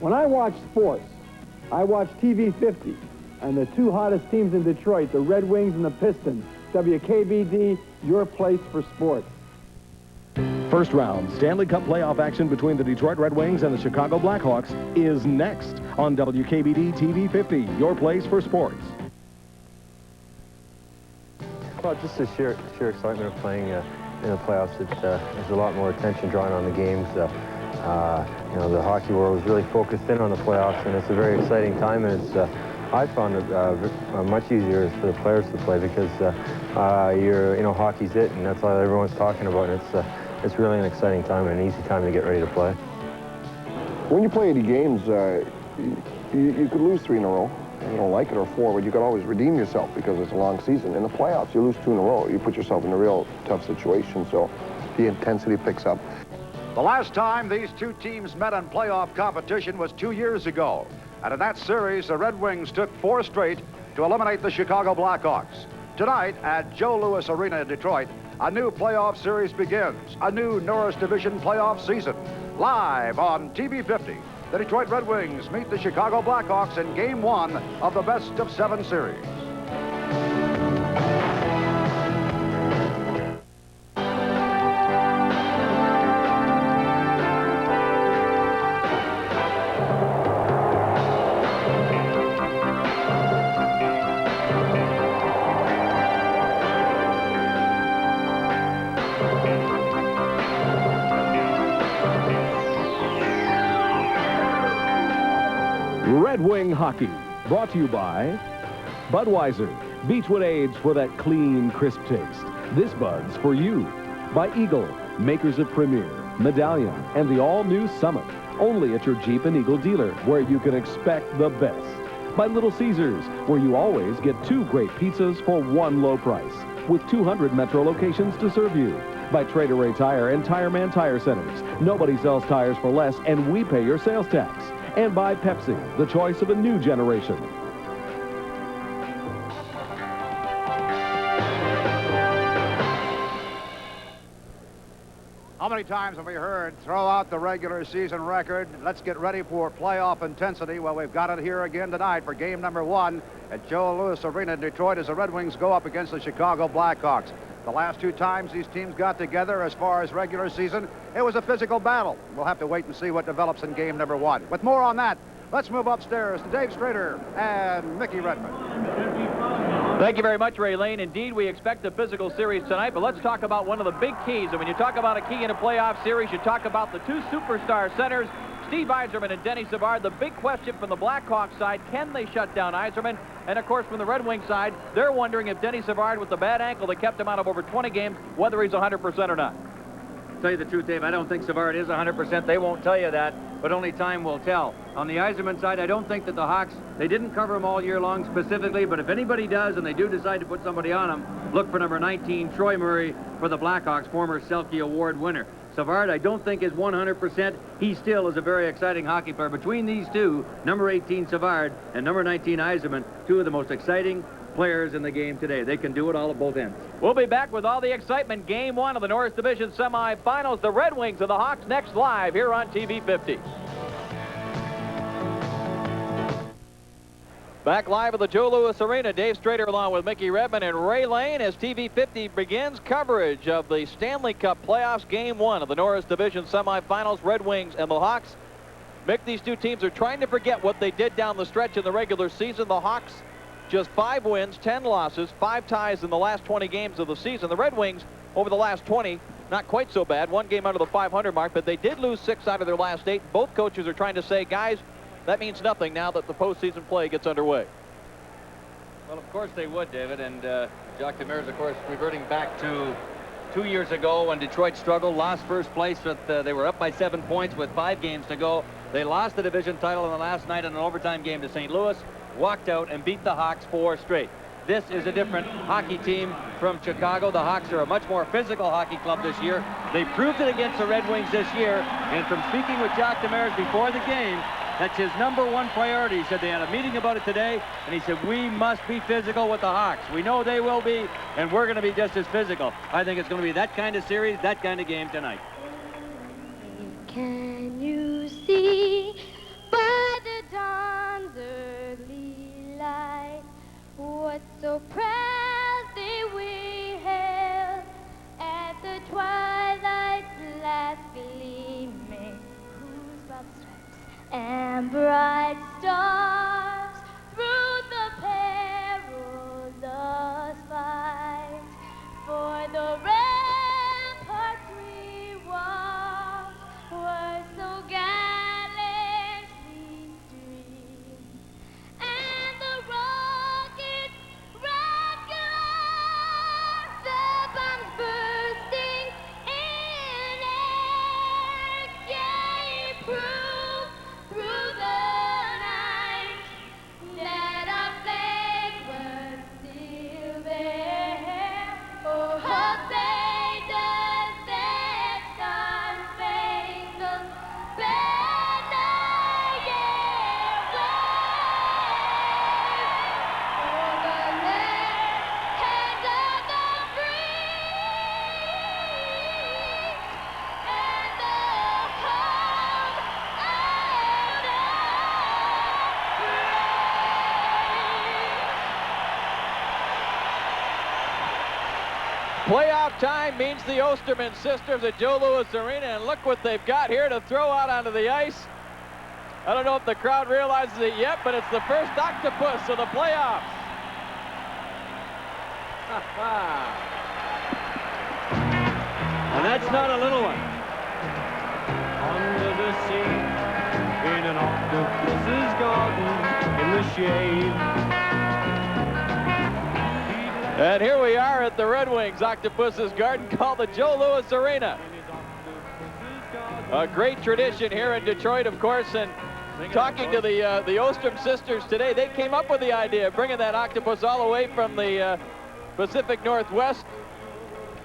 When I watch sports, I watch TV 50, and the two hottest teams in Detroit, the Red Wings and the Pistons. WKBD, your place for sports. First round Stanley Cup playoff action between the Detroit Red Wings and the Chicago Blackhawks is next on WKBD TV 50, your place for sports. Well, just the sheer excitement of playing in the playoffs. There's a lot more attention drawn on the games. You know, the hockey world is really focused in on the playoffs, and it's a very exciting time, and it's I found it much easier for the players to play because you know, hockey's it, and that's all everyone's talking about. And it's really an exciting time and an easy time to get ready to play. When you play 80 games, you could lose 3 in a row. You don't like it, or 4, but you can always redeem yourself because it's a long season. In the playoffs, you lose 2 in a row. You put yourself in a real tough situation, so the intensity picks up. The last time these two teams met in playoff competition was 2 years ago. And in that series, the Red Wings took 4 straight to eliminate the Chicago Blackhawks. Tonight at Joe Louis Arena in Detroit, a new playoff series begins, a new Norris Division playoff season. Live on TV 50, the Detroit Red Wings meet the Chicago Blackhawks in Game 1 of the best-of-7 series. Red Wing Hockey, brought to you by Budweiser, Beechwood Age for that clean, crisp taste. This Bud's for you. By Eagle, makers of Premier, Medallion, and the all-new Summit. Only at your Jeep and Eagle dealer, where you can expect the best. By Little Caesars, where you always get 2 great pizzas for 1 low price, with 200 Metro locations to serve you. By Trader Ray Tire and Tire Man Tire Centers. Nobody sells tires for less, and we pay your sales tax. And by Pepsi, the choice of a new generation. How many times have we heard, throw out the regular season record, let's get ready for playoff intensity? Well, we've got it here again tonight for game number 1 at Joe Louis Arena in Detroit as the Red Wings go up against the Chicago Blackhawks. The last 2 times these teams got together as far as regular season, it was a physical battle. We'll have to wait and see what develops in game number 1. With more on that, let's move upstairs to Dave Strader and Mickey Redmond. Thank you very much, Ray Lane. Indeed, we expect a physical series tonight, but let's talk about one of the big keys. And when you talk about a key in a playoff series, you talk about the 2 superstar centers, Steve Yzerman and Denny Savard. The big question from the Blackhawks side, can they shut down Yzerman? And, of course, from the Red Wings side, they're wondering if Denny Savard, with the bad ankle that kept him out of over 20 games, whether he's 100% or not. Tell you the truth, Dave, I don't think Savard is 100%. They won't tell you that, but only time will tell. On the Yzerman side, I don't think that the Hawks, they didn't cover him all year long specifically, but if anybody does and they do decide to put somebody on him, look for number 19, Troy Murray, for the Blackhawks, former Selke Award winner. Savard, I don't think is 100%. He still is a very exciting hockey player. Between these two, number 18 Savard and number 19 Yzerman, 2 of the most exciting players in the game today. They can do it all at both ends. We'll be back with all the excitement. Game 1 of the Norris Division semifinals. The Red Wings and the Hawks next live here on TV 50. Back live at the Joe Louis Arena, Dave Strader along with Mickey Redmond and Ray Lane as TV 50 begins coverage of the Stanley Cup playoffs. Game 1 of the Norris Division semifinals, Red Wings and the Hawks. Mick, these 2 teams are trying to forget what they did down the stretch in the regular season. The Hawks, just 5 wins, 10 losses, 5 ties in the last 20 games of the season. The Red Wings, over the last 20, not quite so bad. 1 game under the 500 mark, but they did lose 6 out of their last 8. Both coaches are trying to say, guys, that means nothing now that the postseason play gets underway. Well, of course they would, David, and Jacques Demers, of course, reverting back to 2 years ago when Detroit struggled, lost first place with, they were up by 7 points with 5 games to go. They lost the division title on the last night in an overtime game to St. Louis, walked out and beat the Hawks 4 straight. This is a different hockey team from Chicago. The Hawks are a much more physical hockey club this year. They proved it against the Red Wings this year, and from speaking with Jacques Demers before the game, that's his #1 priority. He said they had a meeting about it today, and he said, we must be physical with the Hawks. We know they will be, and we're going to be just as physical. I think it's going to be that kind of series, that kind of game tonight. Can you see by and bright stars through the perilous fight. For the ramparts we walked were so gallantly streamed, and the rockets regular, the bombs bursting in air, gave proof through the night that our flag was still there. Oh, how say does that star-spangled banner yet wave o'er the land of the free and the home of the Playoff time means the Osterman sisters at Joe Louis Arena, and look what they've got here to throw out onto the ice. I don't know if the crowd realizes it yet, but it's the first octopus of the playoffs. And that's not a little one. Under the sea, in an octopus's garden, in the shade. And here we are at the Red Wings Octopus's Garden, called the Joe Louis Arena. A great tradition here in Detroit, of course, and talking to the Ostrom sisters today, they came up with the idea of bringing that octopus all the way from the Pacific Northwest.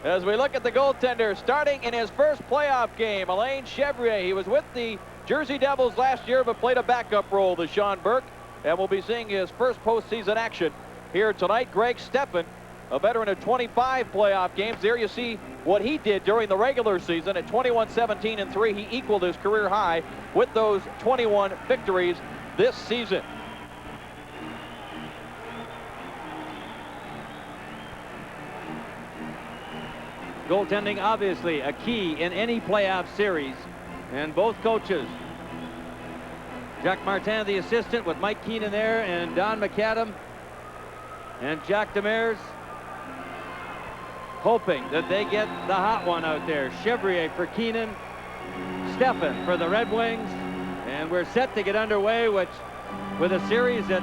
As we look at the goaltender, starting in his first playoff game, Alain Chevrier. He was with the Jersey Devils last year, but played a backup role to Sean Burke, and we'll be seeing his first postseason action here tonight. Greg Steffen, a veteran of 25 playoff games. There you see what he did during the regular season. At 21-17-3, he equaled his career high with those 21 victories this season. Goaltending, obviously, a key in any playoff series. And both coaches, Jacques Martin, the assistant, with Mike Keenan there, and Don McAdam, and Jacques Demers, hoping that they get the hot one out there. Chevrier for Keenan, Steffen for the Red Wings, and we're set to get underway with a series that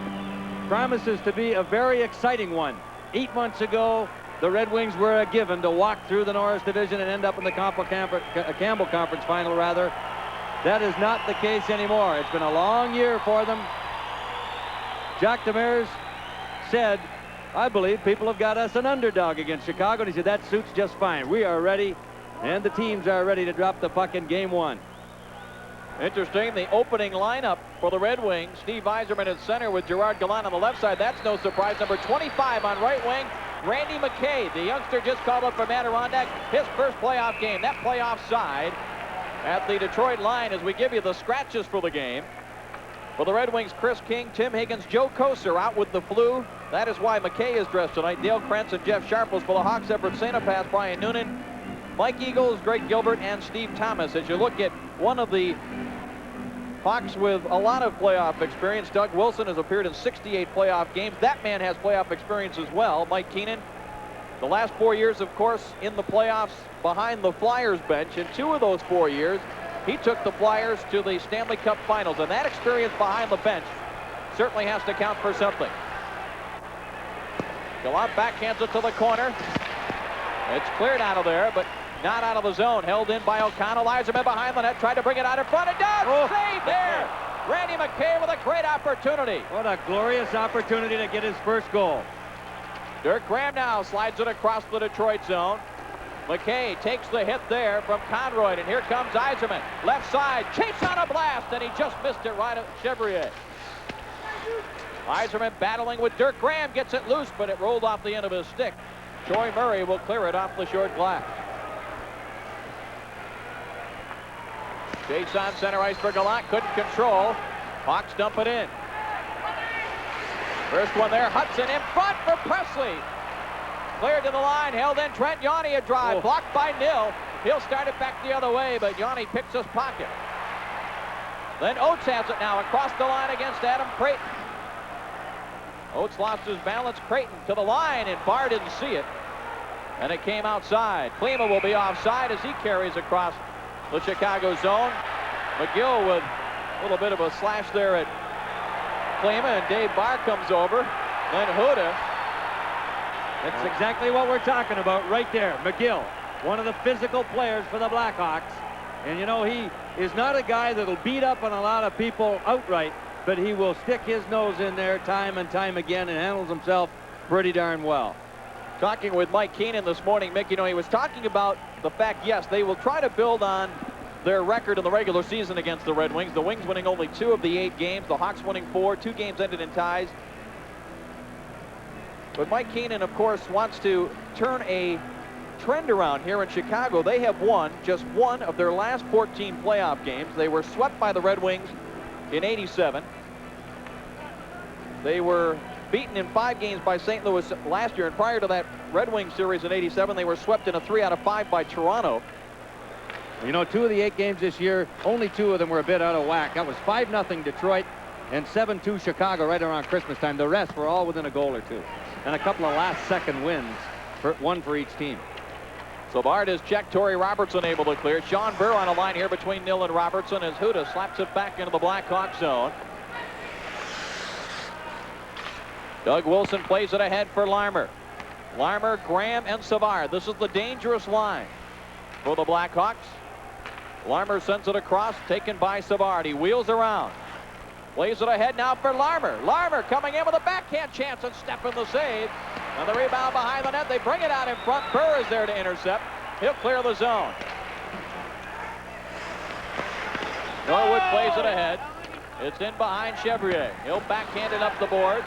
promises to be a very exciting one. 8 months ago, the Red Wings were a given to walk through the Norris Division and end up in the Campbell Conference final, rather. That is not the case anymore. It's been a long year for them. Jacques Demers said, I believe people have got us an underdog against Chicago. And he said, that suits just fine. We are ready, and the teams are ready to drop the puck in game one. Interesting, the opening lineup for the Red Wings. Steve Yzerman at center with Gerard Gallant on the left side. That's no surprise. Number 25 on right wing, Randy McKay, the youngster just called up from Adirondack. His first playoff game, that playoff side at the Detroit line, as we give you the scratches for the game. For the Red Wings, Chris King, Tim Higgins, Joe Kocur out with the flu. That is why McKay is dressed tonight. Dale Krentz and Jeff Sharples for the Hawks. Everett St. Pass, Brian Noonan, Mike Eagles, Greg Gilbert, and Steve Thomas. As you look at one of the Hawks with a lot of playoff experience, Doug Wilson has appeared in 68 playoff games. That man has playoff experience as well. Mike Keenan, the last 4 years, of course, in the playoffs behind the Flyers bench. In 2 of those 4 years, he took the Flyers to the Stanley Cup Finals, and that experience behind the bench certainly has to count for something. Gallant backhands it to the corner. It's cleared out of there, but not out of the zone. Held in by O'Connell. Yzerman behind the net, tried to bring it out in front. It does! Oh. Save there! Randy McKay with a great opportunity. What a glorious opportunity to get his first goal. Dirk Graham now slides it across the Detroit zone. McKay takes the hit there from Conroy, and here comes Yzerman. Left side, chase on a blast, and he just missed it right at Chevrier. Yzerman battling with Dirk Graham, gets it loose, but it rolled off the end of his stick. Troy Murray will clear it off the short glass. Chase on center ice for Gallant, couldn't control. Hawks dump it in. First one there, Hudson in front for Presley. Cleared to the line, held in. Trent Yanni a drive, blocked by Nil. He'll start it back the other way, but Yanni picks his pocket. Then Oates has it now across the line against Adam Creighton. Oates lost his balance. Creighton to the line, and Barr didn't see it. And it came outside. Klima will be offside as he carries across the Chicago zone. McGill with a little bit of a slash there at Klima, and Dave Barr comes over. Then Huda. That's exactly what we're talking about right there. McGill, one of the physical players for the Blackhawks. And you know, he is not a guy that'll beat up on a lot of people outright, but he will stick his nose in there time and time again and handles himself pretty darn well. Talking with Mike Keenan this morning, Mick, you know, he was talking about the fact, yes, they will try to build on their record in the regular season against the Red Wings. The Wings winning only 2 of the 8 games. The Hawks winning 4. 2 games ended in ties. But Mike Keenan, of course, wants to turn a trend around here in Chicago. They have won just 1 of their last 14 playoff games. They were swept by the Red Wings in '87. They were beaten in 5 games by St. Louis last year, and prior to that Red Wings series in '87, they were swept in a 3 out of 5 by Toronto. You know, 2 of the 8 games this year, only 2 of them were a bit out of whack. That was 5-0 Detroit and 7-2 Chicago right around Christmas time. The rest were all within a goal or 2. And a couple of last-second wins, one for each team. So Bard has checked. Torrey Robertson able to clear. Sean Burr on a line here between Nill and Robertson as Huda slaps it back into the Blackhawk zone. Doug Wilson plays it ahead for Larmer. Larmer, Graham, and Savard. This is the dangerous line for the Blackhawks. Larmer sends it across, taken by Savard. He wheels around. Plays it ahead now for Larmer. Larmer coming in with a backhand chance and Steffen the save. And the rebound behind the net. They bring it out in front. Burr is there to intercept. He'll clear the zone. Norwood plays it ahead. It's in behind Chevrier. He'll backhand it up the boards.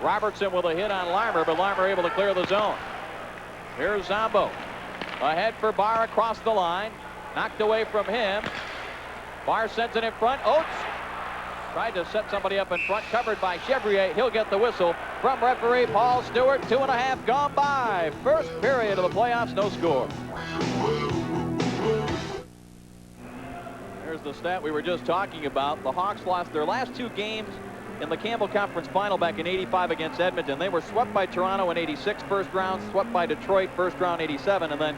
Robertson with a hit on Larmer, but Larmer able to clear the zone. Here's Zombo. Ahead for Barr across the line. Knocked away from him. Barr sends it in front. Oates tried to set somebody up in front, covered by Chevrier. He'll get the whistle from referee Paul Stewart. 2.5 gone by. First period of the playoffs, no score. Here's the stat we were just talking about. The Hawks lost their last 2 games in the Campbell Conference Final back in '85 against Edmonton. They were swept by Toronto in '86 first round, swept by Detroit first round '87, and then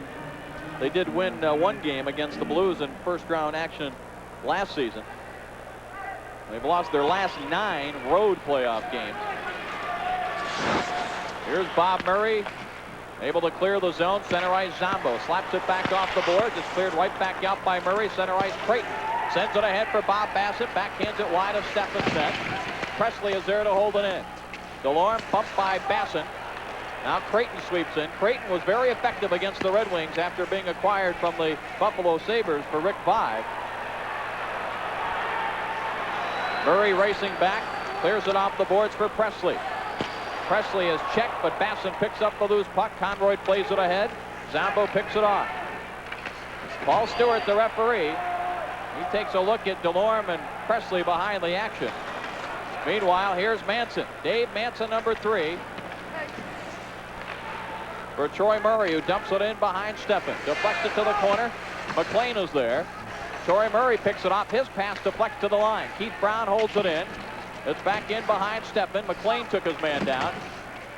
they did win 1 game against the Blues in first round action last season. They've lost their last 9 road playoff games. Here's Bob Murray, able to clear the zone. Center ice Zombo slaps it back off the boards. It's cleared right back out by Murray. Center ice Creighton sends it ahead for Bob Bassett. Backhands it wide of Steffen. Presley is there to hold it in. DeLorme pumped by Bassett. Now Creighton sweeps in. Creighton was very effective against the Red Wings after being acquired from the Buffalo Sabres for Rick Vaive. Murray racing back, clears it off the boards for Presley. Presley is checked, but Bassett picks up the loose puck. Conroy plays it ahead. Zombo picks it off. Paul Stewart, the referee, he takes a look at DeLorme and Presley behind the action. Meanwhile, here's Manson. Dave Manson, number 3. For Troy Murray, who dumps it in behind Steffen. Deflects it to the corner. McLean is there. Troy Murray picks it off. His pass deflects to the line. Keith Brown holds it in. It's back in behind Steffen. McLean took his man down.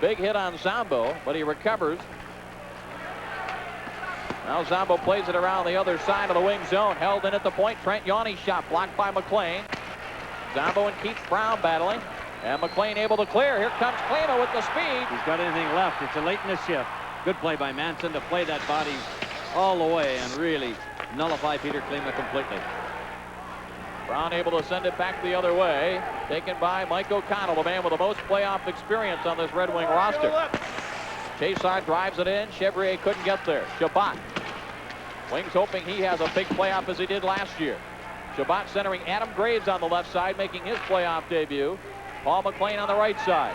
Big hit on Zombo, but he recovers. Now Zombo plays it around the other side of the wing zone. Held in at the point. Trent Yawney's shot blocked by McLean. Zombo and Keith Brown battling. And McLean able to clear. Here comes Klima with the speed. He's got anything left. It's a late in the shift. Good play by Manson to play that body all the way and really nullify Peter Klima completely. Brown able to send it back the other way. Taken by Mike O'Connell, the man with the most playoff experience on this Red Wing roster. Chasard drives it in. Chevrier couldn't get there. Shabbat. Wings hoping he has a big playoff as he did last year. Shabbat centering Adam Graves on the left side, making his playoff debut. Paul McLean on the right side.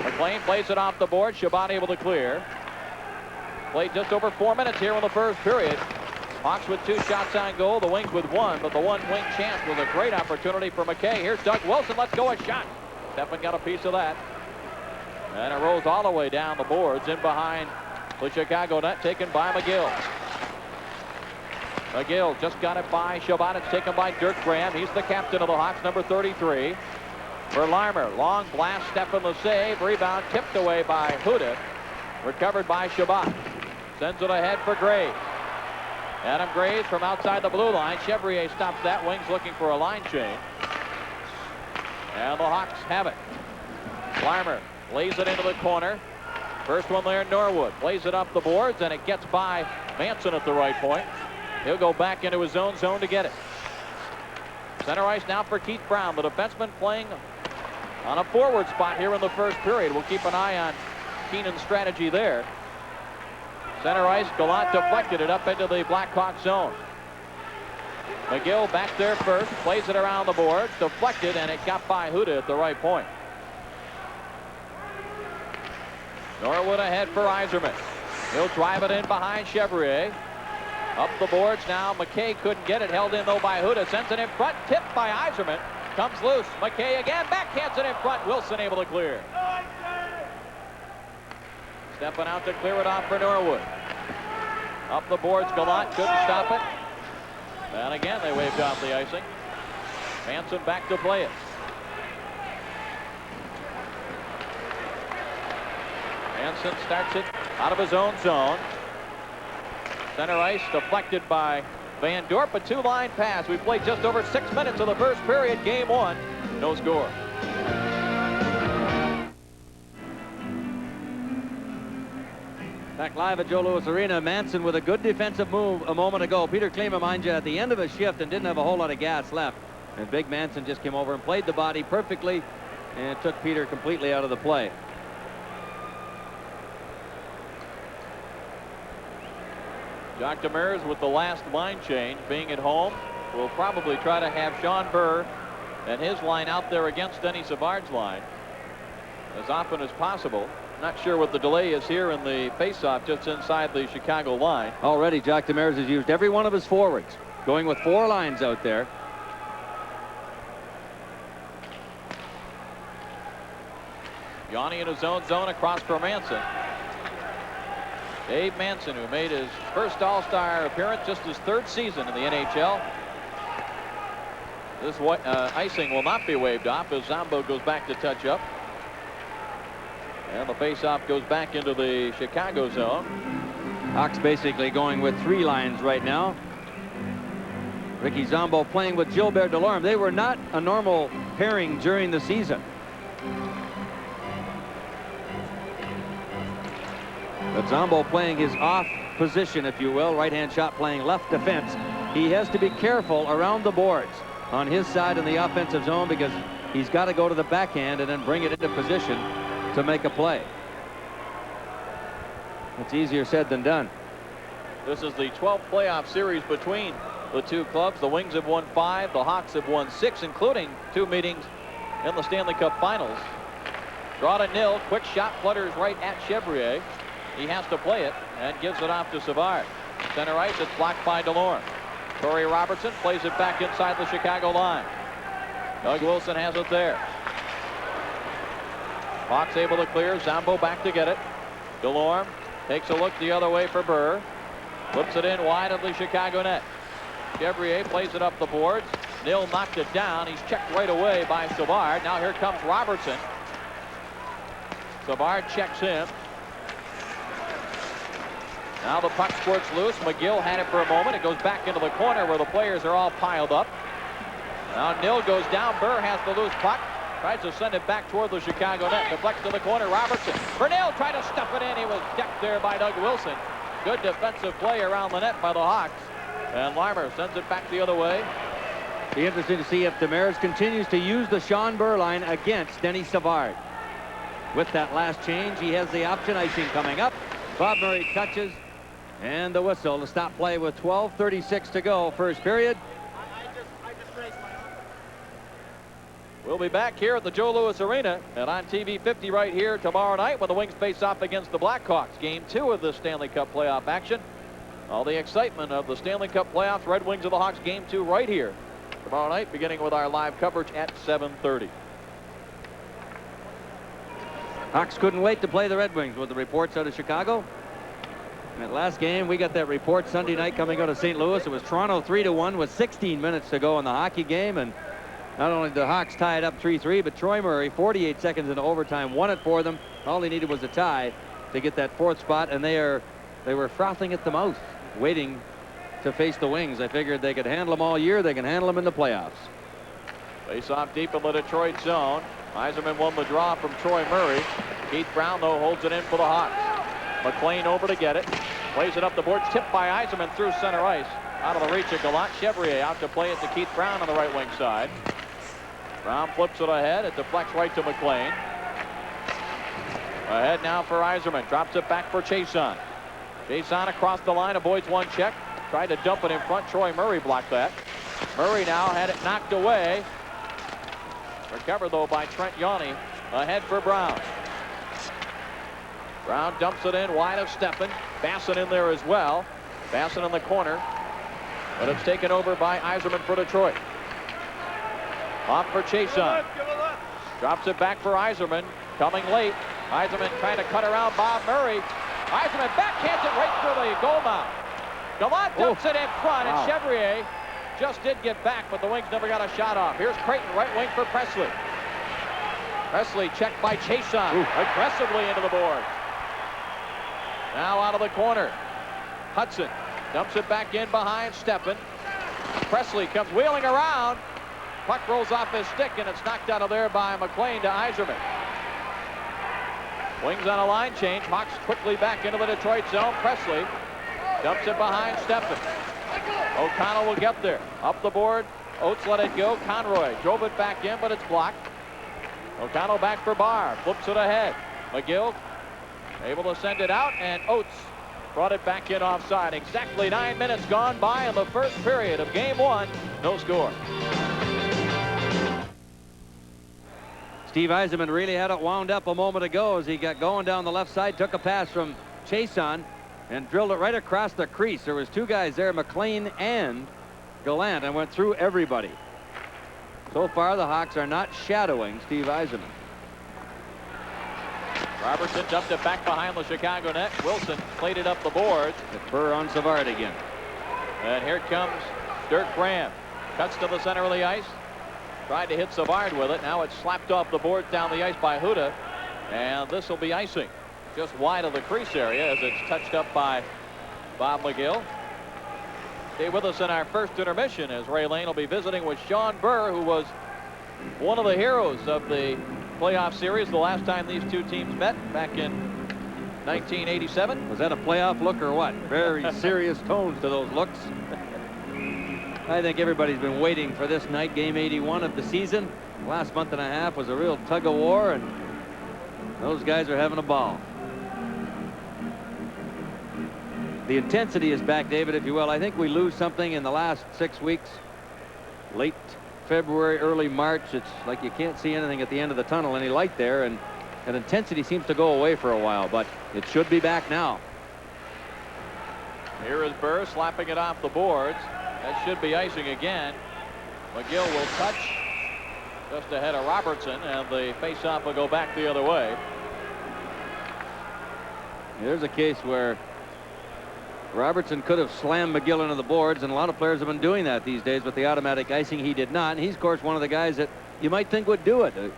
McLean plays it off the board. Shabbat able to clear. Played just over 4 minutes here in the first period. Hawks with 2 shots on goal. The Wings with 1, but the 1 wing chance was a great opportunity for McKay. Here's Doug Wilson. Let's go a shot. Steffen got a piece of that. And it rolls all the way down the boards in behind the Chicago net, taken by McGill. McGill just got it by Shabbat. It's taken by Dirk Graham. He's the captain of the Hawks, number 33. For Larmer, long blast, step in the save. Rebound tipped away by Huda. Recovered by Shabbat. Sends it ahead for Graves. Adam Graves from outside the blue line. Chevrier stops that. Wings looking for a line change. And the Hawks have it. Larmer lays it into the corner. First one there, Norwood. Plays it up the boards, and it gets by Manson at the right point. He'll go back into his own zone to get it. Center ice now for Keith Brown, the defenseman playing on a forward spot here in the first period. We'll keep an eye on Keenan's strategy there. Center ice, Gallant deflected it up into the Blackhawks zone. McGill back there first, plays it around the boards, deflected, and it got by Huda at the right point. Norwood ahead for Yzerman. He'll drive it in behind Chevrier. Up the boards now. McKay couldn't get it. Held in though by Huda. Sends it in front. Tipped by Yzerman. Comes loose. McKay again. Backhands it in front. Wilson able to clear. Stepping out to clear it off for Norwood. Up the boards. Gallant couldn't stop it. And again they waved off the icing. Manson back to play it. Manson starts it out of his own zone. Center ice deflected by Van Dorp. A two-line pass. We played just over 6 minutes of the first period. Game 1. No score. Back live at Joe Louis Arena. Manson with a good defensive move a moment ago. Peter Klima, mind you, at the end of a shift and didn't have a whole lot of gas left. And Big Manson just came over and played the body perfectly and took Peter completely out of the play. Jock Demers with the last line change, being at home, will probably try to have Sean Burr and his line out there against Denny Savard's line as often as possible. Not sure what the delay is here in the faceoff just inside the Chicago line. Already Jock Demers has used every one of his forwards, going with 4 lines out there. Yanni in his own zone across from Manson. Dave Manson, who made his first All-Star appearance, just his 3rd season in the NHL. This icing will not be waved off as Zombo goes back to touch up. And the face-off goes back into the Chicago zone. Hawks basically going with 3 lines right now. Ricky Zombo playing with Gilbert Delorme. They were not a normal pairing during the season. But Zombo playing his off position, if you will, right-hand shot playing left defense. He has to be careful around the boards on his side in the offensive zone because he's got to go to the backhand and then bring it into position to make a play. It's easier said than done. This is the 12th playoff series between the two clubs. The Wings have won 5. The Hawks have won 6, including 2 meetings in the Stanley Cup Finals. Draw to nil. Quick shot flutters right at Chevrier. He has to play it and gives it off to Savard. Center ice, it's blocked by Delorme. Torrey Robertson plays it back inside the Chicago line. Doug Wilson has it there. Hawks able to clear. Zombo back to get it. Delorme takes a look the other way for Burr. Flips it in wide of the Chicago net. Chevrier plays it up the boards. Nil knocked it down. He's checked right away by Savard. Now here comes Robertson. Savard checks him. Now the puck squirts loose. McGill had it for a moment. It goes back into the corner where the players are all piled up. Now Nil goes down. Burr has the loose puck. Tries to send it back toward the Chicago net. Deflects to the corner. Robertson. Nil tried to stuff it in. He was decked there by Doug Wilson. Good defensive play around the net by the Hawks. And Larmer sends it back the other way. Be interesting to see if Demers continues to use the Sean Burr line against Denny Savard. With that last change, he has the option. Icing coming up. Bob Murray touches. And the whistle to stop play with 12:36 to go, first period. We'll be back here at the Joe Louis Arena and on TV 50 right here tomorrow night when the Wings face off against the Blackhawks. Game 2 of the Stanley Cup playoff action. All the excitement of the Stanley Cup playoffs. Red Wings of the Hawks Game 2 right here tomorrow night, beginning with our live coverage at 7:30. Hawks couldn't wait to play the Red Wings with the reports out of Chicago. That last game, we got that report Sunday night coming out of St. Louis. It was Toronto 3-1 with 16 minutes to go in the hockey game. And not only the Hawks tied up 3-3, but Troy Murray, 48 seconds into overtime, won it for them. All they needed was a tie to get that 4th spot, and they were frothing at the mouth, waiting to face the Wings. I figured they could handle them all year. They can handle them in the playoffs. Face off deep in the Detroit zone. Yzerman won the draw from Troy Murray. Keith Brown, though, holds it in for the Hawks. McLean over to get it. Plays it up the boards. Tipped by Yzerman through center ice. Out of the reach of Gallant. Chevrier out to play it to Keith Brown on the right wing side. Brown flips it ahead. It deflects right to McLean. Ahead now for Yzerman. Drops it back for Chason. Chason across the line. Avoids one check. Tried to dump it in front. Troy Murray blocked that. Murray now had it knocked away. Recovered, though, by Trent Yawney. Ahead for Brown. Brown dumps it in wide of Steffen. Basson in there as well. Basson in the corner. But it's taken over by Yzerman for Detroit. Off for Chason. Drops it back for Yzerman. Coming late. Yzerman trying to cut around Bob Murray. Yzerman backhands it right through the goal mouth. Gallant dumps it in front, and Chevrier just did get back, but the Wings never got a shot off. Here's Creighton, right wing for Presley. Presley checked by Chason, aggressively into the board. Now out of the corner. Hudson dumps it back in behind Steffen. Presley comes wheeling around. Puck rolls off his stick, and it's knocked out of there by McLean to Yzerman. Wings on a line change. Hawks quickly back into the Detroit zone. Presley dumps it behind Steffen. O'Connell will get there. Up the board. Oates let it go. Conroy drove it back in, but it's blocked. O'Connell back for Barr. Flips it ahead. McGill able to send it out, and Oates brought it back in offside. Exactly 9 minutes gone by in the first period of game 1. No score. Steve Yzerman really had it wound up a moment ago as he got going down the left side, took a pass from Chason and drilled it right across the crease. There was 2 guys there, McLean and Gallant, and went through everybody. So far, the Hawks are not shadowing Steve Yzerman. Robertson dumped it back behind the Chicago net. Wilson played it up the boards. It's Burr on Savard again. And here comes Dirk Graham. Cuts to the center of the ice. Tried to hit Savard with it. Now it's slapped off the boards down the ice by Huda. And this will be icing. Just wide of the crease area as it's touched up by Bob McGill. Stay with us in our first intermission as Ray Lane will be visiting with Sean Burr, who was one of the heroes of the playoff series the last time these two teams met back in 1987. Was that a playoff look or what? Very serious tones to those looks. I think everybody's been waiting for this night, game 81 of the season. Last month and a half was a real tug of war, and those guys are having a ball. The intensity is back, David, if you will. I think we lose something in the last 6 weeks. Late February, early March, it's like you can't see anything at the end of the tunnel, any light there, and intensity seems to go away for a while, but it should be back now. Here is Burr slapping it off the boards. That should be icing again. McGill will touch just ahead of Robertson, and the faceoff will go back the other way. There's a case where Robertson could have slammed McGill into the boards, and a lot of players have been doing that these days with the automatic icing. He did not, and he's, of course, one of the guys that you might think would do it. A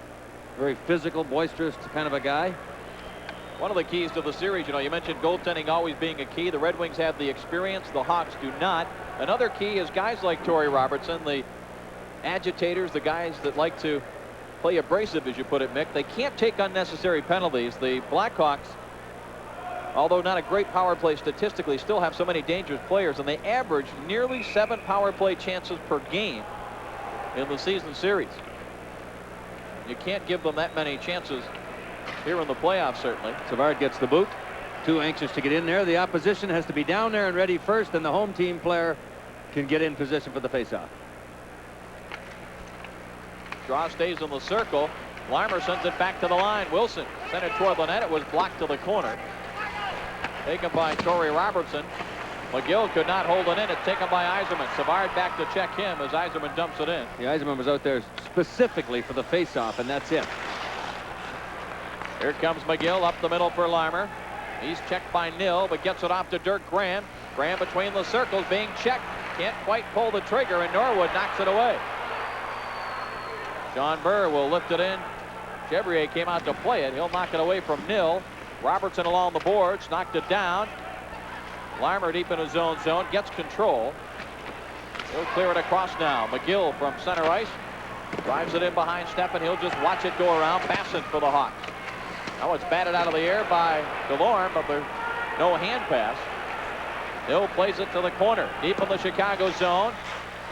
very physical, boisterous kind of a guy. One of the keys to the series, you know, you mentioned goaltending always being a key. The Red Wings have the experience. The Hawks do not. Another key is guys like Torrey Robertson, the agitators, the guys that like to play abrasive, as you put it, Mick. They can't take unnecessary penalties. The Blackhawks, although not a great power play statistically, still have so many dangerous players, and they average nearly 7 power play chances per game in the season series. You can't give them that many chances here in the playoffs, certainly. Savard gets the boot. Too anxious to get in there. The opposition has to be down there and ready first, and the home team player can get in position for the faceoff. Draw stays in the circle. Larmer sends it back to the line. Wilson sent it toward the net. It was blocked to the corner. Taken by Torrey Robertson. McGill could not hold it in. It's taken by Yzerman. Savard back to check him as Yzerman dumps it in. Yeah, Yzerman was out there specifically for the faceoff, and that's it. Here comes McGill up the middle for Larmer. He's checked by Nil, but gets it off to Dirk Graham. Graham between the circles being checked. Can't quite pull the trigger, and Norwood knocks it away. John Burr will lift it in. Chevrier came out to play it. He'll knock it away from Nil. Robertson along the boards, knocked it down. Larmer deep in his own zone, gets control. He'll clear it across now. McGill from center ice. Drives it in behind Steffen. He'll just watch it go around. Bassett for the Hawks. Now it's batted out of the air by DeLorme, but there's no hand pass. Hill plays it to the corner, deep in the Chicago zone.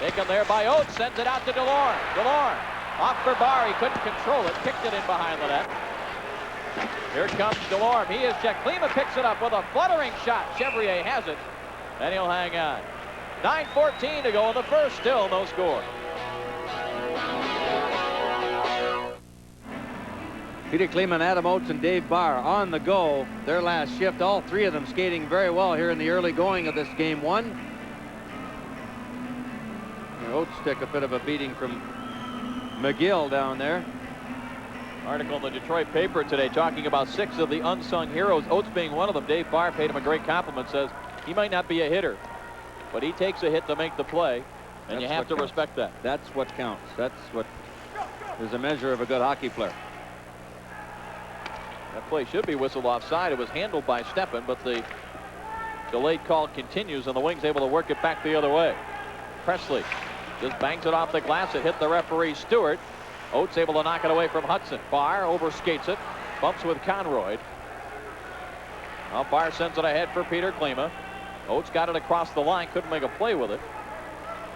Taken there by Oates, sends it out to DeLorme. DeLorme off for Barr. He couldn't control it, kicked it in behind the net. Here comes DeLorme. He is checked. Klima picks it up with a fluttering shot. Chevrier has it, and he'll hang on. 9:14 to go in the first. Still no score. Peter Klima, Adam Oates, and Dave Barr on the go. Their last shift. All three of them skating very well here in the early going of this game one. And Oates took a bit of a beating from McGill down there. Article in the Detroit paper today talking about 6 of the unsung heroes, Oates being one of them. Dave Barr paid him a great compliment, says he might not be a hitter, but he takes a hit to make the play, and you have to respect that. That's what counts. That's what is a measure of a good hockey player. That play should be whistled offside. It was handled by Steffen, but the delayed call continues, and the Wings able to work it back the other way. Presley just bangs it off the glass. It hit the referee Stewart. Oates able to knock it away from Hudson. Barr overskates it, bumps with Conroy. Now Barr sends it ahead for Peter Klima. Oates got it across the line, couldn't make a play with it.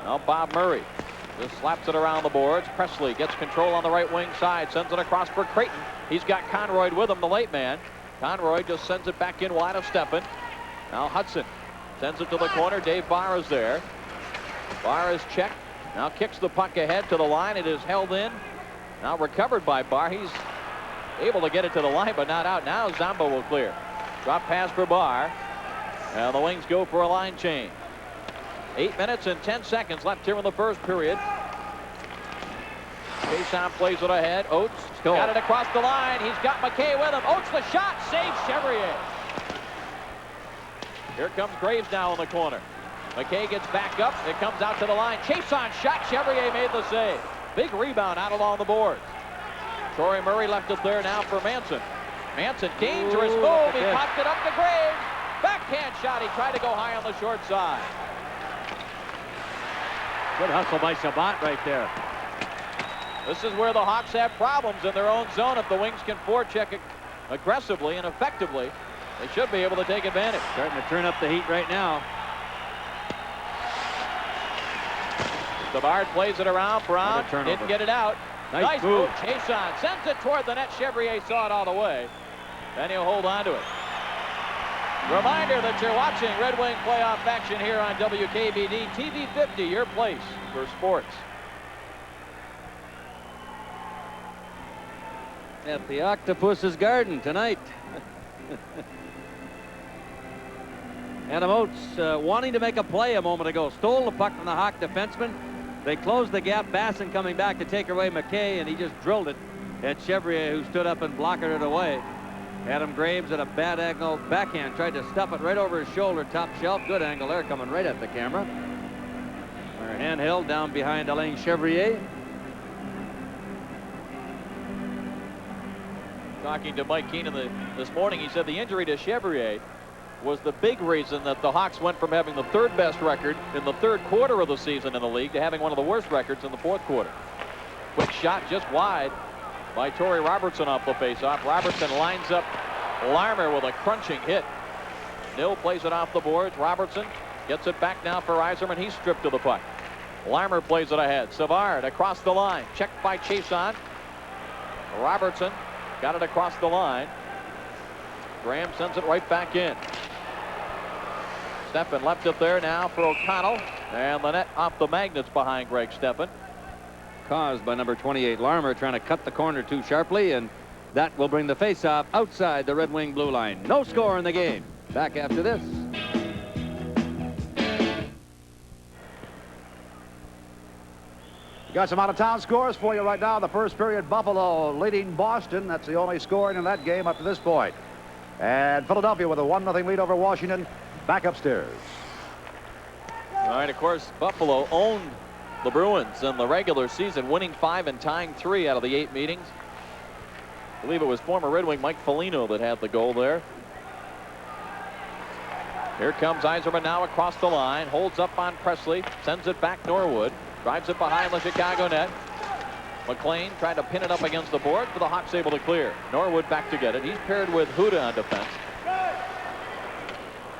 Now Bob Murray just slaps it around the boards. Presley gets control on the right wing side, sends it across for Creighton. He's got Conroy with him, the late man. Conroy just sends it back in wide of Steffen. Now Hudson sends it to the corner. Dave Barr is there. Barr is checked. Now kicks the puck ahead to the line. It is held in. Now recovered by Barr. He's able to get it to the line, but not out. Now Zombo will clear. Drop pass for Barr. And the Wings go for a line change. 8 minutes and 10 seconds left here in the first period. Jason plays it ahead. Oates got it across the line. He's got McKay with him. Oates the shot. Saves Chevrier. Here comes Graves now in the corner. McKay gets back up. It comes out to the line. Chase on shot. Chevrier made the save. Big rebound out along the boards. Troy Murray left it there now for Manson. Manson, dangerous move. He popped it up to Graves. Backhand shot. He tried to go high on the short side. Good hustle by Shabbat right there. This is where the Hawks have problems in their own zone. If the Wings can forecheck it aggressively and effectively, they should be able to take advantage. Starting to turn up the heat right now. Savard plays it around. Brown didn't get it out. Nice move. Chason sends it toward the net. Chevrier saw it all the way. And he'll hold on to it. Reminder that you're watching Red Wing playoff action here on WKBD TV 50, your place for sports. At the Octopus's Garden tonight. Adam Oates wanting to make a play a moment ago. Stole the puck from the Hawk defenseman. They closed the gap. Basson coming back to take away McKay, and he just drilled it at Chevrier, who stood up and blocked it away. Adam Graves at a bad angle backhand tried to stuff it right over his shoulder, top shelf. Good angle there, coming right at the camera. Our handheld down behind Alain Chevrier. Talking to Mike Keenan this morning, he said the injury to Chevrier was the big reason that the Hawks went from having the 3rd best record in the 3rd quarter of the season in the league to having one of the worst records in the 4th quarter. Quick shot just wide by Torrey Robertson off the faceoff. Robertson lines up Larmer with a crunching hit. Nil plays it off the boards. Robertson gets it back now for Yzerman. He's stripped of the puck. Larmer plays it ahead. Savard across the line. Checked by Chason. Robertson got it across the line. Graham sends it right back in. Steffen left it there now for O'Connell. And the net off the magnets behind Greg Steffen. Caused by number 28 Larmer trying to cut the corner too sharply, and that will bring the face-off outside the Red Wing blue line. No score in the game. Back after this. We got some out-of-town scores for you right now. The first period, Buffalo leading Boston. That's the only scoring in that game up to this point. And Philadelphia with a 1-0 lead over Washington, back upstairs. All right, of course, Buffalo owned the Bruins in the regular season, winning 5 and tying 3 out of the 8 meetings. I believe it was former Red Wing Mike Foligno that had the goal there. Here comes Yzerman now across the line, holds up on Presley, sends it back Norwood, drives it behind the Chicago net. McLean trying to pin it up against the board, but the Hawks able to clear. Norwood back to get it. He's paired with Huda on defense.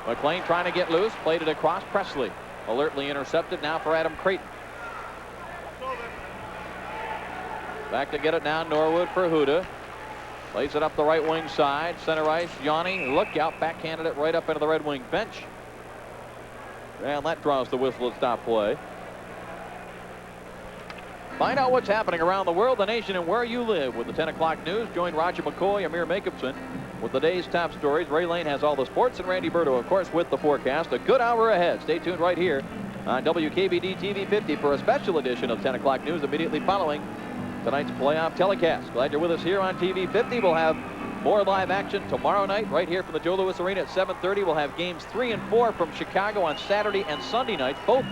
McLean trying to get loose, played it across. Presley alertly intercepted now for Adam Creighton. Back to get it now, Norwood for Huda. Plays it up the right wing side. Center ice, Yanni, look out, backhanded it right up into the Red Wing bench. And that draws the whistle to stop play. Find out what's happening around the world, the nation, and where you live with the 10 o'clock news. Join Roger McCoy, Amir Jacobson with the day's top stories. Ray Lane has all the sports, and Randy Berto, of course, with the forecast. A good hour ahead. Stay tuned right here on WKBD TV 50 for a special edition of 10 o'clock news immediately following tonight's playoff telecast. Glad you're with us here on TV 50. We'll have more live action tomorrow night right here from the Joe Louis Arena at 7:30. We'll have games 3 and 4 from Chicago on Saturday and Sunday nights, both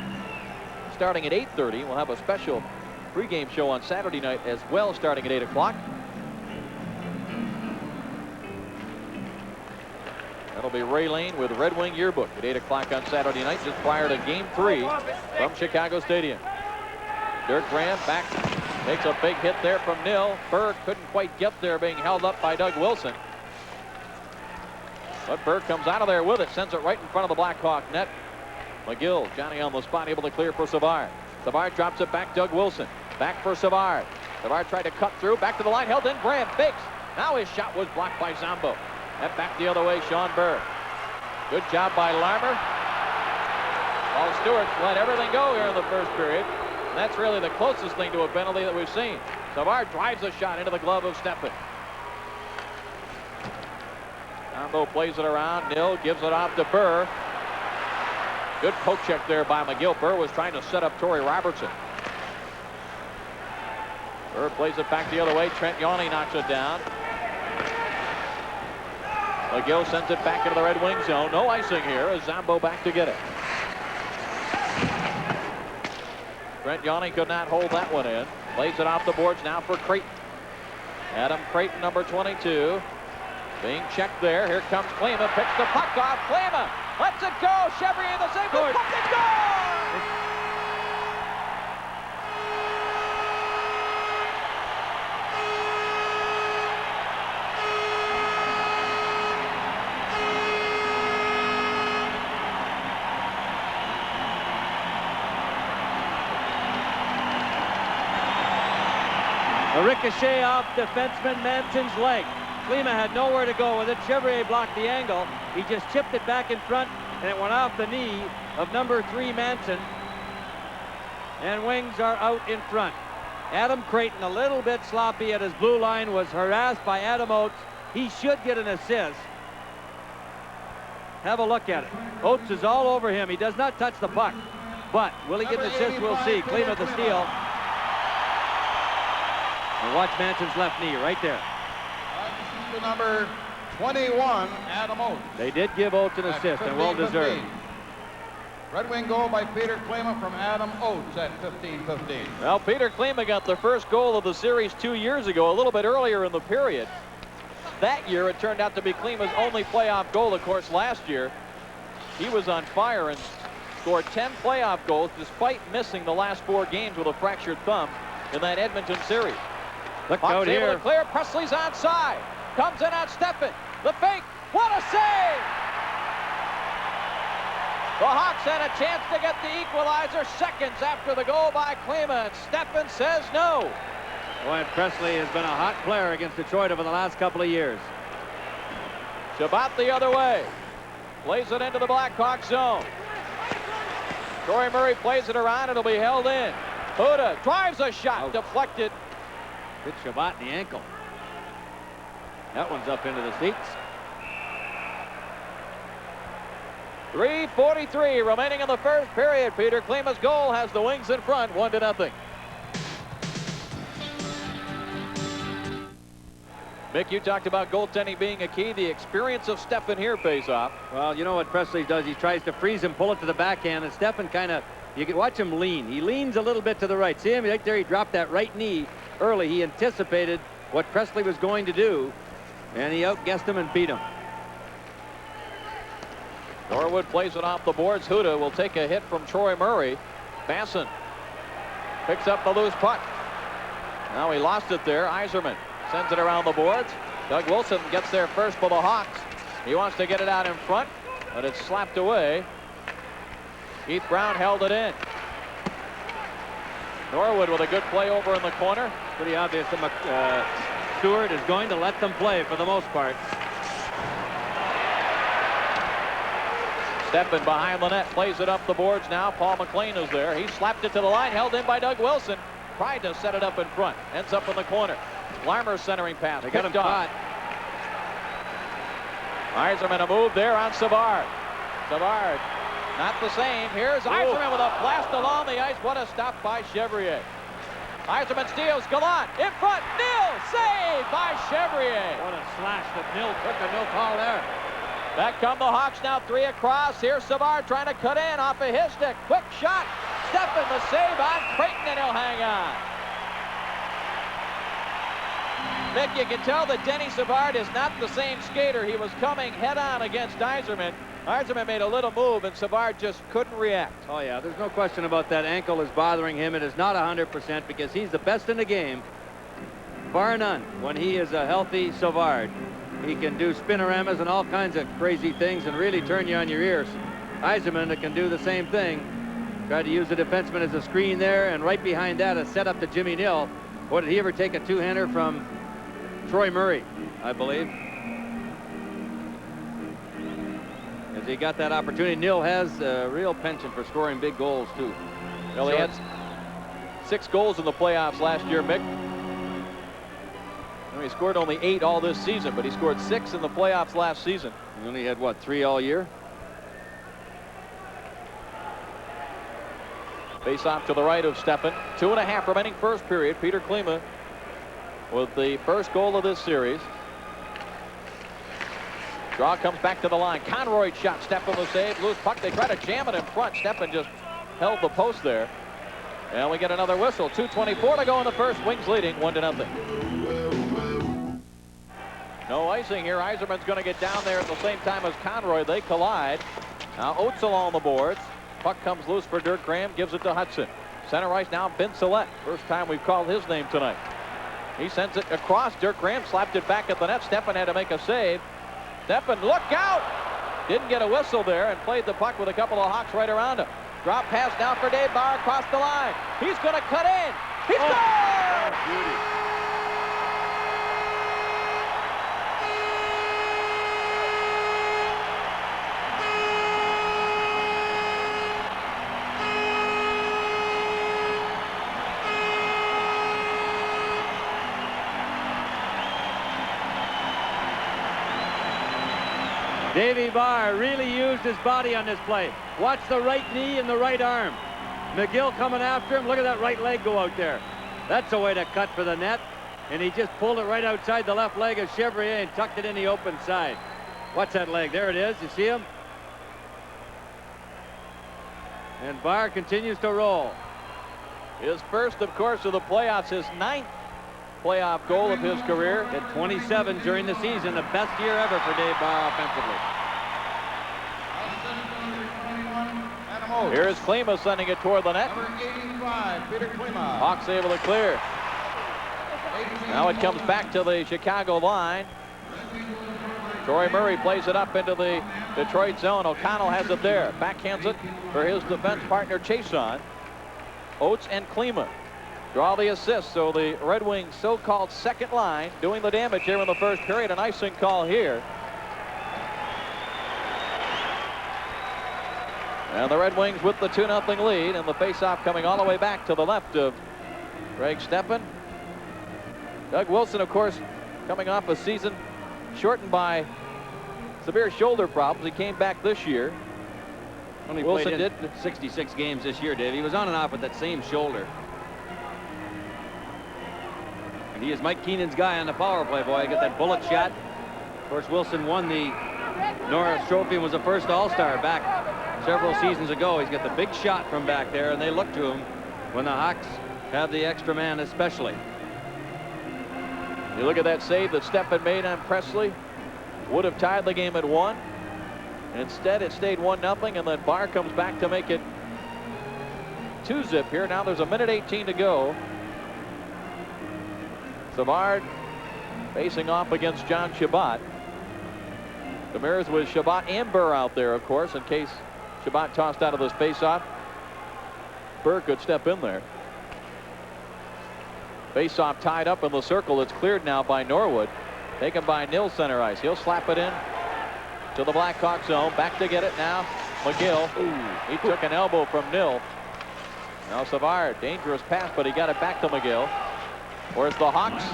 starting at 8:30. We'll have a special pregame show on Saturday night as well, starting at 8 o'clock. That'll be Ray Lane with Red Wing Yearbook at 8 o'clock on Saturday night, just prior to Game 3 from Chicago Stadium. Dirk Graham back. Takes a big hit there from Nil. Burr couldn't quite get there, being held up by Doug Wilson. But Burr comes out of there with it, sends it right in front of the Blackhawk net. McGill, Johnny on the spot, able to clear for Savard. Savard drops it back, Doug Wilson. Back for Savard. Savard tried to cut through, back to the line, held in. Graham fakes. Now his shot was blocked by Zombo. And back the other way, Sean Burr. Good job by Larmer. Paul Stewart's let everything go here in the first period. That's really the closest thing to a penalty that we've seen. Savard drives a shot into the glove of Steffen. Combo plays it around. Nil gives it off to Burr. Good poke check there by McGill. Burr was trying to set up Torrey Robertson. Burr plays it back the other way. Trent Yanni knocks it down. McGill sends it back into the Red Wing zone. No icing here as Zombo back to get it. Trent Yanni could not hold that one in. Plays it off the boards now for Creighton. Adam Creighton, number 22. Being checked there. Here comes Klima. Picks the puck off. Klima lets it go. Chevrier the save. The puck is gone! A ricochet off defenseman Manson's leg. Klima had nowhere to go with it. Chevrier blocked the angle. He just chipped it back in front, and it went off the knee of number 3 Manson. And Wings are out in front. Adam Creighton, a little bit sloppy at his blue line, was harassed by Adam Oates. He should get an assist. Have a look at it. Oates is all over him. He does not touch the puck. But will he get an assist? We'll see. Klima the steal. And watch Manson's left knee right there. To number 21, Adam Oates. They did give Oates an assist, and well deserved. Red Wing goal by Peter Klima from Adam Oates at 15-15. Well, Peter Klima got the first goal of the series 2 years ago, a little bit earlier in the period. That year, it turned out to be Klima's only playoff goal. Of course, last year, he was on fire and scored 10 playoff goals despite missing the last 4 games with a fractured thumb in that Edmonton series. Look out Hawks able here. to clear. Presley's onside. Comes in on Steffen. The fake. What a save! The Hawks had a chance to get the equalizer seconds after the goal by Klima, and Steffen says no. Boy, and Presley has been a hot player against Detroit over the last couple of years. Shabbat the other way. Plays it into the Blackhawk zone. Torrey Murray plays it around. It'll be held in. Huda drives a shot. Deflected. Hit Shabbat in the ankle. That one's up into the seats. 3:43 remaining in the first period. Peter Klima's goal has the Wings in front, 1-0. Mick, you talked about goaltending being a key. The experience of Steffen here pays off. Well, you know what Presley does? He tries to freeze him, pull it to the backhand, and Steffen kind of, you can watch him lean. He leans a little bit to the right. See him right there? He dropped that right knee early. He anticipated what Presley was going to do, and he outguessed him and beat him. Norwood plays it off the boards. Huda will take a hit from Troy Murray. Basson picks up the loose puck. Now he lost it there. Yzerman sends it around the boards. Doug Wilson gets there first for the Hawks. He wants to get it out in front, but it's slapped away. Keith Brown held it in. Norwood with a good play over in the corner. Pretty obvious that Stewart is going to let them play for the most part. Steffen behind the net, plays it up the boards now. Paul McLean is there. He slapped it to the line, held in by Doug Wilson. Tried to set it up in front. Ends up in the corner. Larmer centering pass. They got him caught. Yzerman a move there on Savard. Savard not the same. Here's Yzerman with a blast along the ice. What a stop by Chevrier. Yzerman steals. Gallant in front. Nil saved by Chevrier. What a slash that Nil took, and no call there. Back come the Hawks now, 3 across. Here's Savard trying to cut in off of his stick. Quick shot. Steffen the save on Creighton, and he'll hang on. Mick, you can tell that Denny Savard is not the same skater. He was coming head-on against Yzerman. Yzerman made a little move, and Savard just couldn't react. Oh, yeah, there's no question about that. Ankle is bothering him. It is not 100% because he's the best in the game, bar none, when he is a healthy Savard. He can do spinoramas and all kinds of crazy things and really turn you on your ears. Yzerman can do the same thing. Tried to use the defenseman as a screen there, and right behind that, a setup to Jimmy Nill. Boy, did he ever take a two-hander from Troy Murray, I believe. As he got that opportunity, Nill has a real penchant for scoring big goals, too. Well, he had 6 goals in the playoffs last year, Mick. He scored only 8 all this season, but he scored 6 in the playoffs last season. He only had, what, 3 all year? Face off to the right of Steffen. 2.5 remaining first period. Peter Klima with the first goal of this series. Draw comes back to the line. Conroy shot. Steffen was saved. Loose puck. They try to jam it in front. Steffen just held the post there. And we get another whistle. 2:24 to go in the first. Wings leading 1-0. No icing here. Yzerman's going to get down there at the same time as Conroy. They collide. Now Oates along the boards. Puck comes loose for Dirk Graham. Gives it to Hudson. Center ice now. Vince Salette. First time we've called his name tonight. He sends it across. Dirk Graham slapped it back at the net. Steffen had to make a save. Steffen, look out! Didn't get a whistle there and played the puck with a couple of Hawks right around him. Drop pass now for Dave Bauer across the line. He's going to cut in. He scores! Davey Barr really used his body on this play. Watch the right knee and the right arm. McGill coming after him. Look at that right leg go out there. That's a way to cut for the net. And he just pulled it right outside the left leg of Chevrier and tucked it in the open side. Watch that leg. There it is. You see him? And Barr continues to roll. His first, of course, of the playoffs. His 9th playoff goal of his career. At 27 during the season, the best year ever for Dave Barr offensively. Here's Klima sending it toward the net. Number 85, Peter Klima. Hawks able to clear. Now it comes back to the Chicago line. Troy Murray plays it up into the Detroit zone. O'Connell has it there. Backhands it for his defense partner, Chason. Oates and Klima draw the assist, so the Red Wings so-called second line doing the damage here in the first period. An icing call here. And the Red Wings with the 2-0 lead, and the faceoff coming all the way back to the left of Greg Steffen. Doug Wilson, of course, coming off a season shortened by severe shoulder problems. He came back this year. Only Wilson played did 66 games this year, Dave. He was on and off with that same shoulder. And he is Mike Keenan's guy on the power play, boy. Got that bullet shot. Of course, Wilson won the Norris Trophy and was the first All-Star back several seasons ago. He's got the big shot from back there, and they look to him when the Hawks have the extra man especially. You look at that save that Steffen made on Presley. Would have tied the game at 1. Instead, it stayed 1-0, and then Barr comes back to make it 2-zip here. Now there's 1:18 to go. Savard facing off against John Shabbat. Demers with Shabbat and Burr out there, of course, in case Shabbat tossed out of this face-off. Burr could step in there. Face-off tied up in the circle. It's cleared now by Norwood. Taken by Nil center ice. He'll slap it in to the Blackhawks zone. Back to get it now. McGill. Ooh, he took an elbow from Nil. Now Savard, dangerous pass, but he got it back to McGill. Whereas the Hawks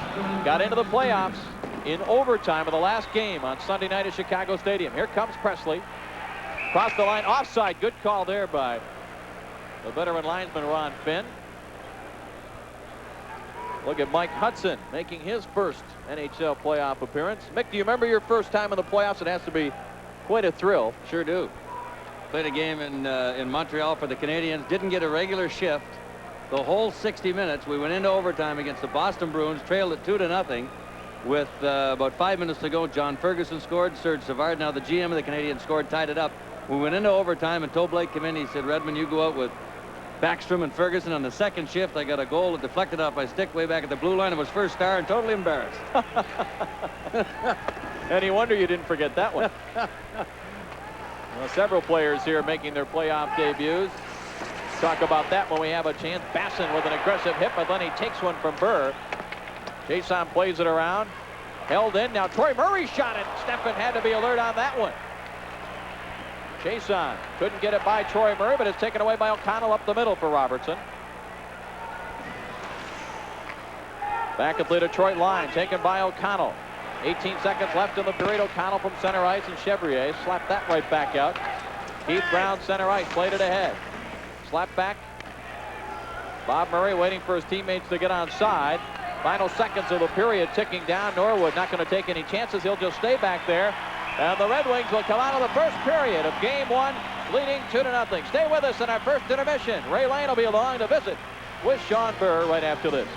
got into the playoffs in overtime of the last game on Sunday night at Chicago Stadium. Here comes Presley. Cross the line, offside. Good call there by the veteran linesman Ron Finn. Look at Mike Hudson making his first NHL playoff appearance. Mick, do you remember your first time in the playoffs? It has to be quite a thrill. Sure do. Played a game in Montreal for the Canadiens. Didn't get a regular shift the whole 60 minutes. We went into overtime against the Boston Bruins, trailed it 2-0 with about 5 minutes to go. John Ferguson scored. Serge Savard, now the GM of the Canadiens, scored, tied it up. We went into overtime, and told Blake come in. He said, Redmond, you go out with Backstrom and Ferguson on the second shift. I got a goal that deflected off my stick way back at the blue line. It was first star and totally embarrassed. Any wonder you didn't forget that one. Well, several players here making their playoff debuts. Talk about that when we have a chance. Basson with an aggressive hit, but then he takes one from Burr. Jason plays it around. Held in. Now Troy Murray shot it. Steffen had to be alert on that one. Jason couldn't get it by Troy Murray, but it's taken away by O'Connell up the middle for Robertson. Back at the Detroit line, taken by O'Connell. 18 seconds left in the period. O'Connell from center ice, and Chevrier slapped that right back out. Keith Brown, center ice, played it ahead. Slap back. Bob Murray waiting for his teammates to get on side. Final seconds of the period ticking down. Norwood not going to take any chances. He'll just stay back there. And the Red Wings will come out of the first period of Game 1, leading 2-0. Stay with us in our first intermission. Ray Lane will be along to visit with Sean Burr right after this.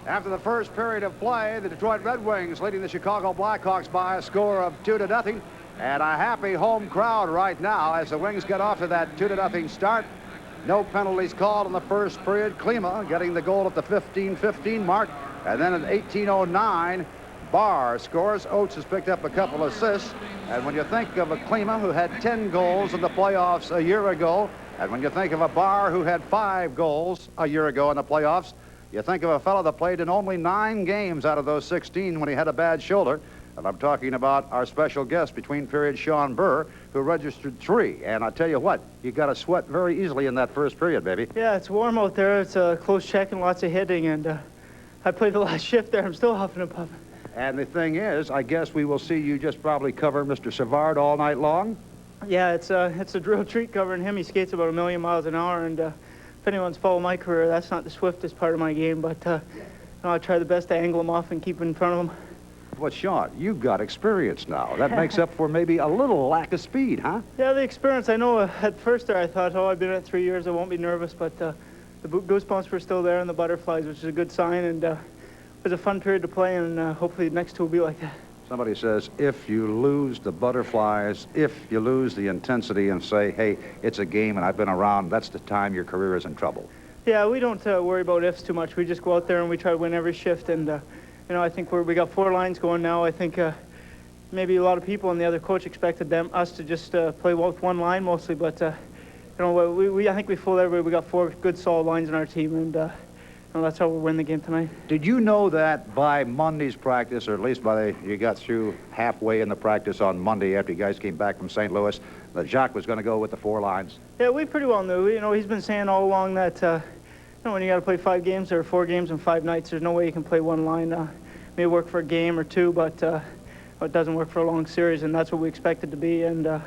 After the first period of play, the Detroit Red Wings leading the Chicago Blackhawks by a score of 2-0. And a happy home crowd right now as the Wings get off to that 2-0 start. No penalties called in the first period. Klima getting the goal at the 15-15 mark. And then at 18:09, Barr scores. Oates has picked up a couple assists. And when you think of a Klima who had 10 goals in the playoffs a year ago, and when you think of a Barr who had 5 goals a year ago in the playoffs, you think of a fellow that played in only 9 games out of those 16 when he had a bad shoulder. And I'm talking about our special guest between periods, Sean Burr, who registered 3. And I tell you what, you got to sweat very easily in that first period, baby. Yeah, it's warm out there. It's a close check and lots of hitting. And I played the last shift there. I'm still huffing and puffing. And the thing is, I guess we will see you just probably cover Mr. Savard all night long. Yeah, it's a drill treat covering him. He skates about 1,000,000 miles an hour. And if anyone's followed my career, that's not the swiftest part of my game. But you know, I try the best to angle him off and keep in front of him. But, Sean, you've got experience now. That makes up for maybe a little lack of speed, huh? Yeah, the experience. I know at first there I thought, oh, I've been at 3 years, I won't be nervous. But the goosebumps were still there and the butterflies, which is a good sign. And it was a fun period to play, and hopefully the next two will be like that. Somebody says, if you lose the butterflies, if you lose the intensity and say, hey, it's a game and I've been around, that's the time your career is in trouble. Yeah, we don't worry about ifs too much. We just go out there and we try to win every shift. And you know, I think we got 4 lines going now. I think maybe a lot of people and the other coach expected us to just play with 1 line mostly. But you know, I think we fooled everybody. We got 4 good solid lines in our team, and you know, that's how we'll win the game tonight. Did you know that by Monday's practice, or at least you got through halfway in the practice on Monday after you guys came back from St. Louis, that Jacques was going to go with the 4 lines? Yeah, we pretty well knew. You know, he's been saying all along that you know, when you got to play 5 games or 4 games in 5 nights, there's no way you can play 1 line. May work for a game or 2, but it doesn't work for a long series, and that's what we expect it to be. And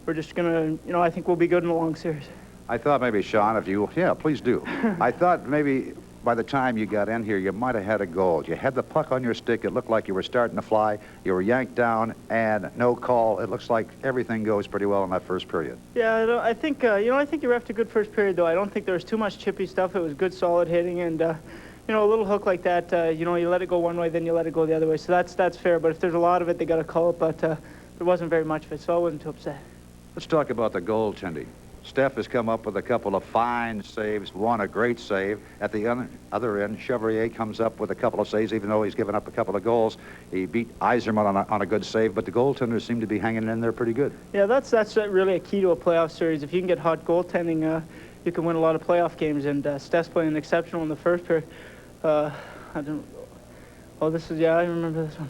we're just gonna, I think we'll be good in a long series. I thought maybe, Sean, if you, yeah, please do. I thought maybe by the time you got in here, you might have had a goal. You had the puck on your stick. It looked like you were starting to fly. You were yanked down, and no call. It looks like everything goes pretty well in that first period. Yeah, I think, I think you refed a good first period, though. I don't think there was too much chippy stuff. It was good, solid hitting, and, a little hook like that, you let it go one way, then you let it go the other way. So that's fair, but if there's a lot of it, they got to call it, but there wasn't very much of it, so I wasn't too upset. Let's talk about the goaltending. Steph has come up with a couple of fine saves, one a great save. At the other end, Chevrier comes up with a couple of saves, even though he's given up a couple of goals. He beat Yzerman on a good save, but the goaltenders seem to be hanging in there pretty good. Yeah, that's really a key to a playoff series. If you can get hot goaltending, you can win a lot of playoff games, and Steph's playing exceptional in the first period. I remember this one.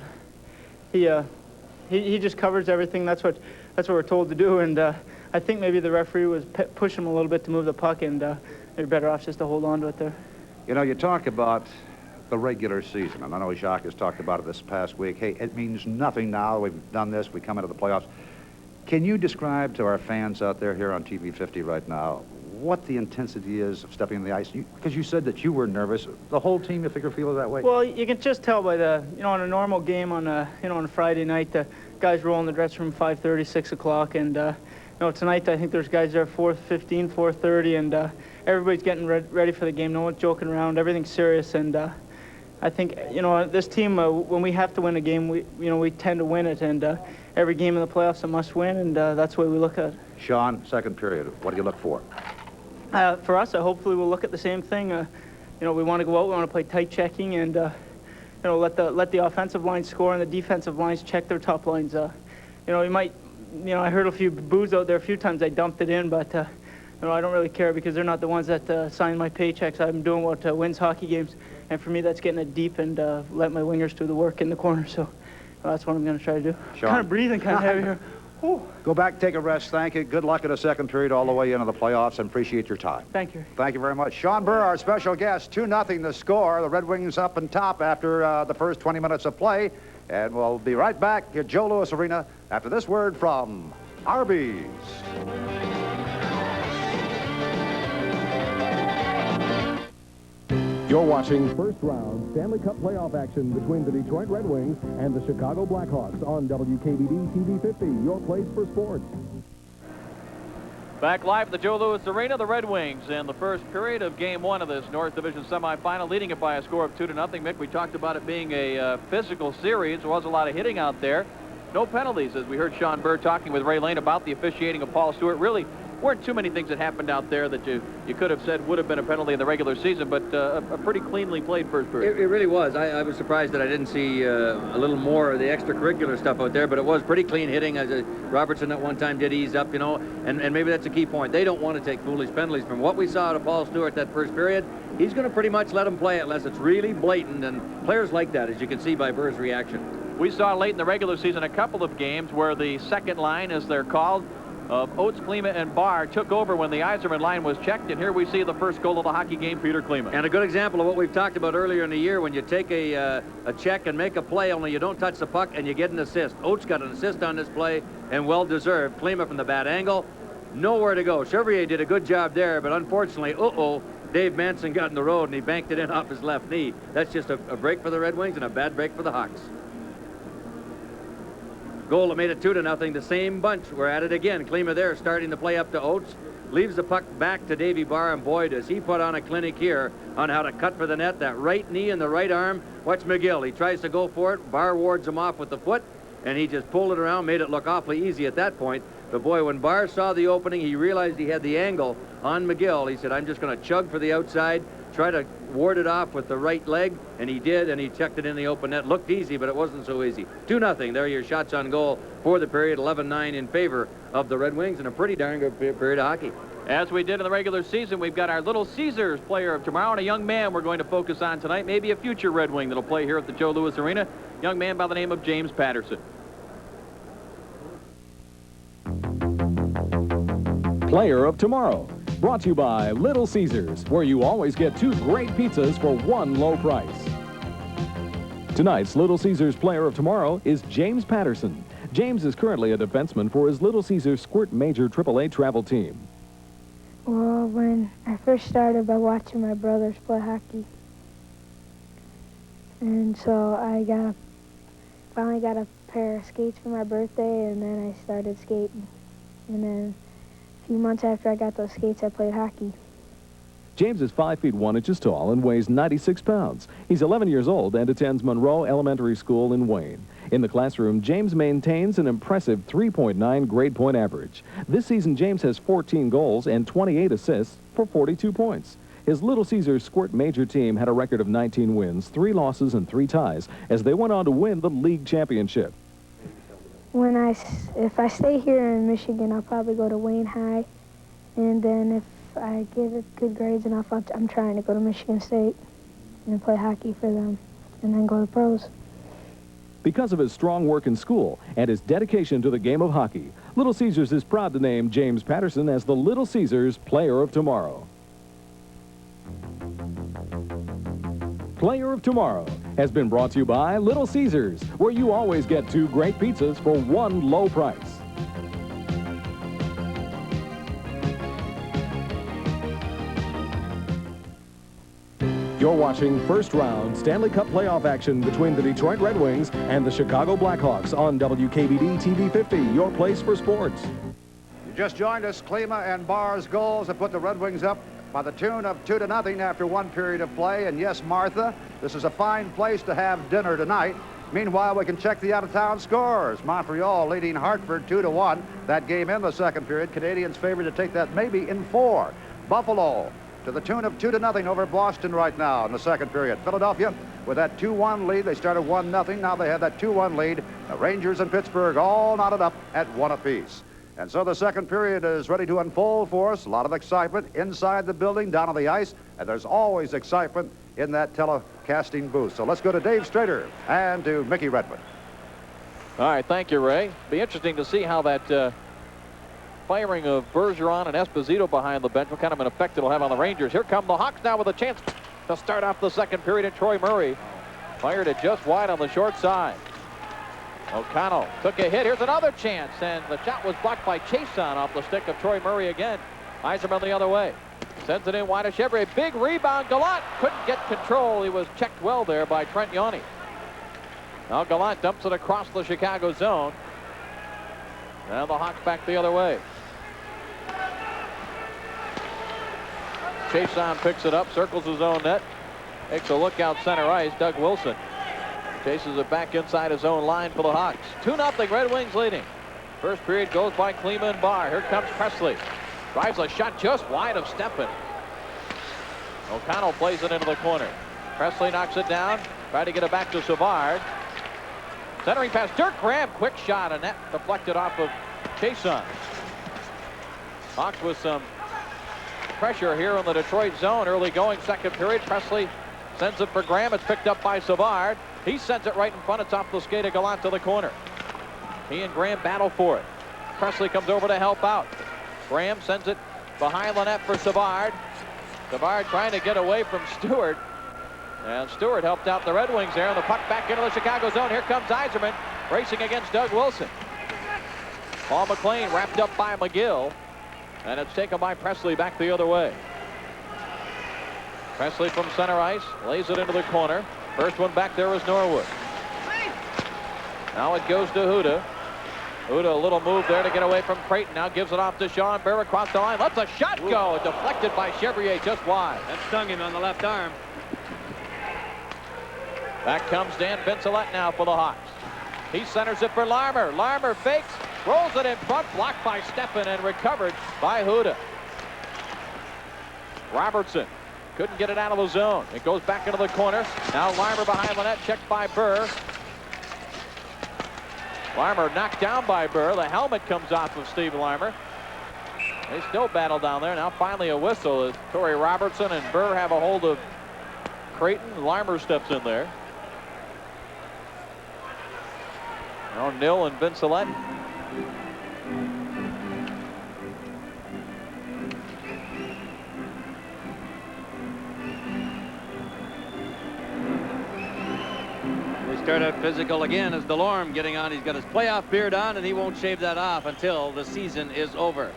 He just covers everything. That's what we're told to do, and I think maybe the referee was pushing him a little bit to move the puck, and they're better off just to hold on to it there. You talk about the regular season, and I know Jacques has talked about it this past week. Hey, it means nothing now. We've done this. We come into the playoffs. Can you describe to our fans out there here on TV 50 right now what the intensity is of stepping on the ice? Because you said that you were nervous. The whole team, you figure, feel that way? Well, you can just tell by the, on a normal game on a, on a Friday night, the guys roll in the dressing room 5:30, 6 o'clock, and tonight I think there's guys there 4:15, 4:30, and everybody's getting ready for the game. No one's joking around. Everything's serious, and I think this team, when we have to win a game, we tend to win it, and every game in the playoffs a must win, and that's the way we look at it. Sean, second period, what do you look for? For us, hopefully we'll look at the same thing. We want to go out, we want to play tight checking, and let the offensive line score and the defensive lines check their top lines. We might. I heard a few boos out there a few times. I dumped it in, but I don't really care because they're not the ones that sign my paychecks. I'm doing what wins hockey games, and for me, that's getting it deep and let my wingers do the work in the corner. So that's what I'm going to try to do. Sean. Kind of breathing, kind of heavy here. Ooh. Go back, take a rest. Thank you. Good luck in the second period all the way into the playoffs, and appreciate your time. Thank you. Thank you very much. Sean Burr, our special guest, 2-0 the score. The Red Wings up and top after the first 20 minutes of play. And we'll be right back at Joe Louis Arena after this word from Arby's. You're watching first round Stanley Cup playoff action between the Detroit Red Wings and the Chicago Blackhawks on WKBD TV 50, your place for sports. Back live at the Joe Louis Arena, the Red Wings in the first period of Game 1 of this North Division semifinal, leading it by a score of 2-0. Mick, we talked about it being a physical series. There was a lot of hitting out there. No penalties, as we heard Sean Burr talking with Ray Lane about the officiating of Paul Stewart. Really weren't too many things that happened out there that you could have said would have been a penalty in the regular season, but a pretty cleanly played first period. It really was. I was surprised that I didn't see a little more of the extracurricular stuff out there, but it was pretty clean hitting, as Robertson at one time did ease up, and maybe that's a key point. They don't want to take foolish penalties. From what we saw out of Paul Stewart that first period, he's going to pretty much let him play it unless it's really blatant, and players like that, as you can see by Burr's reaction. We saw late in the regular season a couple of games where the second line, as they're called, of Oates, Klima, and Barr took over when the Yzerman line was checked, and here we see the first goal of the hockey game, Peter Klima. And a good example of what we've talked about earlier in the year, when you take a check and make a play, only you don't touch the puck and you get an assist. Oates got an assist on this play, and well-deserved. Klima from the bad angle, nowhere to go. Chevrier did a good job there, but unfortunately, Dave Manson got in the road, and he banked it in off his left knee. That's just a break for the Red Wings and a bad break for the Hawks. Goal that made it 2-0. The same bunch. We're at it again. Klima there starting to play up to Oates. Leaves the puck back to Davy Barr, and boy, does he put on a clinic here on how to cut for the net. That right knee and the right arm. Watch McGill. He tries to go for it. Barr wards him off with the foot, and he just pulled it around, made it look awfully easy at that point. But boy, when Barr saw the opening, he realized he had the angle on McGill. He said, I'm just going to chug for the outside, try to ward it off with the right leg, and he did, and he checked it in the open net. Looked easy, but it wasn't so easy. 2-0. There are your shots on goal for the period. 11-9 in favor of the Red Wings, and a pretty darn good period of hockey. As we did in the regular season, we've got our Little Caesars player of tomorrow, and a young man we're going to focus on tonight, maybe a future Red Wing that'll play here at the Joe Louis Arena. Young man by the name of James Patterson. Player of tomorrow, brought to you by Little Caesars, where you always get 2 great pizzas for 1 low price. Tonight's Little Caesars Player of Tomorrow is James Patterson. James is currently a defenseman for his Little Caesars Squirt Major AAA travel team. Well, when I first started by watching my brothers play hockey. And so I finally got a pair of skates for my birthday, and then I started skating. And then a few months after I got those skates, I played hockey. James is 5 feet 1 inches tall and weighs 96 pounds. He's 11 years old and attends Monroe Elementary School in Wayne. In the classroom, James maintains an impressive 3.9 grade point average. This season, James has 14 goals and 28 assists for 42 points. His Little Caesars Squirt Major team had a record of 19 wins, 3 losses, and 3 ties as they went on to win the league championship. If I stay here in Michigan, I'll probably go to Wayne High, and then if I get good grades enough, I'm trying to go to Michigan State and play hockey for them, and then go to pros. Because of his strong work in school and his dedication to the game of hockey, Little Caesars is proud to name James Patterson as the Little Caesars Player of Tomorrow. Player of Tomorrow has been brought to you by Little Caesars, where you always get 2 great pizzas for 1 low price. You're watching first round Stanley Cup playoff action between the Detroit Red Wings and the Chicago Blackhawks on WKBD TV 50, your place for sports. You just joined us. Klima and Barr's goals have put the Red Wings up by the tune of 2-0 after 1 period of play. And yes, Martha, this is a fine place to have dinner tonight. Meanwhile, we can check the out-of-town scores. Montreal leading Hartford 2-1. That game in the second period. Canadians favored to take that maybe in 4. Buffalo to the tune of 2-0 over Boston right now in the second period. Philadelphia with that 2-1 lead. They started 1-0. Now they have that 2-1 lead. The Rangers and Pittsburgh all knotted up at 1 apiece. And so the second period is ready to unfold for us. A lot of excitement inside the building, down on the ice, and there's always excitement in that telecasting booth. So let's go to Dave Strader and to Mickey Redmond. All right, thank you, Ray. Be interesting to see how that firing of Bergeron and Esposito behind the bench, what kind of an effect it'll have on the Rangers. Here come the Hawks now with a chance to start off the second period, and Troy Murray fired it just wide on the short side. O'Connell took a hit. Here's another chance, and the shot was blocked by Chason off the stick of Troy Murray again. Eiserman the other way. Sends it in wide to Chevrier. Big rebound. Gallant couldn't get control. He was checked well there by Trent Yawney. Now Gallant dumps it across the Chicago zone. Now the Hawks back the other way. Chason picks it up, circles his own net, takes a look out center ice. Doug Wilson chases it back inside his own line for the Hawks. 2-0 Red Wings leading. First period goes by Klima and Barr. Here comes Presley. Drives a shot just wide of Steffen. O'Connell plays it into the corner. Presley knocks it down. Try to get it back to Savard. Centering pass. Dirk Graham. Quick shot, and that deflected off of Chason. Hawks with some pressure here in the Detroit zone. Early going second period. Presley sends it for Graham. It's picked up by Savard. He sends it right in front. It's off the skate of Gallant to the corner. He and Graham battle for it. Presley comes over to help out. Graham sends it behind the net for Savard. Savard trying to get away from Stewart. And Stewart helped out the Red Wings there. And the puck back into the Chicago zone. Here comes Eiserman racing against Doug Wilson. Paul McLean wrapped up by McGill. And it's taken by Presley back the other way. Presley from center ice lays it into the corner. First one back there is Norwood. Now it goes to Huda. Huda, a little move there to get away from Creighton. Now gives it off to Sean Bear across the line. Lets a shot go. Deflected by Chevrier just wide. That stung him on the left arm. Back comes Dan Vincelette now for the Hawks. He centers it for Larmer. Larmer fakes, rolls it in front, blocked by Steffen and recovered by Huda. Robertson couldn't get it out of the zone. It goes back into the corner. Now Larmer behind the net, checked by Burr. Larmer knocked down by Burr. The helmet comes off of Steve Larmer. They still battle down there. Now finally a whistle as Torrey Robertson and Burr have a hold of Creighton. Larmer steps in there. Now Nill and Vincelette. start out physical again as Delorme getting on. He's got his playoff beard on, and he won't shave that off until the season is over.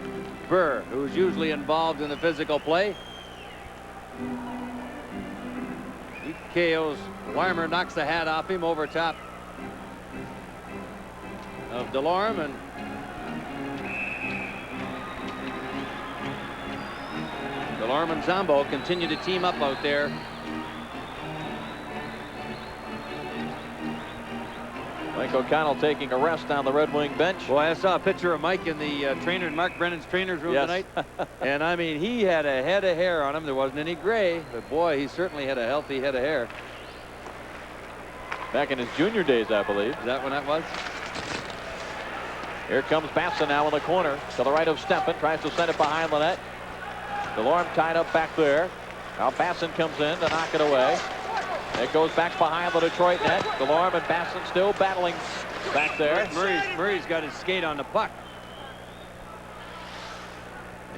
Burr, who's usually involved in the physical play. He KOs. Weimer knocks the hat off him over top of Delorme, and Delorme and Zombo continue to team up out there. Mike O'Connell taking a rest on the Red Wing bench. Boy, I saw a picture of Mike in the Mark Brennan's trainer's room tonight. And I mean, he had a head of hair on him. There wasn't any gray, but boy, he certainly had a healthy head of hair. Back in his junior days, I believe. Is that when that was? Here comes Basson now in the corner to the right of Steffen. Tries to send it behind the net. Delorme tied up back there. Now Basson comes in to knock it away. It goes back behind the Detroit net. Delorme and Basson still battling back there. Murray's got his skate on the puck.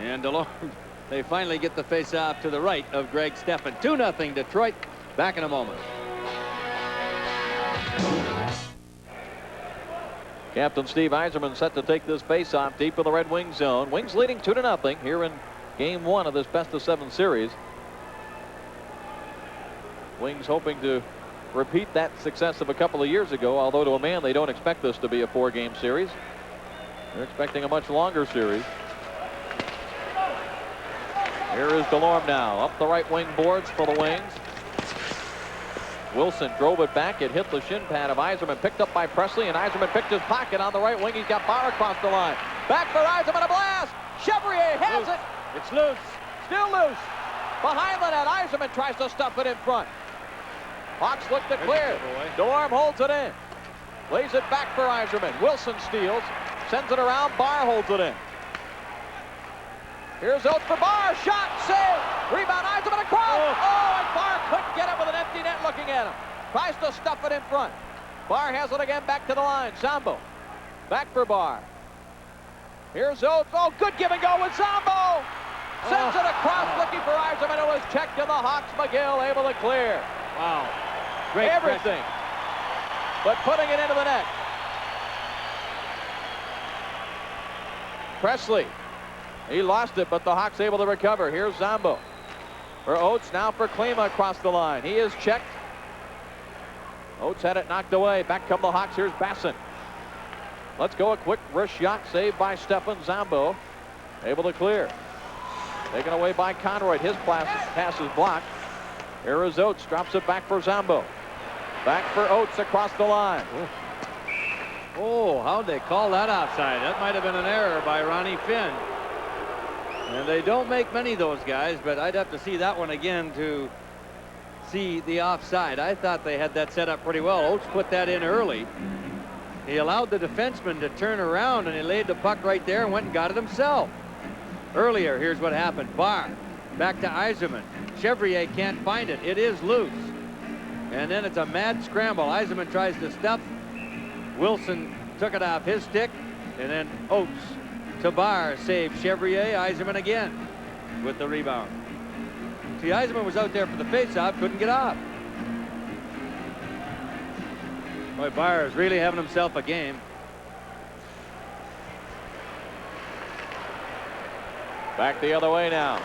And Delorme, they finally get the face-off to the right of Greg Steffen. 2-0 Detroit. Back in a moment. Captain Steve Yzerman set to take this face-off deep in the Red Wings zone. Wings leading 2-0 here in Game 1 of this best-of-7 series. Wings hoping to repeat that success of a couple of years ago, although to a man they don't expect this to be a 4-game series. They're expecting a much longer series. Here is Delorme now up the right wing boards for the Wings. Wilson drove it back. It hit the shin pad of Yzerman, picked up by Presley, and Yzerman picked his pocket on the right wing. He's got Barr across the line. Back for Yzerman, a blast. Chevrier has it. It's loose. Still loose. Behind the net, Yzerman tries to stuff it in front. Hawks look to clear. Delorme holds it in. Lays it back for Yzerman. Wilson steals. Sends it around. Barr holds it in. Here's Oates for Barr. Shot. Save. Rebound. Yzerman across. Oh, and Barr couldn't get it with an empty net looking at him. Tries to stuff it in front. Barr has it again back to the line. Zombo. Back for Barr. Here's Oates. Oh, good give and go with Zombo. Sends it across looking for Yzerman. It was checked to the Hawks. McGill able to clear. Wow. Great everything. But putting it into the net. Presley. He lost it, but the Hawks able to recover. Here's Zombo. For Oates, now for Klima across the line. He is checked. Oates had it knocked away. Back come the Hawks. Here's Basson. Let's go. A quick wrist shot saved by Steffen. Zombo able to clear. Taken away by Conroy. His pass is blocked. Here is Oates. Drops it back for Zombo. Back for Oates across the line. Oh, how'd they call that offside? That might have been an error by Ronnie Finn. And they don't make many of those guys, but I'd have to see that one again to see the offside. I thought they had that set up pretty well. Oates put that in early. He allowed the defenseman to turn around, and he laid the puck right there and went and got it himself. Earlier, here's what happened. Barr back to Yzerman. Chevrier can't find it. It is loose. And then it's a mad scramble. Yzerman tries to stuff. Wilson took it off his stick. And then Oates to Barr saved Chevrier. Yzerman again with the rebound. See, Yzerman was out there for the faceoff, couldn't get off. Boy, Barr is really having himself a game. Back the other way now.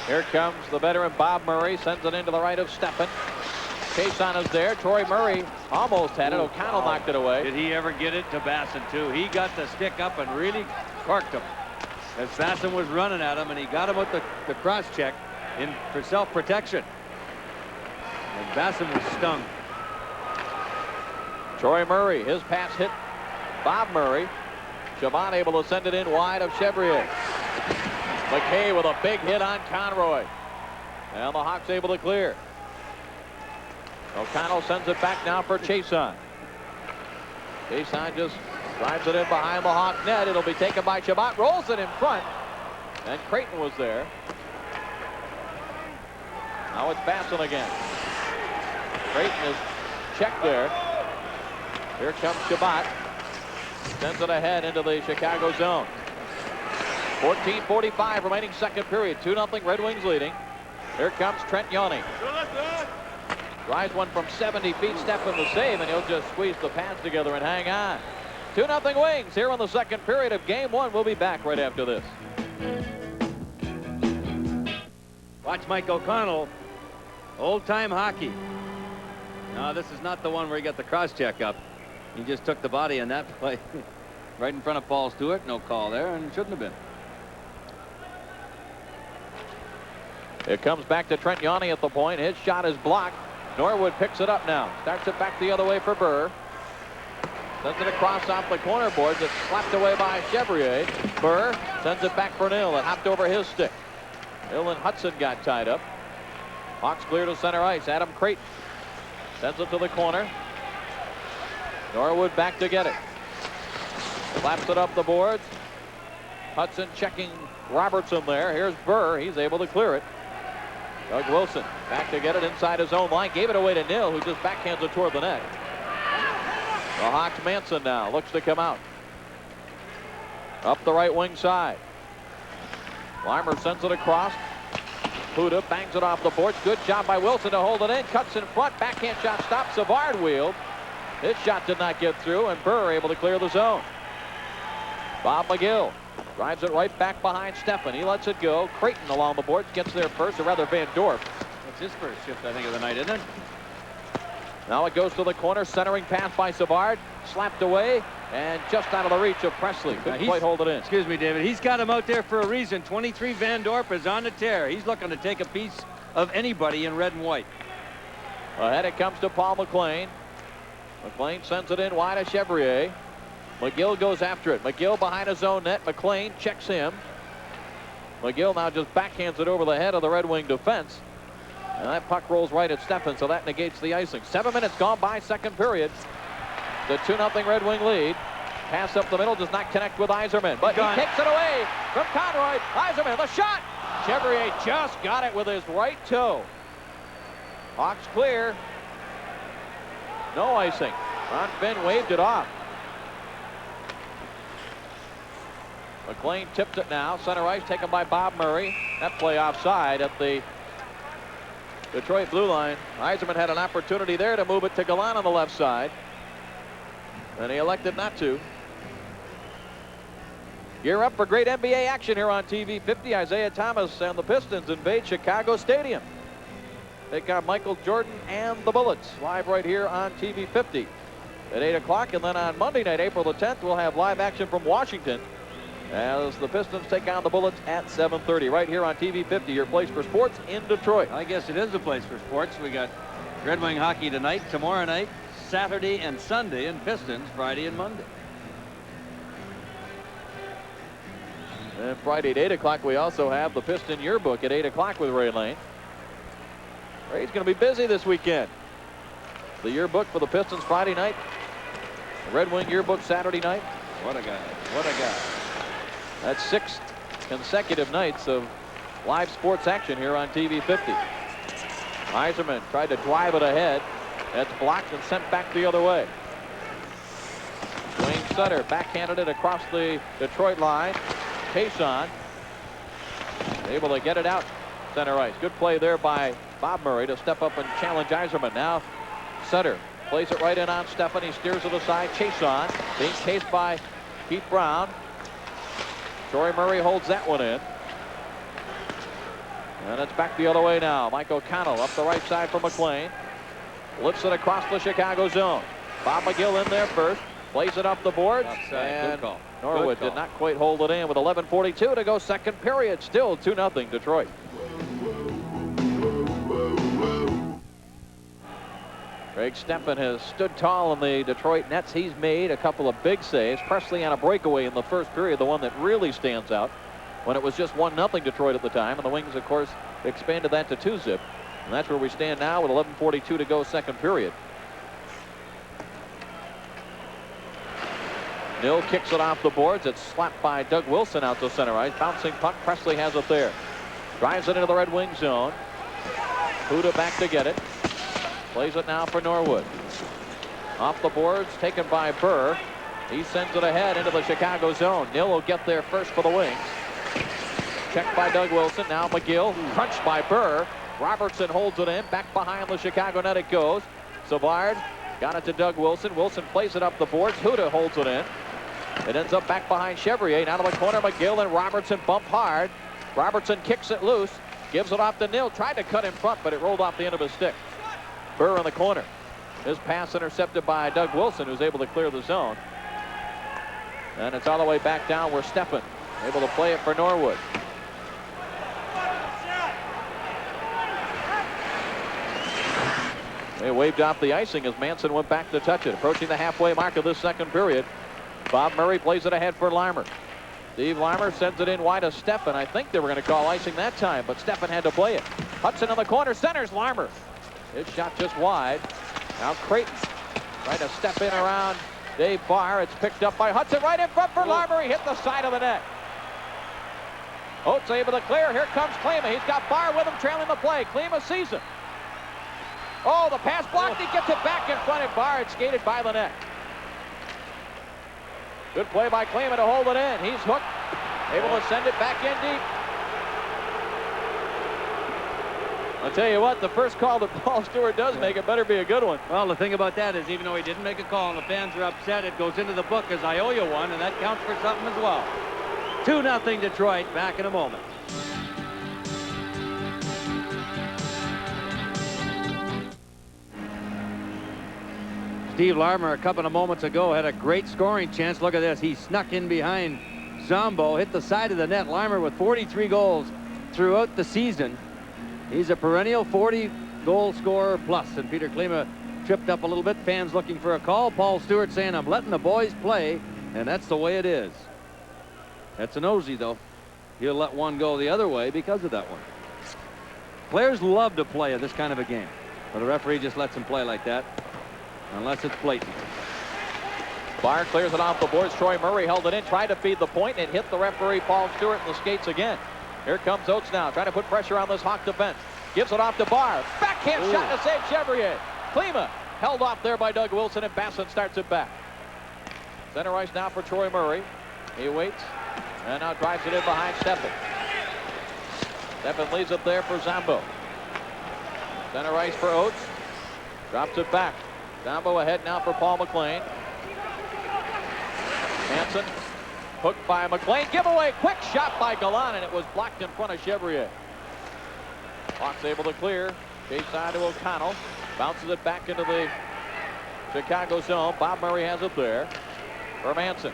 Here comes the veteran Bob Murray. Sends it into the right of Steffen. Cason is there. Troy Murray almost had it. O'Connell knocked it away. Did he ever get it to Basson, too? He got the stick up and really corked him as Basson was running at him, and he got him with the cross check for self-protection. And Basson was stung. Troy Murray, his pass hit Bob Murray. Chabot able to send it in wide of Chevrier. McKay with a big hit on Conroy. And the Hawks able to clear. O'Connell sends it back now for Chason. Chason just drives it in behind the Hawk net. It'll be taken by Chabot. Rolls it in front. And Creighton was there. Now it's Basson again. Creighton is checked there. Here comes Chabot. Sends it ahead into the Chicago zone. 14:45 remaining second period. 2-0 Red Wings leading. Here comes Trent Yoni. Drives one from 70 feet. Steffen the save, and he'll just squeeze the pads together and hang on. 2-0 Wings here in the second period of game one. We'll be back right after this. Watch Mike O'Connell. Old-time hockey. No, this is not the one where he got the cross-check up. He just took the body in that play. Right in front of Paul Stewart. No call there, and shouldn't have been. It comes back to Trent Yawney at the point. His shot is blocked. Norwood picks it up now. Starts it back the other way for Burr. Sends it across off the corner boards. It's slapped away by Chevrier. Burr sends it back for Nill. It hopped over his stick. Hill and Hudson got tied up. Hawks clear to center ice. Adam Creighton sends it to the corner. Norwood back to get it. Slaps it up the boards. Hudson checking Robertson there. Here's Burr. He's able to clear it. Doug Wilson back to get it inside his own line. Gave it away to Nill, who just backhands it toward the net. The Hawks Manson now looks to come out. Up the right wing side. Weimer sends it across. Huda bangs it off the boards. Good job by Wilson to hold it in. Cuts in front. Backhand shot stops. Savard wheeled. His shot did not get through, and Burr able to clear the zone. Bob McGill drives it right back behind Steffen. He lets it go. Creighton along the boards gets there first, or rather Van Dorp. It's his first shift, I think, of the night, isn't it? Now it goes to the corner. Centering pass by Savard. Slapped away and just out of the reach of Presley. Couldn't quite hold it in. Excuse me, David. He's got him out there for a reason. 23 Van Dorp is on the tear. He's looking to take a piece of anybody in red and white. Ahead it comes to Paul McLean. McLean sends it in wide to Chevrier. McGill goes after it. McGill behind his own net. McLean checks him. McGill now just backhands it over the head of the Red Wing defense. And that puck rolls right at Steffen, so that negates the icing. 7 minutes gone by, second period. The 2-0 Red Wing lead. Pass up the middle does not connect with Yzerman, but he takes it away from Conroy. Yzerman, the shot. Chevrier just got it with his right toe. Hawks clear. No icing. Ron Finn waved it off. McLean tipped it now. Center ice taken by Bob Murray. That play offside at the Detroit blue line. Yzerman had an opportunity there to move it to Gallant on the left side, and he elected not to. Gear up for great NBA action here on TV 50. Isaiah Thomas and the Pistons invade Chicago Stadium. Take on Michael Jordan and the Bullets live right here on TV 50 at 8 o'clock. And then on Monday night, April the 10th, we'll have live action from Washington as the Pistons take on the Bullets at 7:30 right here on TV 50, your place for sports in Detroit. I guess it is the place for sports. We got Red Wing hockey tonight, tomorrow night, Saturday and Sunday, and Pistons Friday and Monday. And Friday at 8 o'clock, we also have the Piston Yearbook at 8 o'clock with Ray Lane. Ray's going to be busy this weekend. The yearbook for the Pistons Friday night. The Red Wing Yearbook Saturday night. What a guy. What a guy. That's 6 consecutive nights of live sports action here on TV 50. Yzerman tried to drive it ahead. That's blocked and sent back the other way. Wayne Sutter backhanded it across the Detroit line. Cason able to get it out center ice. Good play there by Bob Murray to step up and challenge Yzerman. Now Sutter plays it right in on Steffen. He steers it aside. Cason being chased by Keith Brown. Troy Murray holds that one in. And it's back the other way now. Mike O'Connell up the right side for McLean. Lifts it across the Chicago zone. Bob McGill in there first. Plays it up the boards. And Norwood did not quite hold it in with 11:42 to go second period. Still 2-0 Detroit. Greg Steffen has stood tall in the Detroit nets. He's made a couple of big saves. Presley on a breakaway in the first period, the one that really stands out, when it was just 1-0 Detroit at the time. And the Wings, of course, expanded that to 2-zip. And that's where we stand now with 11:42 to go second period. Nill kicks it off the boards. It's slapped by Doug Wilson out to center ice. Bouncing puck. Presley has it there. Drives it into the Red Wing zone. Huda back to get it. Plays it now for Norwood. Off the boards, taken by Burr. He sends it ahead into the Chicago zone. Nill will get there first for the Wings. Checked by Doug Wilson. Now McGill, crunched by Burr. Robertson holds it in. Back behind the Chicago net it goes. Savard got it to Doug Wilson. Wilson plays it up the boards. Huda holds it in. It ends up back behind Chevrier. Now to the corner. McGill and Robertson bump hard. Robertson kicks it loose. Gives it off to Nil. Tried to cut in front, but it rolled off the end of his stick. Burr in the corner. His pass intercepted by Doug Wilson, who's able to clear the zone. And it's all the way back down where Steffen able to play it for Norwood. They waved off the icing as Manson went back to touch it. Approaching the halfway mark of this second period. Bob Murray plays it ahead for Larmer. Steve Larmer sends it in wide to Steffen. I think they were going to call icing that time, but Steffen had to play it. Hudson in the corner, centers Larmer. His shot just wide. Now Creighton trying to step in around Dave Barr. It's picked up by Hudson right in front for Larmer. He hit the side of the net. Oates able to clear. Here comes Klima. He's got Barr with him trailing the play. Klima sees him. Oh, the pass blocked. He gets it back in front of Barr. It's skated by the net. Good play by Klima to hold it in. He's hooked. Able to send it back in deep. I'll tell you what, the first call that Paul Stewart does make, it better be a good one. Well, the thing about that is even though he didn't make a call and the fans are upset, it goes into the book as I owe you one, and that counts for something as well. 2-0 Detroit. Back in a moment. Steve Larmer a couple of moments ago had a great scoring chance. Look at this. He snuck in behind Zombo, hit the side of the net. Larmer with 43 goals throughout the season. He's a perennial 40-goal scorer plus. And Peter Klima tripped up a little bit. Fans looking for a call. Paul Stewart saying, I'm letting the boys play. And that's the way it is. That's an Nosey, though. He'll let one go the other way because of that one. Players love to play in this kind of a game. But a referee just lets them play like that. Unless it's blatant. Barr clears it off the boards. Troy Murray held it in, tried to feed the point, and hit the referee Paul Stewart in the skates again. Here comes Oates now, trying to put pressure on this Hawk defense. Gives it off to Barr. Backhand shot to save Chevrier. Klima held off there by Doug Wilson, and Basson starts it back. Center ice now for Troy Murray. He waits, and now drives it in behind Steffen. Steffen leaves it there for Zombo. Center ice for Oates. Drops it back. Zombo ahead now for Paul McLean. Hansen hooked by McLean. Giveaway. Quick shot by Gallant, and it was blocked in front of Chevrier. Hawks able to clear. Chase on to O'Connell. Bounces it back into the Chicago zone. Bob Murray has it there for Manson.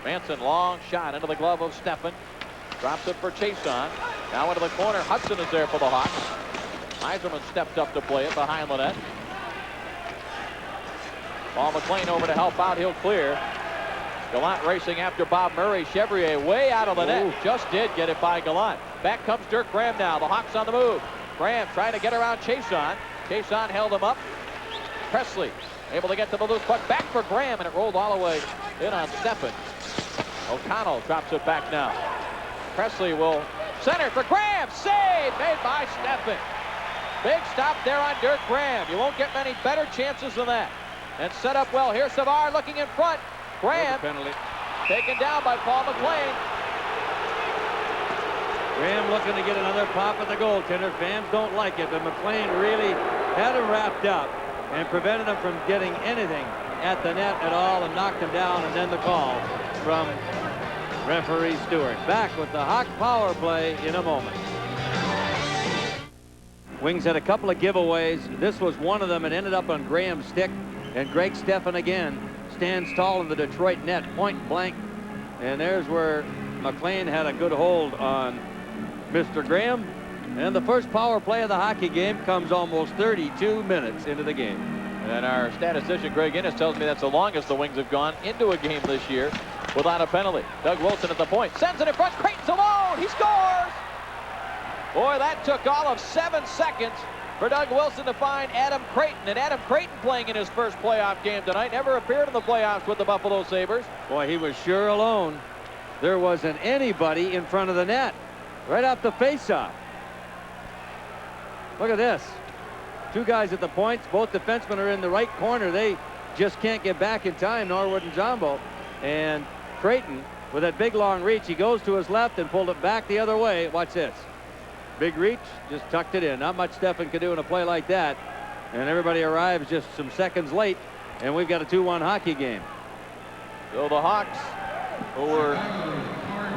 Manson, long shot into the glove of Steffen. Drops it for Chason. Now into the corner. Hudson is there for the Hawks. Eiserman stepped up to play it behind the net. Paul McLean over to help out. He'll clear. Gallant racing after Bob Murray. Chevrier way out of the net. Just did get it by Gallant. Back comes Dirk Graham now. The Hawks on the move. Graham trying to get around Chason. Chason held him up. Presley able to get to the loose puck. Back for Graham, and it rolled all the way in on Steffen. O'Connell drops it back now. Presley will center for Graham. Save made by Steffen. Big stop there on Dirk Graham. You won't get many better chances than that. And set up well. Here's Savard looking in front. Graham taken down by Paul McLean. Graham looking to get another pop at the goaltender. Fans don't like it, but McLean really had him wrapped up and prevented him from getting anything at the net at all and knocked him down. And then the call from referee Stewart. Back with the Hawk power play in a moment. Wings had a couple of giveaways. This was one of them. It ended up on Graham's stick. And Greg Steffen again stands tall in the Detroit net, point blank. And there's where McLean had a good hold on Mr. Graham. And the first power play of the hockey game comes almost 32 minutes into the game. And our statistician Greg Innes tells me that's the longest the Wings have gone into a game this year without a penalty. Doug Wilson at the point, sends it in front. Creighton's alone. He scores. Boy, that took all of 7 seconds for Doug Wilson to find Adam Creighton. And Adam Creighton playing in his first playoff game tonight. Never appeared in the playoffs with the Buffalo Sabres. Boy, he was sure alone. There wasn't anybody in front of the net. Right off the faceoff. Look at this. Two guys at the points. Both defensemen are in the right corner. They just can't get back in time, Norwood and Zombo. And Creighton, with that big long reach, he goes to his left and pulled it back the other way. Watch this. Big reach, just tucked it in. Not much Stephen could do in a play like that. And everybody arrives just some seconds late, and we've got a 2-1 hockey game. So the Hawks, who were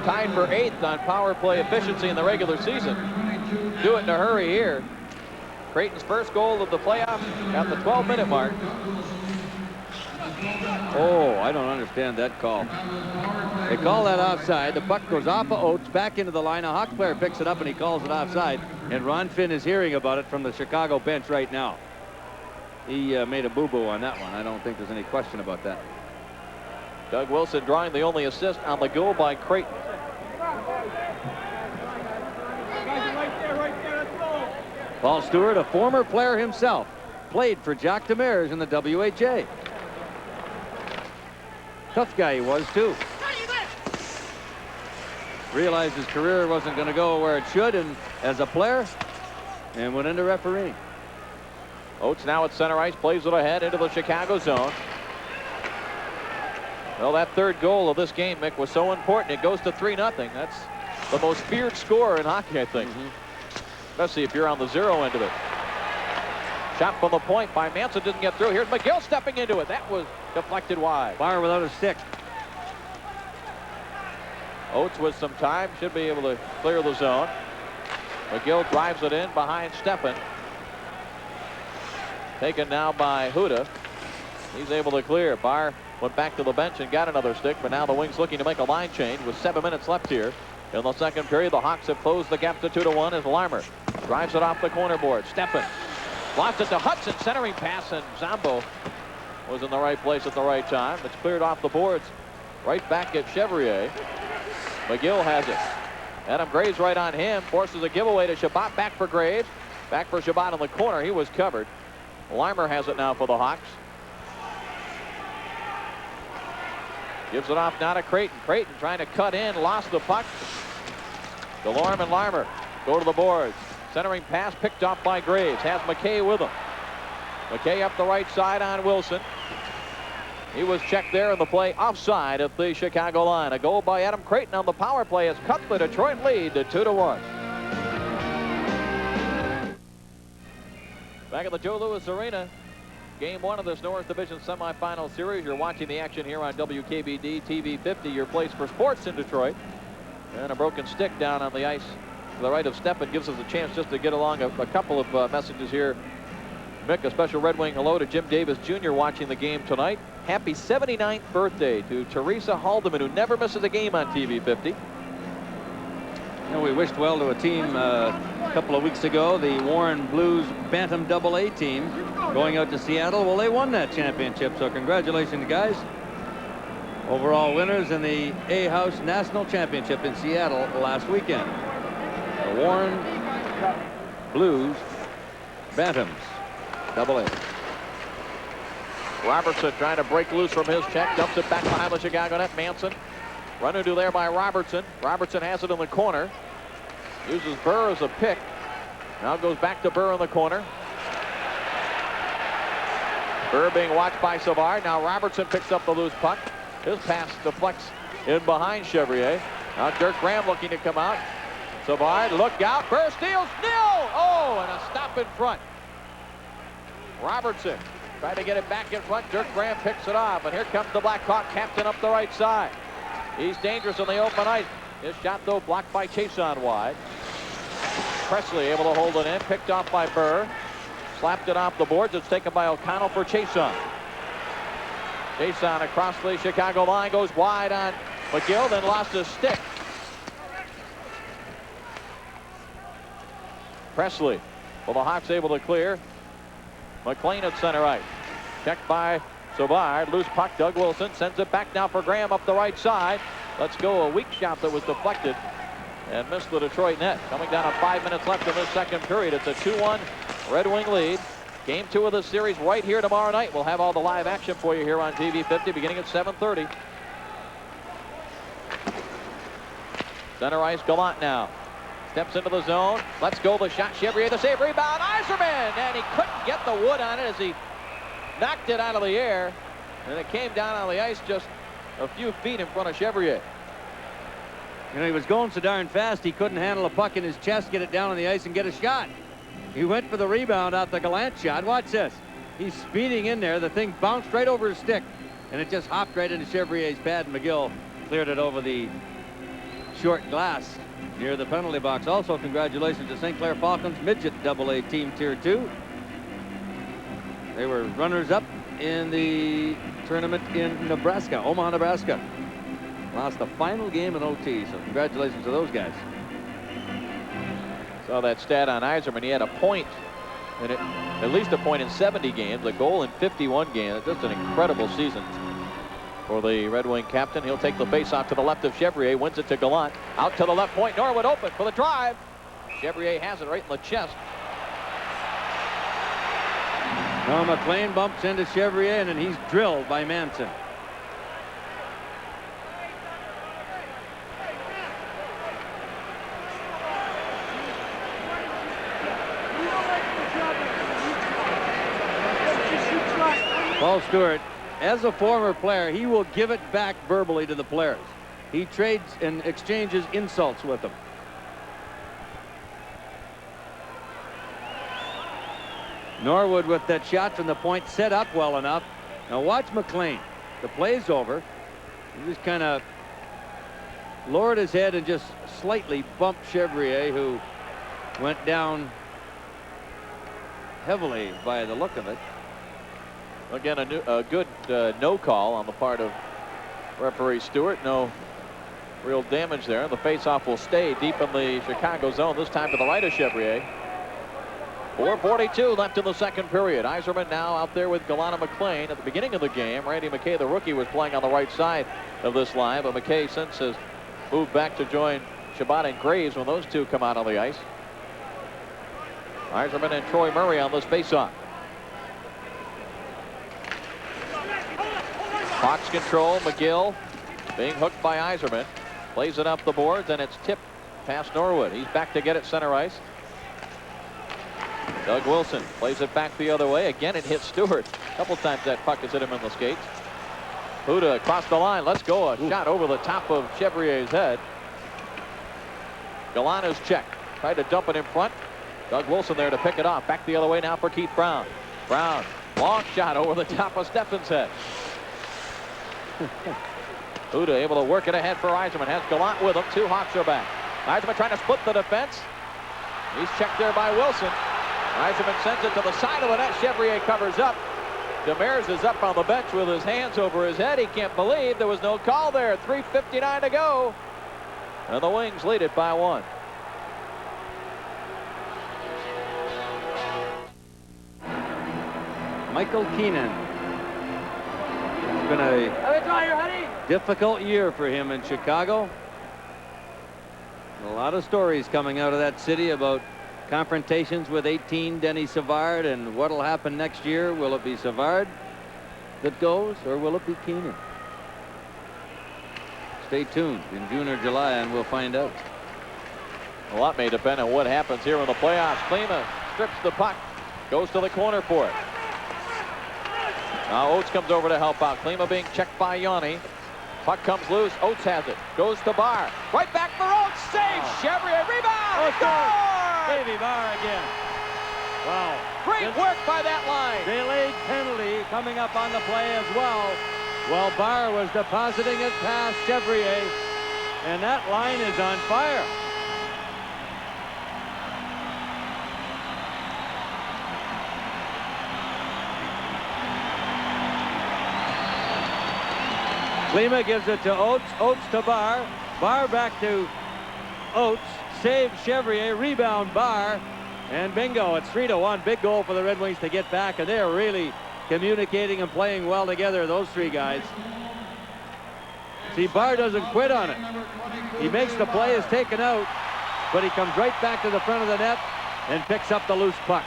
tied for 8th on power play efficiency in the regular season, do it in a hurry here. Creighton's first goal of the playoffs at the 12-minute mark. Oh, I don't understand that call. They call that offside. The puck goes off of Oates back into the line. A Hawk player picks it up and he calls it offside. And Ron Finn is hearing about it from the Chicago bench right now. He made a boo-boo on that one. I don't think there's any question about that. Doug Wilson drawing the only assist on the goal by Creighton. Paul Stewart, a former player himself, played for Jacques Demers in the WHA. Tough guy he was, too. Realized his career wasn't going to go where it should, and as a player, and went into refereeing. Oates now at center ice, plays it ahead into the Chicago zone. Well, that third goal of this game, Mick, was so important. It goes to 3-0. That's the most feared score in hockey, I think. Especially if you're on the zero end of it. Shot from the point by Manson, didn't get through. Here's McGill stepping into it. That was deflected wide. Fire without a stick. Oates with some time should be able to clear the zone. McGill drives it in behind Steppen. Taken now by Huda. He's able to clear. Barr went back to the bench and got another stick, but now the Wings looking to make a line change with 7 minutes left here. In the second period, the Hawks have closed the gap to 2-1 as Larmer drives it off the corner board. Steppen lost it to Hudson, centering pass, and Zombo was in the right place at the right time. It's cleared off the boards right back at Chevrier. McGill has it. Adam Graves right on him, forces a giveaway to Shabbat. Back for Graves. Back for Shabbat in the corner. He was covered. Larmer has it now for the Hawks. Gives it off now to Creighton. Creighton trying to cut in, lost the puck. DeLorme and Larmer go to the boards. Centering pass picked off by Graves. Has McKay with him. McKay up the right side on Wilson. He was checked there in the play offside at the Chicago line. A goal by Adam Creighton on the power play has cut the Detroit lead to 2-1. Back at the Joe Louis Arena. Game 1 of this North Division semifinal series. You're watching the action here on WKBD TV 50, your place for sports in Detroit. And a broken stick down on the ice to the right of Steppen gives us a chance just to get along a couple of messages here. Mick, a special Red Wing hello to Jim Davis Jr. watching the game tonight. Happy 79th birthday to Teresa Haldeman, who never misses a game on TV 50. And we wished well to a team a couple of weeks ago, the Warren Blues Bantam AA team, going out to Seattle. Well, they won that championship, so congratulations, guys. Overall winners in the A-House National Championship in Seattle last weekend. The Warren Blues Bantams AA. Robertson trying to break loose from his check, dumps it back behind the Chicago net. Manson run into there by Robertson. Robertson has it in the corner. Uses Burr as a pick. Now goes back to Burr in the corner. Burr being watched by Savard. Now Robertson picks up the loose puck. His pass deflects in behind Chevrier. Now Dirk Graham looking to come out. Savard, look out. Burr steals. Nil! Oh, and a stop in front. Robertson tried to get it back in front. Dirk Graham picks it off. And here comes the Blackhawk captain up the right side. He's dangerous on the open ice. His shot, though, blocked by Chason wide. Presley able to hold it in. Picked off by Burr. Slapped it off the boards. It's taken by O'Connell for Chason. Chason across the Chicago line. Goes wide on McGill. Then lost his stick. Presley. Well, the Hawks able to clear. McLean at center ice. Checked by Savard. Loose puck. Doug Wilson sends it back now for Graham up the right side. Let's go. A weak shot that was deflected and missed the Detroit net. Coming down to 5 minutes left in this second period. It's a 2-1 Red Wing lead. Game 2 of the series right here tomorrow night. We'll have all the live action for you here on TV 50 beginning at 7:30. Center ice, Gallant now. Steps into the zone. Let's go. The shot. Chevrier the save. Rebound. Yzerman. And he couldn't get the wood on it as he knocked it out of the air. And it came down on the ice just a few feet in front of Chevrier. You know, he was going so darn fast, he couldn't handle a puck in his chest, get it down on the ice, and get a shot. He went for the rebound out the Gallant shot. Watch this. He's speeding in there. The thing bounced right over his stick, and it just hopped right into Chevrier's pad. McGill cleared it over the short glass near the penalty box. Also, congratulations to St. Clair Falcons Midget AA Team Tier 2. They were runners-up in the tournament in Nebraska, Omaha, Nebraska. Lost the final game in OT, so congratulations to those guys. Saw that stat on Yzerman. He had a point, and at least a point in 70 games, a goal in 51 games. Just an incredible season for the Red Wing captain. He'll take the face-off to the left of Chevrier, wins it to Gallant. Out to the left point, Norwood open for the drive. Chevrier has it right in the chest. Now McLean bumps into Chevrier, and then he's drilled by Manson. Paul Stewart, as a former player, he will give it back verbally to the players. He trades and exchanges insults with them. Norwood with that shot from the point, set up well enough. Now watch McLean. The play's over. He just kind of lowered his head and just slightly bumped Chevrier, who went down heavily by the look of it. Again, a good no call on the part of referee Stewart. No real damage there. The faceoff will stay deep in the Chicago zone, this time to the right of Chevrier. 4:42 left in the second period. Yzerman now out there with Gallant and McLean. At the beginning of the game, Randy McKay, the rookie, was playing on the right side of this line, but McKay since has moved back to join Chabot and Graves when those two come out on the ice. Yzerman and Troy Murray on this faceoff. Hawks control. McGill being hooked by Yzerman. Plays it up the boards, and it's tipped past Norwood. He's back to get it center ice. Doug Wilson plays it back the other way. Again, it hits Stewart. A couple times that puck has hit him in the skates. Huda across the line. Let's go. A shot over the top of Chevrier's head. Gallant is checked. Tried to dump it in front. Doug Wilson there to pick it off. Back the other way now for Keith Brown. Brown, long shot over the top of Steffen's head. Huda able to work it ahead for Yzerman. Has Gallant with him. Two Hawks are back. Yzerman trying to split the defense. He's checked there by Wilson. Yzerman sends it to the side of the net. Chevrier covers up. Demers is up on the bench with his hands over his head. He can't believe there was no call there. 3:59 to go. And the Wings lead it by 1. Michael Keenan. It's been a difficult year for him in Chicago. A lot of stories coming out of that city about confrontations with 18 Denny Savard and what'll happen next year. Will it be Savard that goes, or will it be Keenan? Stay tuned in June or July and we'll find out. A lot may depend on what happens here in the playoffs. Klima strips the puck, goes to the corner for it. Now Oates comes over to help out. Klima being checked by Yanni. Puck comes loose. Oates has it. Goes to Barr. Right back for Oates. Save. Chevrier. Rebound. Score! Davey Barr again. Wow. Great work by that line. Delayed penalty coming up on the play as well. While Barr was depositing it past Chevrier. And that line is on fire. Klima gives it to Oates. Oates to Barr. Barr back to Oates. Save Chevrier. Rebound Barr. And bingo. It's 3-1. Big goal for the Red Wings to get back. And they're really communicating and playing well together, those three guys. See, Barr doesn't quit on it. He makes the play, is taken out, but he comes right back to the front of the net and picks up the loose puck.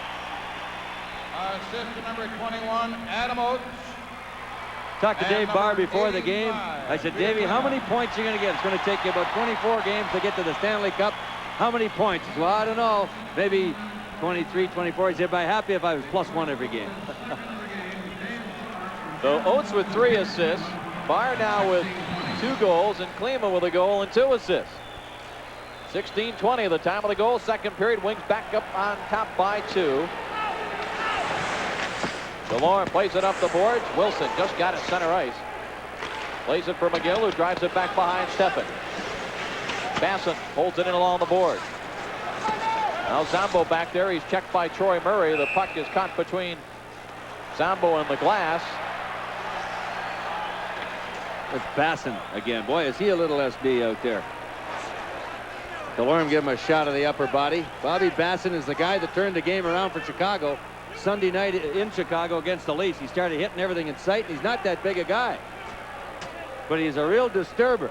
Assist to number 21, Adam Oates. Talked to Dave Barr before the game. I said, Davey, how many points are you going to get? It's going to take you about 24 games to get to the Stanley Cup. How many points? He said, well, I don't know. Maybe 23, 24. He said, I'd be happy if I was +1 every game. So Oates with 3 assists. Barr now with 2 goals, and Klima with a goal and 2 assists. 16:20 the time of the goal. Second period. Wings back up on top by 2. DeLorme plays it up the boards. Wilson just got it center ice. Plays it for McGill, who drives it back behind Steffen. Basson holds it in along the board. Now Zombo back there. He's checked by Troy Murray. The puck is caught between Zombo and the glass. It's Basson again. Boy, is he a little SB out there. DeLorme give him a shot of the upper body. Bobby Basson is the guy that turned the game around for Chicago Sunday night in Chicago against the Leafs. He started hitting everything in sight, and he's not that big a guy. But he's a real disturber.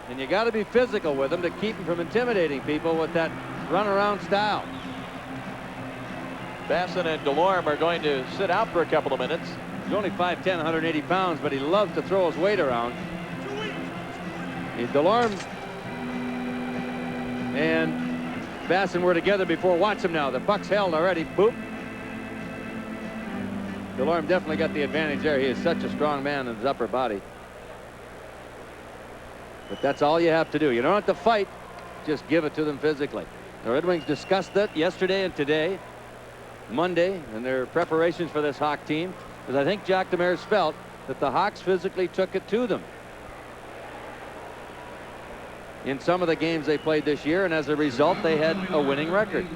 And you got to be physical with him to keep him from intimidating people with that runaround style. Basson and DeLorme are going to sit out for a couple of minutes. He's only 5'10", 180 pounds, but he loves to throw his weight around. DeLorme and Basson were together before. Watch him now. The puck's held already. Boop. DeLorme definitely got the advantage there. He is such a strong man in his upper body. But that's all you have to do. You don't have to fight. Just give it to them physically. The Red Wings discussed that yesterday and today, Monday, in their preparations for this Hawk team, because I think Jacques Demers felt that the Hawks physically took it to them in some of the games they played this year, and as a result, they had a winning record.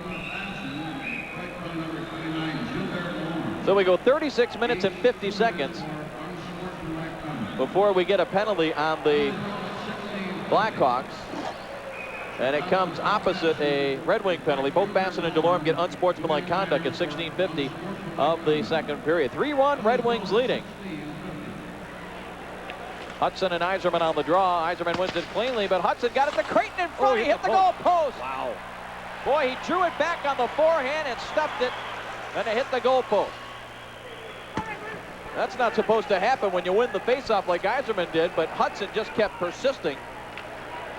So we go 36 minutes and 50 seconds before we get a penalty on the Blackhawks. And it comes opposite a Red Wing penalty. Both Basson and DeLorme get unsportsmanlike conduct at 16:50 of the second period. 3-1 Red Wings leading. Hudson and Yzerman on the draw. Yzerman wins it cleanly, but Hudson got it to Creighton in front. He hit the goal post. Wow. Boy, he drew it back on the forehand and stuffed it, and it hit the goal post. That's not supposed to happen when you win the faceoff like Yzerman did, but Hudson just kept persisting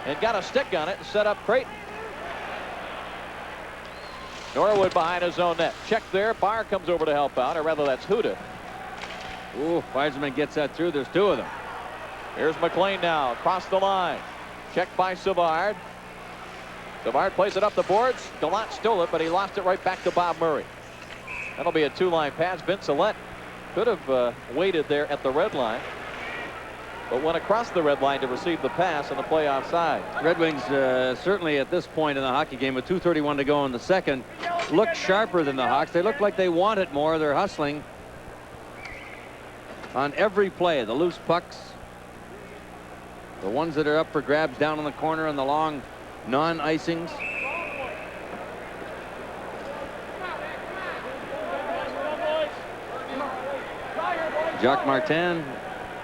and got a stick on it and set up Creighton. Norwood behind his own net. Check there. Barr comes over to help out, or rather that's Huda. Ooh, Yzerman gets that through. There's two of them. Here's McLean now across the line. Checked by Savard. Savard plays it up the boards. Gallant stole it, but he lost it right back to Bob Murray. That'll be a two-line pass. Vince Alette could have waited there at the red line, but went across the red line to receive the pass on the play offside. Red Wings certainly at this point in the hockey game with 2:31 to go in the second look sharper than the Hawks. They look like they want it more. They're hustling on every play. The loose pucks, the ones that are up for grabs down in the corner, and the long non-icings. Jacques Martin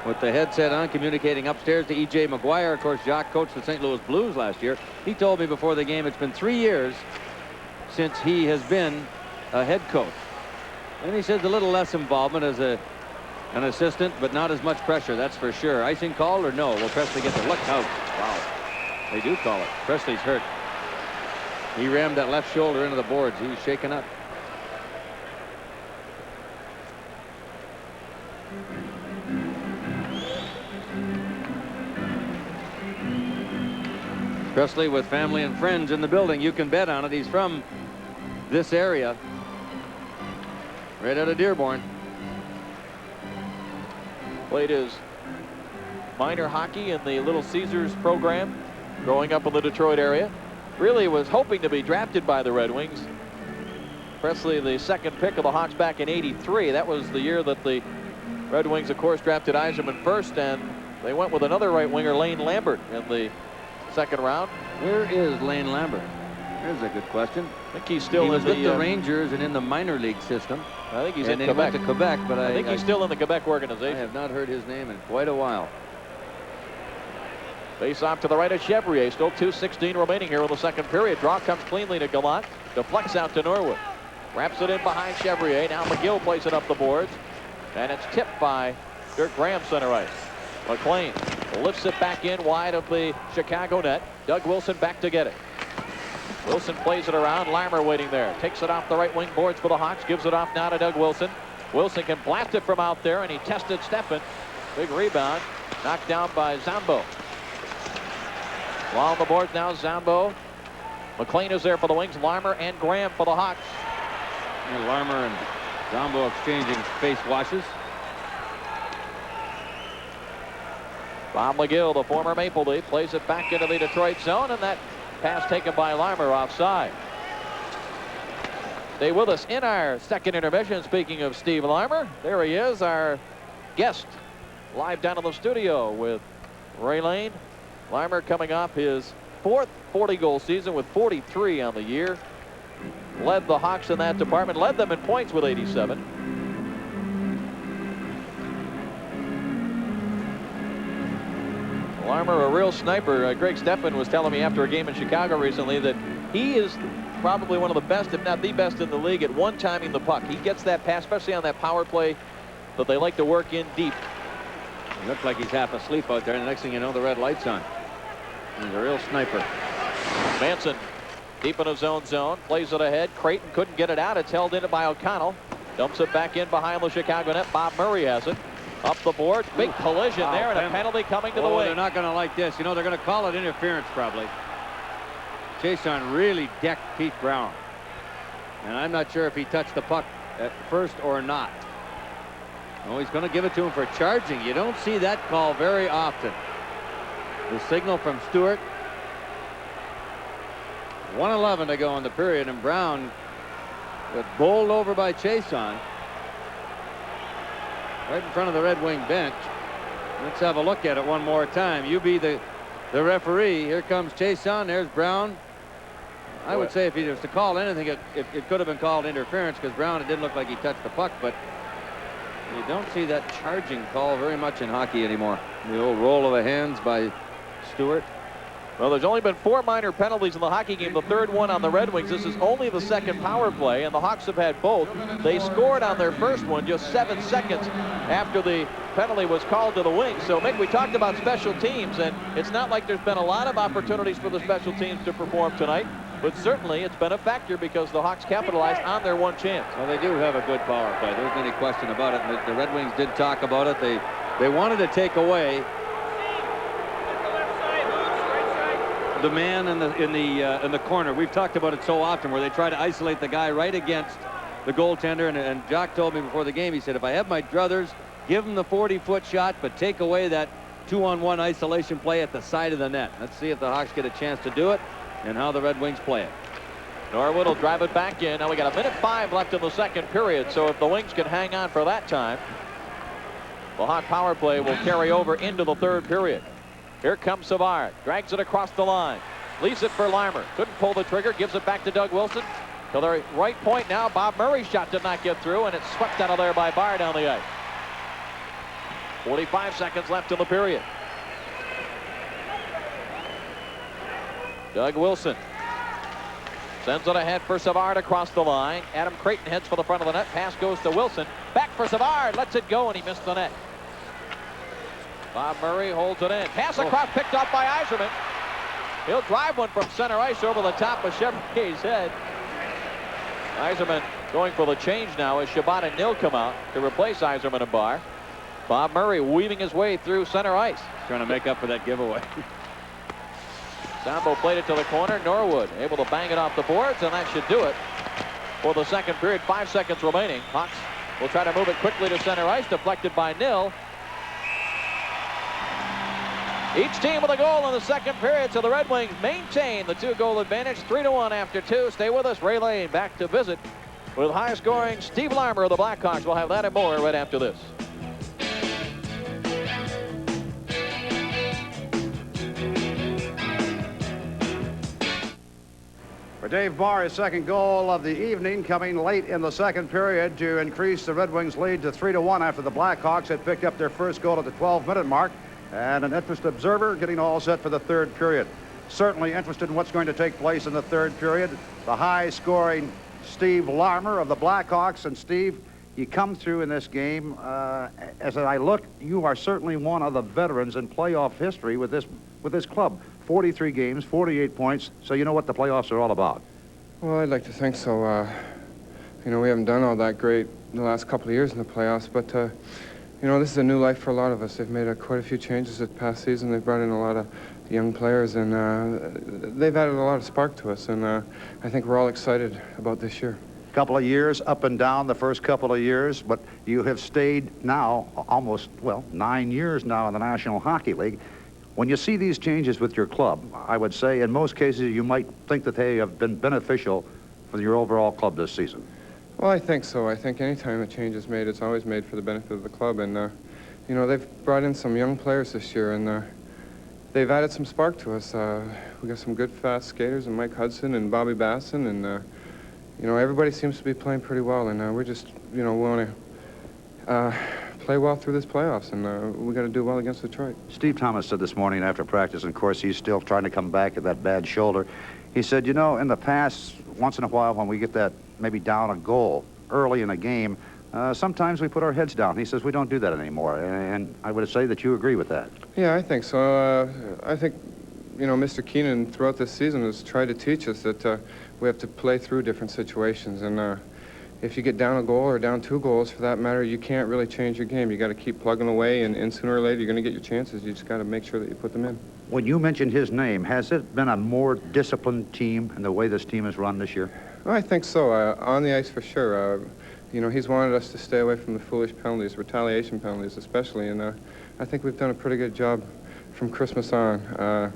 with the headset on, communicating upstairs to E.J. McGuire. Of course, Jacques coached the St. Louis Blues last year. He told me before the game it's been 3 years since he has been a head coach. And he says a little less involvement as an assistant, but not as much pressure, that's for sure. Icing call or no? Will Presley get the look out? Wow. They do call it. Presley's hurt. He rammed that left shoulder into the boards. He's shaken up. Presley with family and friends in the building. You can bet on it. He's from this area, right out of Dearborn. Played his minor hockey in the Little Caesars program growing up in the Detroit area. Really was hoping to be drafted by the Red Wings. Presley, the second pick of the Hawks back in '83. That was the year that the Red Wings, of course, drafted Yzerman first, and they went with another right winger, Lane Lambert, in the second round. Where is Lane Lambert? There's a good question. I think he's still he was in with the Rangers and in the minor league system. I think he's and in then Quebec. He went to Quebec, but I think he's still in the Quebec organization. I have not heard his name in quite a while. Face off to the right of Chevrier. Still 2:16 remaining here in the second period. Draw comes cleanly to Gallant. Deflects out to Norwood. Wraps it in behind Chevrier. Now McGill plays it up the boards. And it's tipped by Dirk Graham center ice. McLean lifts it back in wide of the Chicago net. Doug Wilson back to get it. Wilson plays it around. Larmer waiting there. Takes it off the right wing boards for the Hawks. Gives it off now to Doug Wilson. Wilson can blast it from out there, and he tested Steffen. Big rebound. Knocked down by Zombo. Along the board now, Zambo. McLean is there for the Wings. Larmer and Graham for the Hawks. And Larmer and Zambo exchanging face washes. Bob McGill, the former Maple Leaf, plays it back into the Detroit zone, and that pass taken by Larmer offside. Stay with us in our second intermission. Speaking of Steve Larmer, there he is, our guest, live down in the studio with Ray Lane. Larmer coming off his 4th 40-goal season with 43 on the year. Led the Hawks in that department, led them in points with 87. Larmer, a real sniper. Greg Stephan was telling me after a game in Chicago recently that he is probably one of the best, if not the best in the league at one-timing the puck. He gets that pass, especially on that power play that they like to work in deep. He looks like he's half asleep out there, and the next thing you know, the red light's on. He's a real sniper. Manson deep in his own zone, plays it ahead. Creighton couldn't get it out. It's held in by O'Connell. Dumps it back in behind the Chicago net. Bob Murray has it. Up the board, big collision there, and a penalty coming to the wing. They're not going to like this. You know, they're going to call it interference probably. Chason really decked Pete Brown. And I'm not sure if he touched the puck at first or not. Oh, he's going to give it to him for charging. You don't see that call very often. The signal from Stewart. 1:11 to go in the period, and Brown got bowled over by Chason. Right in front of the Red Wing bench. Let's have a look at it one more time. You be the referee. Here comes Chason. There's Brown. I would say if he was to call anything, it could have been called interference, because Brown, it didn't look like he touched the puck, but you don't see that charging call very much in hockey anymore. The old roll of the hands by Stewart. Well, there's only been 4 minor penalties in the hockey game, the 3rd one on the Red Wings. This is only the 2nd power play, and the Hawks have had both. They scored on their first one just 7 seconds after the penalty was called to the Wings. So, Mick, we talked about special teams, and it's not like there's been a lot of opportunities for the special teams to perform tonight, but certainly it's been a factor because the Hawks capitalized on their one chance. Well, they do have a good power play. There isn't any question about it. And the Red Wings did talk about it. They wanted to take away the man in the corner. We've talked about it so often, where they try to isolate the guy right against the goaltender. And Jock told me before the game, he said, if I have my druthers, give him the 40-foot shot, but take away that 2-on-1 isolation play at the side of the net. Let's see if the Hawks get a chance to do it and how the Red Wings play it. Norwood will drive it back in. Now we got 1:05 left in the 2nd period, so if the Wings can hang on for that time, the Hawk power play will carry over into the 3rd period. Here comes Savard, drags it across the line, leaves it for Larmer. Couldn't pull the trigger, gives it back to Doug Wilson. To the right point now, Bob Murray's shot did not get through, and it's swept out of there by Barr down the ice. 45 seconds left in the period. Doug Wilson sends it ahead for Savard across the line. Adam Creighton heads for the front of the net. Pass goes to Wilson. Back for Savard, lets it go, and he missed the net. Bob Murray holds it in. Pass across, picked off by Yzerman. He'll drive one from center ice over the top of Chevrier's head. Yzerman going for the change now as Shabbat and Nil come out to replace Yzerman and Barr. Bob Murray weaving his way through center ice. Trying to make up for that giveaway. Sambo played it to the corner. Norwood able to bang it off the boards, and that should do it for the 2nd period. 5 seconds remaining. Hawks will try to move it quickly to center ice, deflected by Nil. Each team with a goal in the 2nd period, so the Red Wings maintain the 2-goal advantage, 3-1 after 2. Stay with us. Ray Lane back to visit with high-scoring Steve Larmer of the Blackhawks. We'll have that and more right after this. For Dave Barr, his 2nd goal of the evening, coming late in the 2nd period to increase the Red Wings lead to 3-1 after the Blackhawks had picked up their first goal at the 12-minute mark. And an interested observer getting all set for the 3rd period. Certainly interested in what's going to take place in the 3rd period. The high-scoring Steve Larmer of the Blackhawks. And Steve, you come through in this game. As I look, you are certainly one of the veterans in playoff history with this club. 43 games, 48 points. So you know what the playoffs are all about. Well, I'd like to think so. You know, we haven't done all that great in the last couple of years in the playoffs, but you know, this is a new life for a lot of us. They've made quite a few changes this past season. They've brought in a lot of young players, and they've added a lot of spark to us, and I think we're all excited about this year. Couple of years up and down the first couple of years, but you have stayed now almost, well, 9 years now in the National Hockey League. When you see these changes with your club, I would say in most cases you might think that they have been beneficial for your overall club this season. Well, I think so. I think any time a change is made, it's always made for the benefit of the club, and you know, they've brought in some young players this year, and they've added some spark to us. We got some good fast skaters, and Mike Hudson and Bobby Basson, and you know, everybody seems to be playing pretty well, and we're just, you know, want to play well through this playoffs, and we got to do well against Detroit. Steve Thomas said this morning after practice, and of course he's still trying to come back at that bad shoulder. He said, you know, in the past, once in a while when we get that maybe down a goal early in a game, sometimes we put our heads down. He says we don't do that anymore, and I would say that you agree with that. Yeah, I think so. I think, you know, Mr. Keenan throughout this season has tried to teach us that we have to play through different situations, and if you get down a goal or down 2 goals for that matter, you can't really change your game. You got to keep plugging away, and sooner or later you're going to get your chances. You just got to make sure that you put them in. When you mentioned his name, has it been a more disciplined team in the way this team has run this year? Well, I think so. On the ice for sure. You know, he's wanted us to stay away from the foolish penalties, retaliation penalties especially, and I think we've done a pretty good job from Christmas on.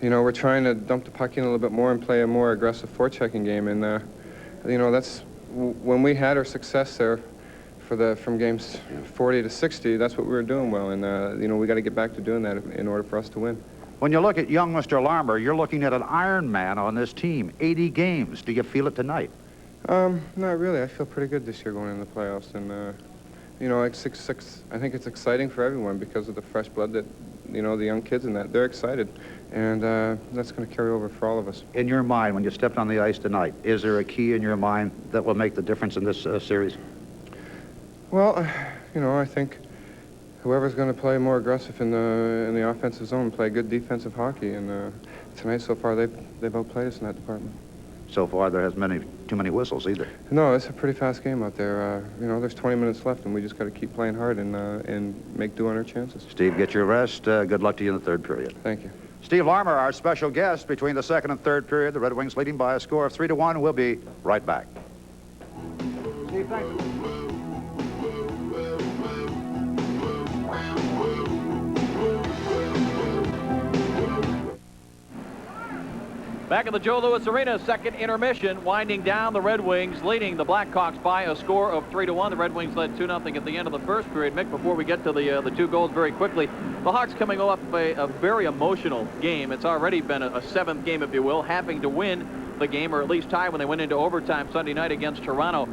You know, we're trying to dump the puck in a little bit more and play a more aggressive forechecking game, and you know, that's when we had our success there from games 40 to 60. That's what we were doing well, and you know, we got to get back to doing that in order for us to win. When you look at young Mr. Larmer, you're looking at an Iron Man on this team. 80 games. Do you feel it tonight? Not really. I feel pretty good this year going into the playoffs, and you know, like 6-6. I think it's exciting for everyone because of the fresh blood that, you know, the young kids and that they're excited, and that's going to carry over for all of us. In your mind, when you stepped on the ice tonight, is there a key in your mind that will make the difference in this series? Well, you know, I think whoever's going to play more aggressive in the offensive zone, play good defensive hockey, and tonight so far they've outplayed us in that department. So far, there hasn't been too many whistles either. No, it's a pretty fast game out there. You know, there's 20 minutes left, and we just got to keep playing hard and make do on our chances. Steve, get your rest. Good luck to you in the third period. Thank you. Steve Larmer, our special guest between the second and third period. The Red Wings leading by a score of 3-1. We'll be right back. Steve, thanks. Back at the Joe Louis Arena, second intermission, winding down. The Red Wings leading the Blackhawks by a score of 3-1. The Red Wings led 2-0 at the end of the first period. Mick, before we get to the 2 goals very quickly, the Hawks coming off a very emotional game. It's already been a 7th game, if you will, having to win the game, or at least tie when they went into overtime Sunday night against Toronto.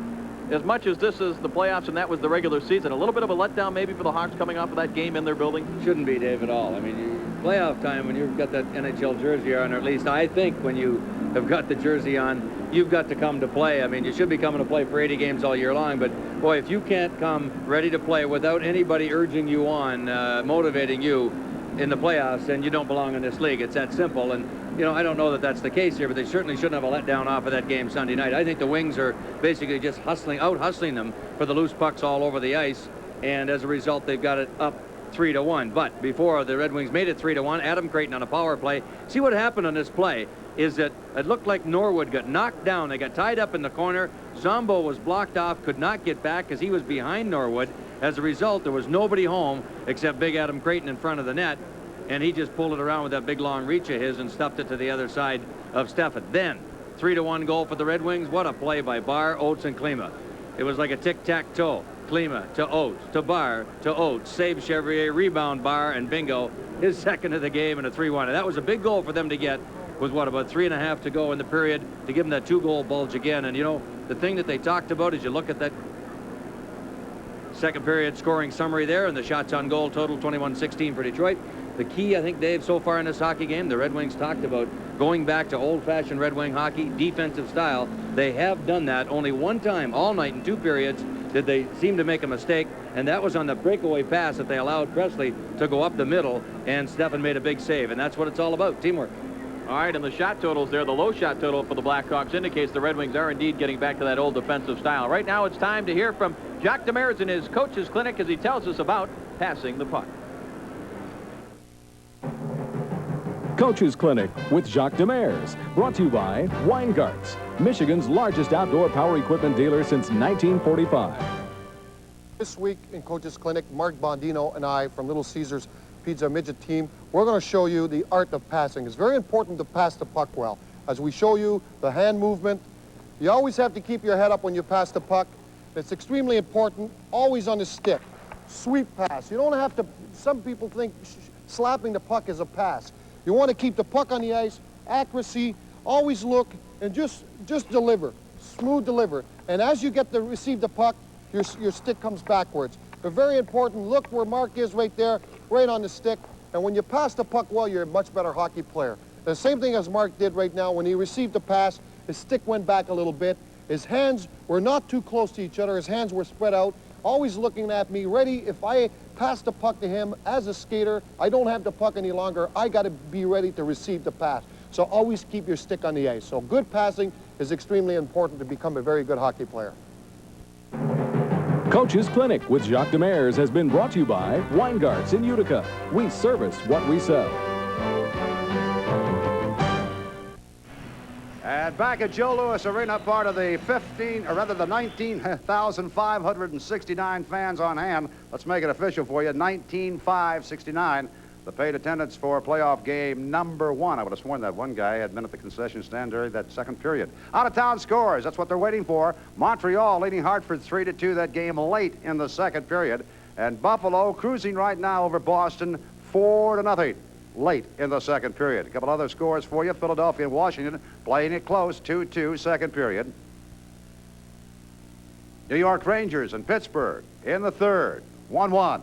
As much as this is the playoffs and that was the regular season, a little bit of a letdown maybe for the Hawks coming off of that game in their building? Shouldn't be, Dave, at all. I mean, playoff time, when you've got that NHL jersey on, or at least I think when you have got the jersey on, you've got to come to play. I mean, you should be coming to play for 80 games all year long, but boy, if you can't come ready to play without anybody urging you on, motivating you in the playoffs, then you don't belong in this league. It's that simple. And you know, I don't know that that's the case here, but they certainly shouldn't have a letdown off of that game Sunday night. I think the Wings are basically just out-hustling them for the loose pucks all over the ice, and as a result, they've got it up 3-1. But before the Red Wings made it 3-1, Adam Creighton on a power play. See what happened on this play is that it looked like Norwood got knocked down. They got tied up in the corner. Zombo was blocked off, could not get back because he was behind Norwood. As a result, there was nobody home except big Adam Creighton in front of the net, and he just pulled it around with that big long reach of his and stuffed it to the other side of Steffen. Then 3-1 goal for the Red Wings. What a play by Barr, Oates, and Klima. It was like a tic-tac-toe. Klima to Oates, to Barr, to Oates, save Chevrier, rebound Barr, and bingo, his second of the game and a 3-1. And that was a big goal for them to get with, what, about 3.5 to go in the period to give them that 2-goal bulge again. And, you know, the thing that they talked about is you look at that second period scoring summary there, and the shots on goal total 21-16 for Detroit. The key, I think, Dave, so far in this hockey game, the Red Wings talked about going back to old-fashioned Red Wing hockey, defensive style. They have done that. Only one time all night in 2 periods did they seem to make a mistake, and that was on the breakaway pass that they allowed Presley to go up the middle, and Steffen made a big save, and that's what it's all about, teamwork. All right, and the shot totals there, the low shot total for the Blackhawks indicates the Red Wings are indeed getting back to that old defensive style. Right now it's time to hear from Jacques Demers in his coach's clinic as he tells us about passing the puck. Coach's Clinic with Jacques Demers. Brought to you by Weingarts, Michigan's largest outdoor power equipment dealer since 1945. This week in Coach's Clinic, Mark Bondino and I from Little Caesars Pizza Midget team, we're going to show you the art of passing. It's very important to pass the puck well. As we show you the hand movement, you always have to keep your head up when you pass the puck. It's extremely important, always on the stick. Sweep pass. You don't have to, some people think slapping the puck is a pass. You want to keep the puck on the ice, accuracy, always look, and just deliver, smooth deliver. And as you get to receive the puck, your stick comes backwards. They're very important. Look where Mark is right there, right on the stick. And when you pass the puck well, you're a much better hockey player. The same thing as Mark did right now. When he received the pass, his stick went back a little bit. His hands were not too close to each other. His hands were spread out, always looking at me, ready. If I pass the puck to him as a skater, I don't have the puck any longer. I got to be ready to receive the pass. So always keep your stick on the ice. So good passing is extremely important to become a very good hockey player. Coach's Clinic with Jacques Demers has been brought to you by Weingarts in Utica. We service what we sell. And back at Joe Louis Arena, part of the 19,569 fans on hand. Let's make it official for you. 19,569. The paid attendance for playoff game number 1. I would have sworn that one guy had been at the concession stand during that second period. Out-of-town scores. That's what they're waiting for. Montreal leading Hartford 3-2. That game late in the second period. And Buffalo cruising right now over Boston 4-0. Late in the second period. A couple other scores for you. Philadelphia and Washington playing it close, 2-2, second period. New York Rangers and Pittsburgh in the third, 1-1.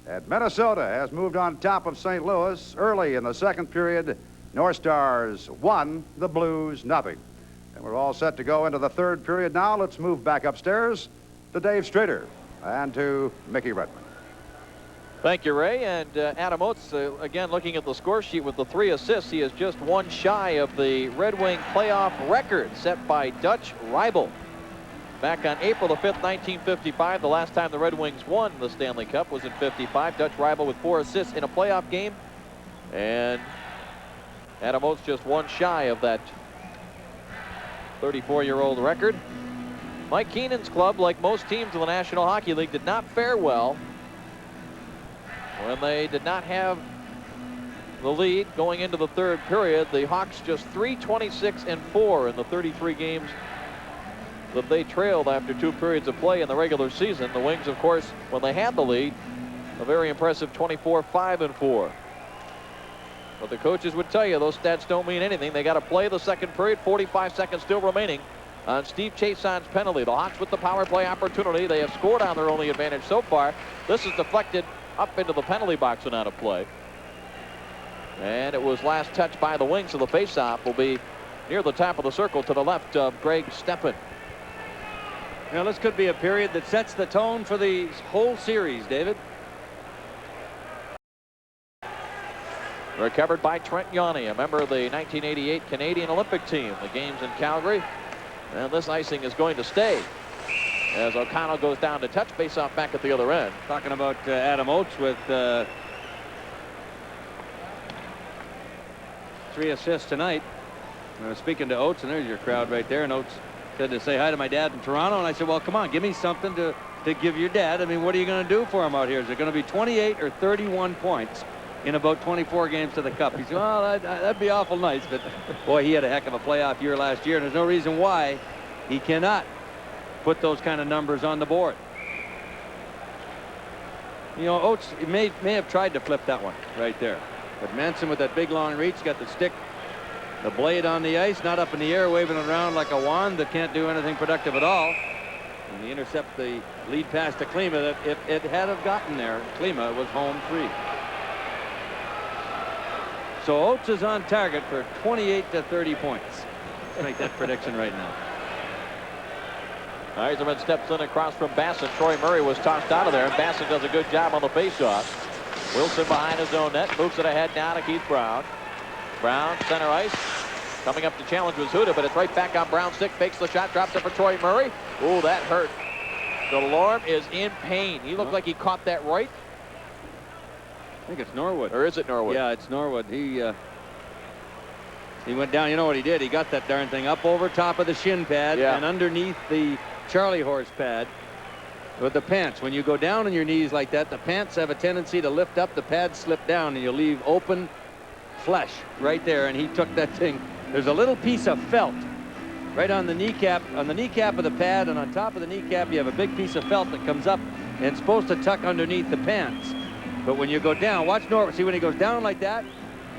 And Minnesota has moved on top of St. Louis early in the second period. North Stars 1, the Blues 0. And we're all set to go into the third period now. Let's move back upstairs to Dave Streeter and to Mickey Redmond. Thank you, Ray. And Adam Oates, again, looking at the score sheet with the 3 assists, he is just one shy of the Red Wing playoff record set by Dutch Reibel. Back on April the 5th, 1955, the last time the Red Wings won the Stanley Cup was in '55. Dutch Reibel with 4 assists in a playoff game. And Adam Oates just one shy of that 34-year-old record. Mike Keenan's club, like most teams in the National Hockey League, did not fare well when they did not have the lead going into the third period. The Hawks just 3-26-4 in the 33 games that they trailed after 2 periods of play in the regular season. The Wings, of course, when they had the lead, a very impressive 24-5-4. But the coaches would tell you those stats don't mean anything. They got to play the second period, 45 seconds still remaining on Steve Chason's penalty. The Hawks with the power play opportunity. They have scored on their only advantage so far. This is deflected up into the penalty box and out of play. And it was last touched by the Wings, so the faceoff will be near the top of the circle to the left of Greg Steppen. Now, this could be a period that sets the tone for the whole series, David. Recovered by Trent Yawney, a member of the 1988 Canadian Olympic team. The game's in Calgary, and this icing is going to stay as O'Connell goes down to touch, face-off back at the other end. Talking about Adam Oates with 3 assists tonight. I was speaking to Oates, and there's your crowd right there, and Oates said to say hi to my dad in Toronto, and I said, well, come on, give me something to give your dad. I mean, what are you going to do for him out here? Is it going to be 28 or 31 points in about 24 games to the Cup? He said, well, that'd be awful nice, but boy, he had a heck of a playoff year last year, and there's no reason why he cannot put those kind of numbers on the board. You know, Oates may have tried to flip that one right there, but Manson with that big long reach got the stick, the blade on the ice, not up in the air, waving it around like a wand that can't do anything productive at all. And he intercept the lead pass to Klima that if it had have gotten there, Klima was home free. So Oates is on target for 28 to 30 points. Let's make that prediction right now. Eiserman steps in across from Bassett. Troy Murray was tossed out of there, and Bassett does a good job on the faceoff. Wilson behind his own net, moves it ahead now to Keith Brown. Brown, center ice. Coming up to challenge was Huda, but it's right back on Brown's stick. Fakes the shot, drops it for Troy Murray. Ooh, that hurt. Delorme is in pain. He looked like he caught that right. think it's Norwood. Or is it Norwood? Yeah, it's Norwood. He went down. You know what he did? He got that darn thing up over top of the shin pad and underneath the Charlie horse pad with the pants. When you go down on your knees like that, the pants have a tendency to lift up, the pads slip down, and you leave open flesh right there. And he took that thing. There's a little piece of felt right on the kneecap of the pad, and on top of the kneecap you have a big piece of felt that comes up and it's supposed to tuck underneath the pants. But when you go down, watch Norwood. See when he goes down like that,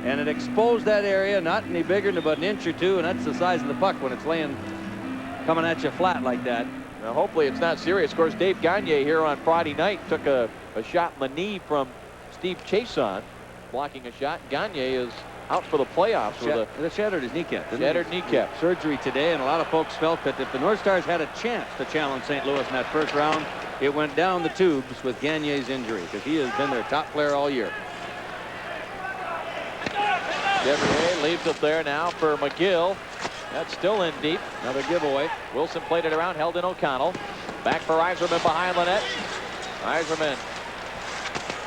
and it exposed that area, not any bigger than about an inch or two, and that's the size of the puck when it's coming at you flat like that. Now, hopefully it's not serious. Of course, Dave Gagne here on Friday night took a shot in the knee from Steve Chason, blocking a shot. Gagne is out for the playoffs. That shattered his kneecap. Shattered kneecap. Surgery today, and a lot of folks felt that if the North Stars had a chance to challenge St. Louis in that first round, it went down the tubes with Gagne's injury, because he has been their top player all year. Chevrier leaves it there now for McGill. That's still in deep. Another giveaway. Wilson played it around, held in O'Connell. Back for Yzerman behind the net. Yzerman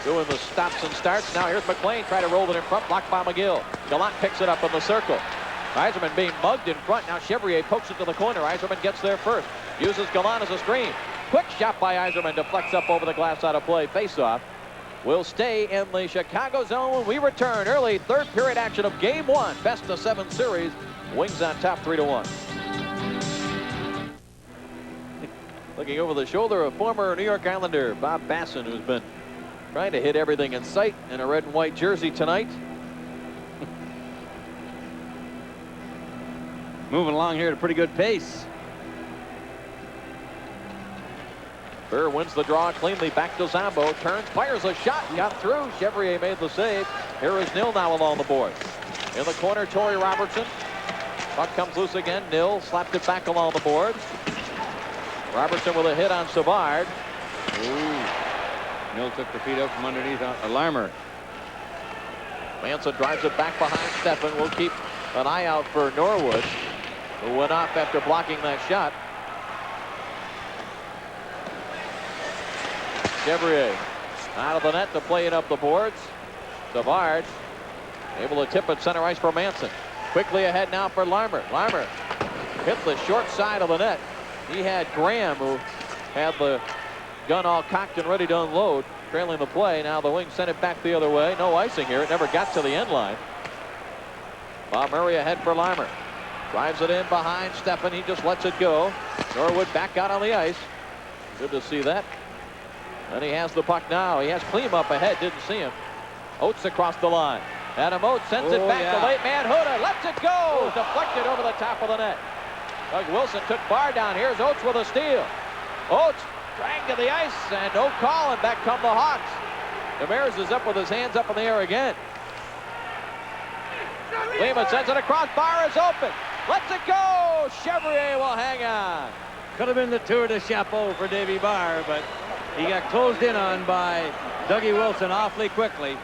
doing the stops and starts. Now here's McLean, try to roll it in front, blocked by McGill. Gallant picks it up in the circle. Yzerman being mugged in front. Now Chevrier pokes it to the corner. Yzerman gets there first. Uses Gallant as a screen. Quick shot by Yzerman, deflects up over the glass, out of play. Face-off will stay in the Chicago zone when we return. Early third period action of game one. Best of 7 series. Wings on top 3-1. Looking over the shoulder of former New York Islander Bob Basson, who's been trying to hit everything in sight in a red and white jersey tonight. Moving along here at a pretty good pace. Burr wins the draw cleanly. Back to Zambo. Turns, fires a shot. Got through. Chevrier made the save. Here is Nil now along the board. In the corner, Torrey Robertson. Puck comes loose again. Nil slapped it back along the board. Robertson with a hit on Savard. Nil took the feet out from underneath Larmer. Manson drives it back behind Steffen. We'll keep an eye out for Norwood, who went off after blocking that shot. Chevrier out of the net to play it up the boards. Savard able to tip it center ice for Manson. Quickly ahead now for Larmer. Larmer hit the short side of the net. He had Graham, who had the gun all cocked and ready to unload, trailing the play. Now the Wings sent it back the other way. No icing here. It never got to the end line. Bob Murray ahead for Larmer. Drives it in behind Steffen. He just lets it go. Norwood back out on the ice. Good to see that. And he has the puck now. He has Klima up ahead. Didn't see him. Oates across the line. Adam Oates sends it back to late man Huda. Lets it go. Deflected over the top of the net. Doug Wilson took Barr down. Here's Oates with a steal. Oates dragged to the ice and no call, and back come the Hawks. Demers is up with his hands up in the air again. Klima sends it across. Barr is open. Lets it go. Chevrier will hang on. Could have been the tour de chapeau for Davy Barr, but he got closed in on by Dougie Wilson awfully quickly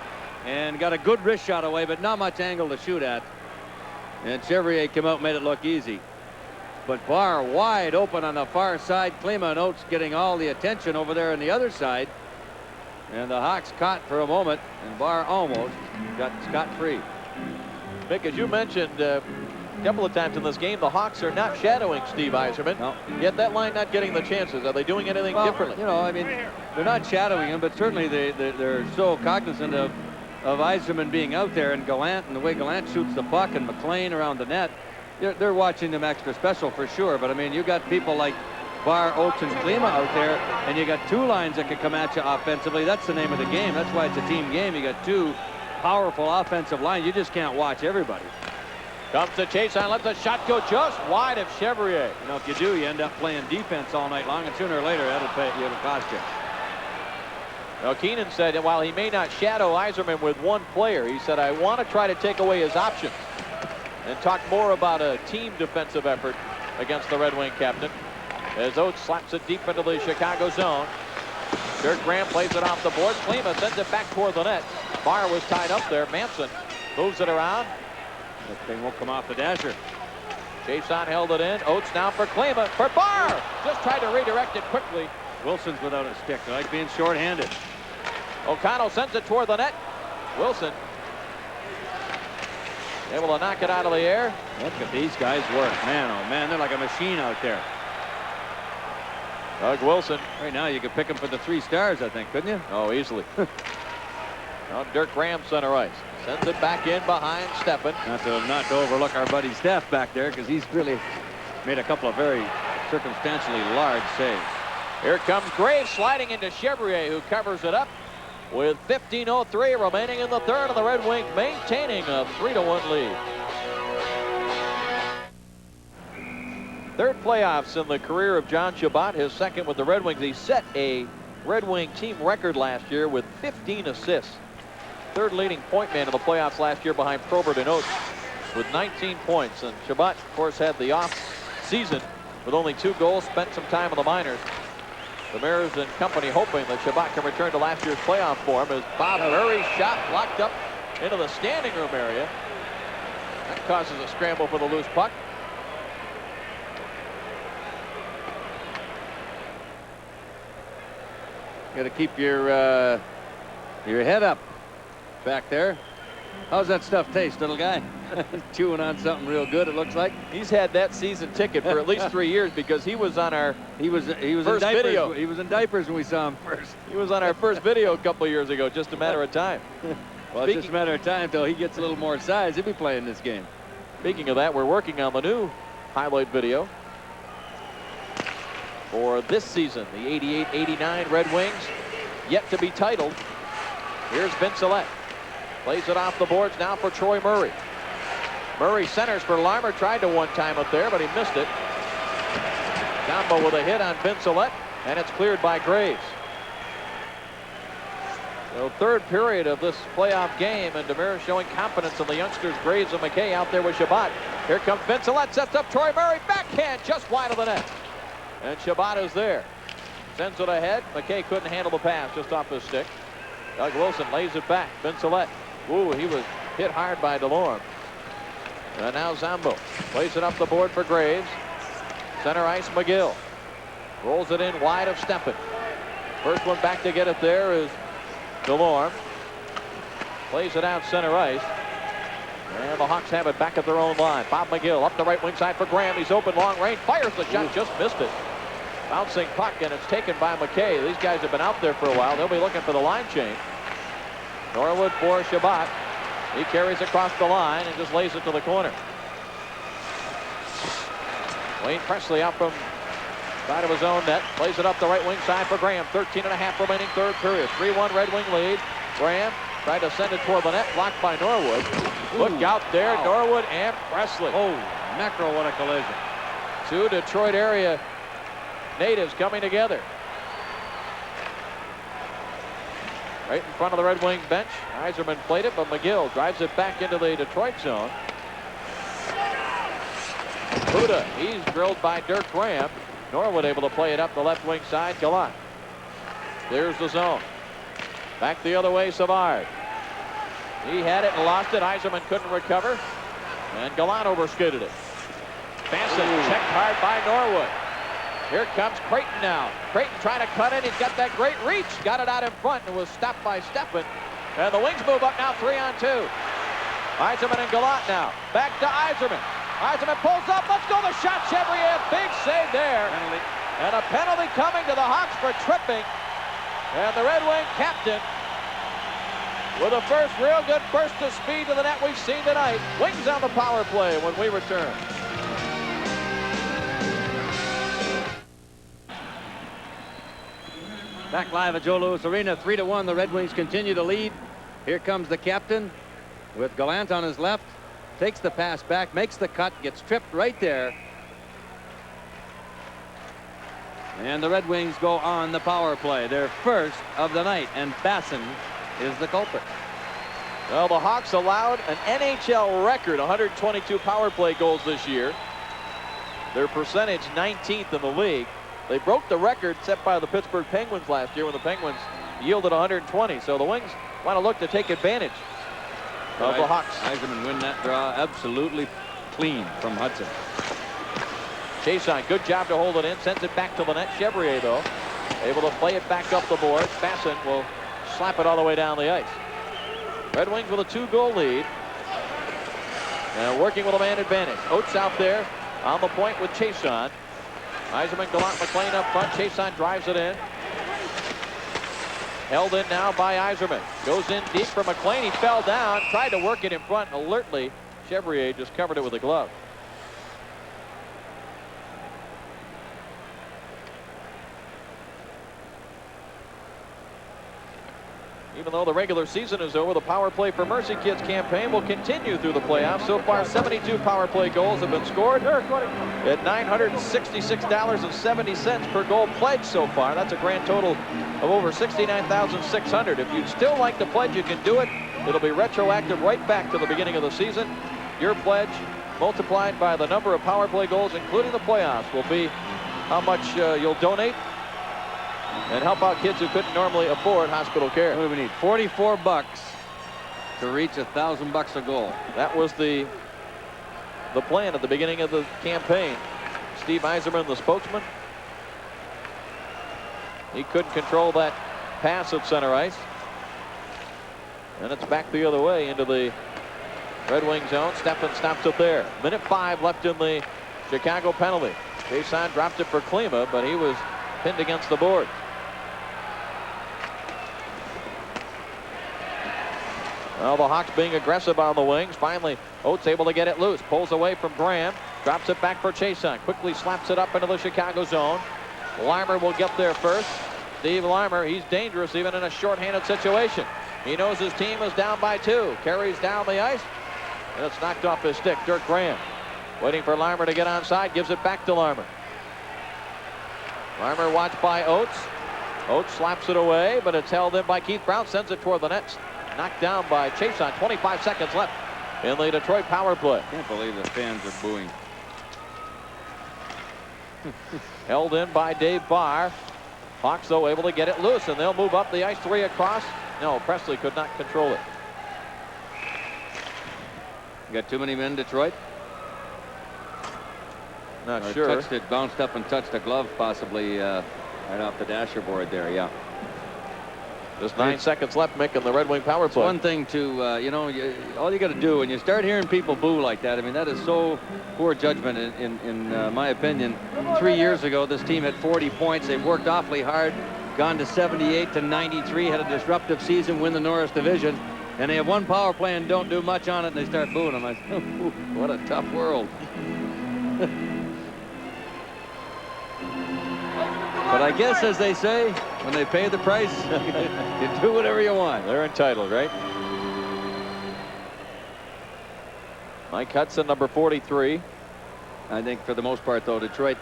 and got a good wrist shot away, but not much angle to shoot at. And Chevrier came out and made it look easy. But Barr wide open on the far side. Klima and Oates getting all the attention over there on the other side. And the Hawks caught for a moment, and Barr almost got scot-free. Mick, as you mentioned a couple of times in this game, the Hawks are not shadowing Steve Yzerman. No. Yet that line not getting the chances. Are they doing anything differently? You know, I mean, they're not shadowing him, but certainly they're so cognizant of Yzerman being out there, and Gallant and the way Gallant shoots the puck, and McLean around the net. They're watching them extra special for sure, but I mean, you got people like Barr, Oates, and Klima out there, and you got two lines that can come at you offensively. That's the name of the game. That's why it's a team game. You got two powerful offensive lines. You just can't watch everybody. Comes to Chason, lets the shot go just wide of Chevrier. You know, if you do, you end up playing defense all night long, and sooner or later, it'll cost you. Now, Keenan said that while he may not shadow Yzerman with one player, he said, I want to try to take away his options and talk more about a team defensive effort against the Red Wing captain. As Oates slaps it deep into the Chicago zone. Dirk Graham plays it off the board. Klima sends it back toward the net. Barr was tied up there. Manson moves it around. That thing won't come off the dasher. Chason held it in. Oates now for Klima. For Barr! Just tried to redirect it quickly. Wilson's without a stick. I like being short-handed. O'Connell sends it toward the net. Wilson able to knock it out of the air. Look at these guys work. Man, oh man, they're like a machine out there. Doug Wilson. Right now, you could pick him for the 3 stars, I think, couldn't you? Oh, easily. Now Dirk Graham center ice. Sends it back in behind Steffen. Not to overlook our buddy Steph back there, because he's really made a couple of very circumstantially large saves. Here comes Graves sliding into Chevrier, who covers it up with 15:03 remaining in the third, and the Red Wings maintaining a 3-1 lead. Third playoffs in the career of John Chabot, his second with the Red Wings. He set a Red Wing team record last year with 15 assists. Third leading point man in the playoffs last year behind Probert and Oates with 19 points. And Chabot, of course, had the off season with only 2 goals, spent some time in the minors. The Mariners and company hoping that Chabot can return to last year's playoff form as Bob Murray's shot blocked up into the standing room area. That causes a scramble for the loose puck. Got to keep your head up back there. How's that stuff taste, little guy? He's chewing on something real good, it looks like. He's had that season ticket for at least 3 years because he was on our first in diapers. video. He was in diapers when we saw him first. He was on our first video a couple of years ago, just a matter of time. Well, it's just a matter of time until he gets a little more size. He'll be playing this game. Speaking of that, we're working on the new highlight video for this season. The 88-89 Red Wings, yet to be titled. Here's Vincelette. Plays it off the boards now for Troy Murray. Murray centers for Larmer. Tried to one-time it there, but he missed it. Combo with a hit on Vincelette, and it's cleared by Graves. So third period of this playoff game, and Demers showing confidence in the youngsters Graves and McKay out there with Chabot. Here comes Vincelette, sets up Troy Murray, backhand just wide of the net. And Chabot is there. Sends it ahead. McKay couldn't handle the pass, just off his stick. Doug Wilson lays it back. Vincelette. Ooh, he was hit hard by DeLorme. And now Zambo plays it up the board for Graves. Center ice, McGill. Rolls it in wide of Steffen. First one back to get it there is DeLorme. Plays it out center ice. And the Hawks have it back at their own line. Bob McGill up the right wing side for Graham. He's open long range. Fires the shot, just missed it. Bouncing puck, and it's taken by McKay. These guys have been out there for a while. They'll be looking for the line change. Norwood for Chabot. He carries across the line and just lays it to the corner. Wayne Presley out from side of his own net. Plays it up the right wing side for Graham. 13.5 remaining third period. 3-1 Red Wing lead. Graham tried to send it toward the net. Blocked by Norwood. Look out there. Wow. Norwood and Presley. Oh, mackerel, what a collision. 2 Detroit area natives coming together. Right in front of the Red Wing bench. Yzerman played it, but McGill drives it back into the Detroit zone. Buda, he's drilled by Dirk Graham. Norwood able to play it up the left wing side. Gallant. There's the zone. Back the other way, Savard. He had it and lost it. Yzerman couldn't recover. And Gallant overskidded it. Bassett checked hard by Norwood. Here comes Creighton now. Creighton trying to cut in. He's got that great reach. Got it out in front and was stopped by Steffen. And the Wings move up now 3-on-2. Yzerman and Gallant now. Back to Yzerman. Yzerman pulls up. Let's go. The shot. Chevrier. Big save there. Penalty. And a penalty coming to the Hawks for tripping. And the Red Wing captain with the first real good burst of speed to the net we've seen tonight. Wings on the power play when we return. Back live at Joe Louis Arena, 3-1. The Red Wings continue to lead. Here comes the captain with Gallant on his left. Takes the pass back, makes the cut, gets tripped right there. And the Red Wings go on the power play, their first of the night, and Basson is the culprit. Well, the Hawks allowed an NHL record 122 power play goals this year. Their percentage 19th in the league. They broke the record set by the Pittsburgh Penguins last year when the Penguins yielded 120. So the Wings want to look to take advantage of the Hawks. Yzerman win that draw absolutely clean from Hudson. Chason, good job to hold it in. Sends it back to the net. Chevrier, though, able to play it back up the board. Basson will slap it all the way down the ice. Red Wings with a 2-goal lead. And working with a man advantage. Oates out there on the point with Chason. Yzerman, Gallant, McLean up front. Chason drives it in. Held in now by Yzerman. Goes in deep for McLean. He fell down. Tried to work it in front alertly. Chevrier just covered it with a glove. Even though the regular season is over, the Power Play for Mercy Kids campaign will continue through the playoffs. So far, 72 power play goals have been scored at $966.70 per goal pledged so far. That's a grand total of over $69,600. If you'd still like to pledge, you can do it. It'll be retroactive right back to the beginning of the season. Your pledge multiplied by the number of power play goals, including the playoffs, will be how much you'll donate and help out kids who couldn't normally afford hospital care. What do we need? $44 to reach $1,000 a goal. That was the plan at the beginning of the campaign. Steve Yzerman, the spokesman. He couldn't control that pass at center ice. And it's back the other way into the Red Wing zone. Steffen stops it there. Minute 5 left in the Chicago penalty. Jason dropped it for Klima, but he was pinned against the board. Well, the Hawks being aggressive on the wings. Finally, Oates able to get it loose. Pulls away from Graham. Drops it back for Chason. Quickly slaps it up into the Chicago zone. Limer will get there first. Steve Limer, he's dangerous even in a shorthanded situation. He knows his team is down by 2. Carries down the ice. And it's knocked off his stick. Dirk Graham waiting for Limer to get onside. Gives it back to Limer. Limer watched by Oates. Oates slaps it away, but it's held in by Keith Brown. Sends it toward the net. Knocked down by Chason. 25 seconds left in the Detroit power play. Can't believe the fans are booing. Held in by Dave Barr. Hawks, though, able to get it loose, and they'll move up the ice 3 across. No, Presley could not control it. You got too many men, Detroit? Not or sure. Touched it, bounced up and touched a glove, possibly right off the dasher board there, yeah. Just 9 seconds left, Mick, in the Red Wing power play. One thing to, you know, all you got to do when you start hearing people boo like that, I mean, that is so poor judgment in my opinion. 3 years ago, this team had 40 points. They've worked awfully hard, gone to 78 to 93, had a disruptive season, win the Norris Division, and they have one power play and don't do much on it, and they start booing them. I said, oh, what a tough world. But I guess, as they say, when they pay the price, you do whatever you want. They're entitled, right? Mike Hudson, number 43. I think for the most part, though, Detroit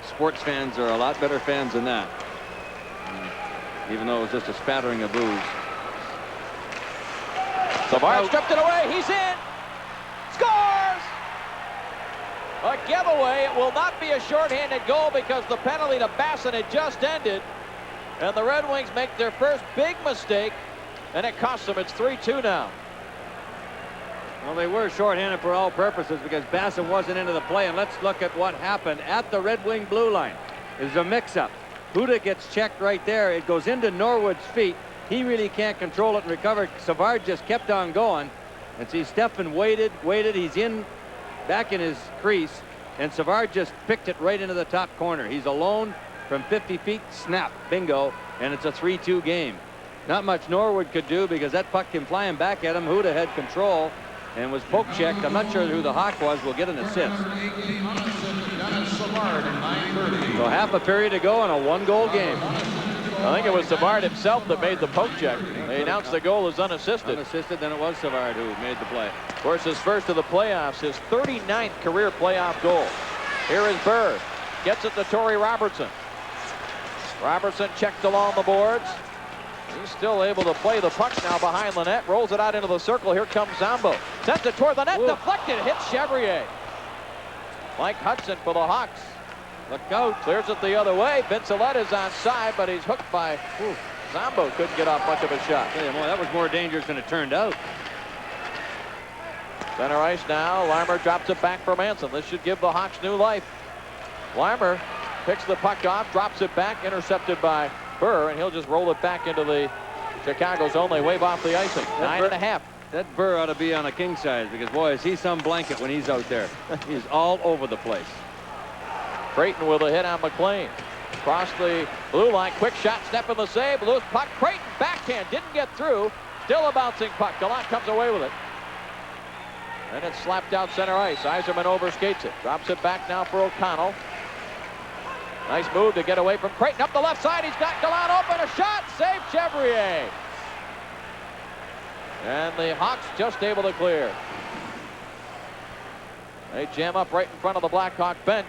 sports fans are a lot better fans than that. Even though it was just a spattering of boos. Savard stripped it away. He's in. Scores! A giveaway. It will not be a shorthanded goal because the penalty to Basson had just ended. And the Red Wings make their first big mistake, and it costs them. It's 3-2 now. Well, they were shorthanded for all purposes because Basson wasn't into the play. And let's look at what happened at the Red Wing blue line. There's a mix-up. Huda gets checked right there. It goes into Norwood's feet. He really can't control it and recover. Savard just kept on going. And see, Steffen waited. He's back in his crease. And Savard just picked it right into the top corner. He's alone from 50 feet. Snap. Bingo. And it's a 3-2 game. Not much Norwood could do because that puck came flying back at him. Huda had control and was poke checked. I'm not sure who the Hawk was. Will get an assist. So half a period to go in a 1-goal game. I think it was Savard himself that made the poke check. They announced the goal as unassisted. Unassisted, then it was Savard who made the play. Of course, his first of the playoffs, his 39th career playoff goal. Here is Bird. Gets it to Torrey Robertson. Robertson checked along the boards. He's still able to play the puck now behind the net. Rolls it out into the circle. Here comes Zambo. Sends it toward the net. Ooh. Deflected. Hits Chevrier. Mike Hudson for the Hawks. Look out. Clears it the other way. Vincelette is onside, but he's hooked by Zambo. Couldn't get off much of a shot. Yeah, well, that was more dangerous than it turned out. Center ice now. Limer drops it back for Manson. This should give the Hawks new life. Limer picks the puck off, drops it back, intercepted by Burr, and he'll just roll it back into the Chicago zone. They wave off the icing. 9.5. that Burr ought to be on a king size, because boy, is he some blanket when he's out there. He's all over the place. Creighton with a hit on McLean. Across the blue line, quick shot, step in the save, loose puck. Creighton backhand, didn't get through. Still a bouncing puck. Gallant comes away with it. And it's slapped out center ice. Yzerman overskates it. Drops it back now for O'Connell. Nice move to get away from Creighton. Up the left side, he's got Gallant open. A shot, save Chevrier. And the Hawks just able to clear. They jam up right in front of the Blackhawk bench.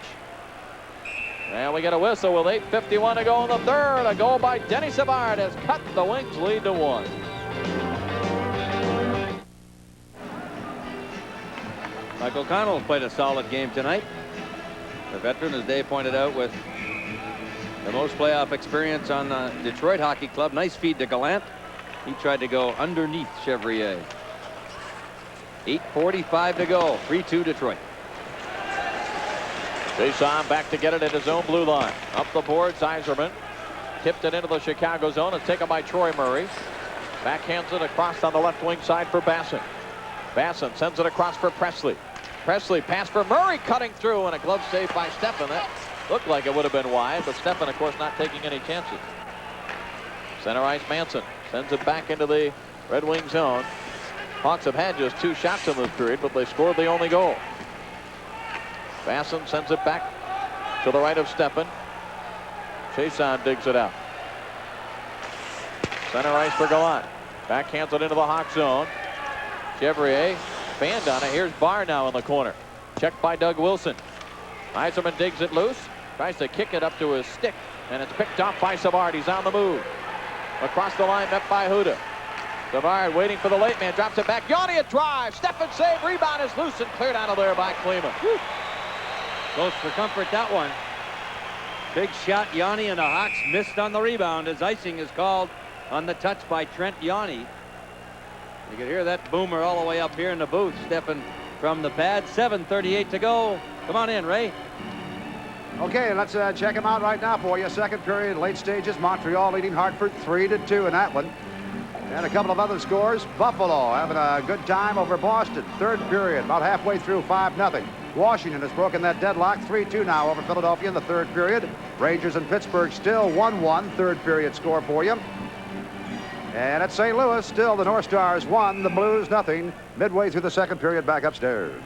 And we get a whistle with 8:51 to go in the third. A goal by Denny Savard has cut the Wings lead to 1. Mike O'Connell played a solid game tonight. The veteran, as Dave pointed out, with the most playoff experience on the Detroit Hockey Club. Nice feed to Gallant. He tried to go underneath Chevrier. 8:45 to go. 3-2 Detroit. Jason back to get it at his own blue line. Up the boards, Yzerman. Tipped it into the Chicago zone. It's taken by Troy Murray. Backhands it across on the left wing side for Basson. Basson sends it across for Presley. Presley pass for Murray, cutting through, and a glove save by Steffen. That looked like it would have been wide, but Steffen, of course, not taking any chances. Center ice, Manson sends it back into the Red Wing zone. Hawks have had just 2 shots in this period, but they scored the only goal. Basson sends it back to the right of Steffen. Chason digs it out. Center ice for Gallant. Backhands it into the Hawk zone. Chevrier fanned on it. Here's Barr now in the corner. Checked by Doug Wilson. Yzerman digs it loose. Tries to kick it up to his stick. And it's picked off by Savard. He's on the move. Across the line, met by Huda. Savard waiting for the late man. Drops it back. Yanni a drive. Steffen save. Rebound is loose and cleared out of there by Klima. Close for comfort, that one. Big shot, Yanni, and the Hawks missed on the rebound as icing is called on the touch by Trent Yanni. You can hear that boomer all the way up here in the booth. Steffen from the pad. 7:38 to go. Come on in, Ray. Okay, let's check them out right now for you. Second period, late stages. Montreal leading Hartford 3-2 in that one. And a couple of other scores. Buffalo having a good time over Boston. Third period, about halfway through, 5-0. Washington has broken that deadlock, 3-2 now over Philadelphia in the third period. Rangers and Pittsburgh still 1-1, third period score for you. And at St. Louis, still the North Stars 1, the Blues nothing. Midway through the second period, back upstairs.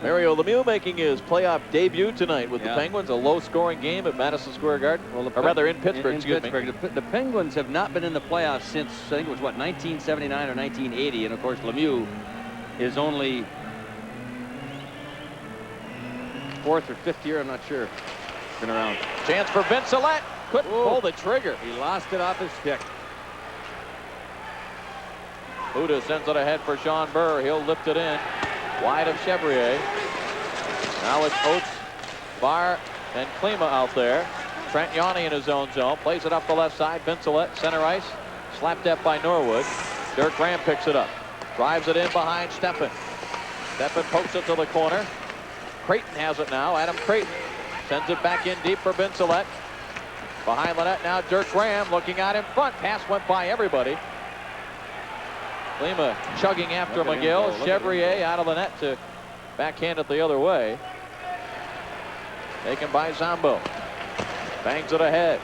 Mario Lemieux making his playoff debut tonight with the Penguins. A low-scoring game at Madison Square Garden. Well, or rather in Pittsburgh, excuse me. The Penguins have not been in the playoffs since, I think it was, what, 1979 or 1980. And, of course, Lemieux is only 4th or 5th year, I'm not sure. Been around. Chance for Vincelette. Couldn't pull the trigger. He lost it off his stick. Huda sends it ahead for Sean Burr. He'll lift it in. Wide of Chevrier. Now it's Oates, Barr, and Klima out there. Trent Yanni in his own zone. Plays it up the left side. Vincelette, center ice. Slapped at by Norwood. Dirk Graham picks it up. Drives it in behind Steffen. Steffen pokes it to the corner. Creighton has it now. Adam Creighton sends it back in deep for Vincelette. Behind the net now, Dirk Graham looking out in front. Pass went by everybody. Klima chugging after McGill. Chevrier out of the net to backhand it the other way. Taken by Zombo. Bangs it ahead.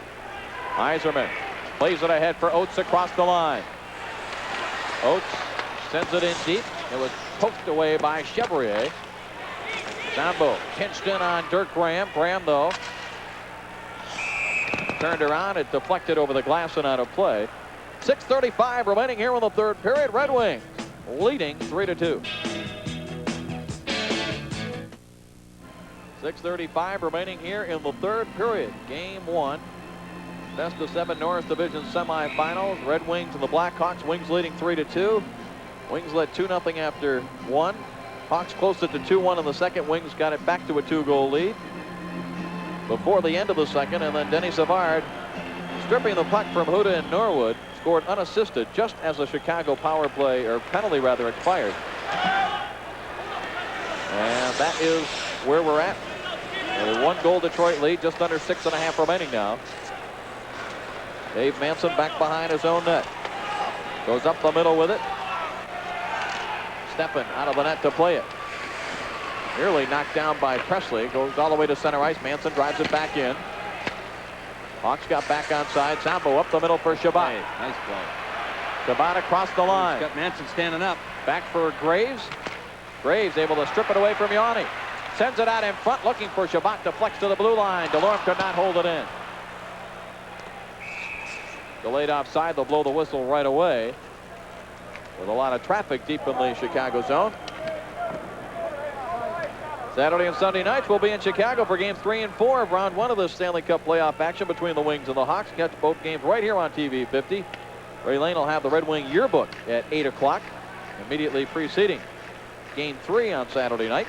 Yzerman plays it ahead for Oates across the line. Oates sends it in deep. It was poked away by Chevrier. Zombo pinched in on Dirk Graham. Graham, though, turned around. It deflected over the glass and out of play. 6:35 remaining here in the third period. Red Wings leading 3-2. 6:35 remaining here in the third period. Game 1. Best of 7 Norris Division semifinals. Red Wings and the Blackhawks. Wings leading 3-2. Wings led 2-0 after 1. Hawks closed it to 2-1 in the second. Wings got it back to a 2-goal lead before the end of the second, and then Denny Savard, stripping the puck from Huda and Norwood, scored unassisted just as the Chicago power play, or penalty rather, expired. And that is where we're at. A 1-goal Detroit lead, just under 6.5 remaining now. Dave Manson back behind his own net. Goes up the middle with it. Steffen out of the net to play it. Nearly knocked down by Presley. Goes all the way to center ice. Manson drives it back in. Hawks got back onside. Sambo up the middle for Shabbat. Hey, nice play. Shabbat across the line. He's got Manson standing up. Back for Graves. Graves able to strip it away from Yanni. Sends it out in front, looking for Shabbat to flex to the blue line. DeLorme could not hold it in. Delayed offside. They'll blow the whistle right away. With a lot of traffic deep in the Chicago zone. Saturday and Sunday nights we'll be in Chicago for games 3 and 4 of round 1 of the Stanley Cup playoff action between the Wings and the Hawks. Catch both games right here on TV 50. Ray Lane will have the Red Wing yearbook at 8 o'clock, immediately preceding game 3 on Saturday night.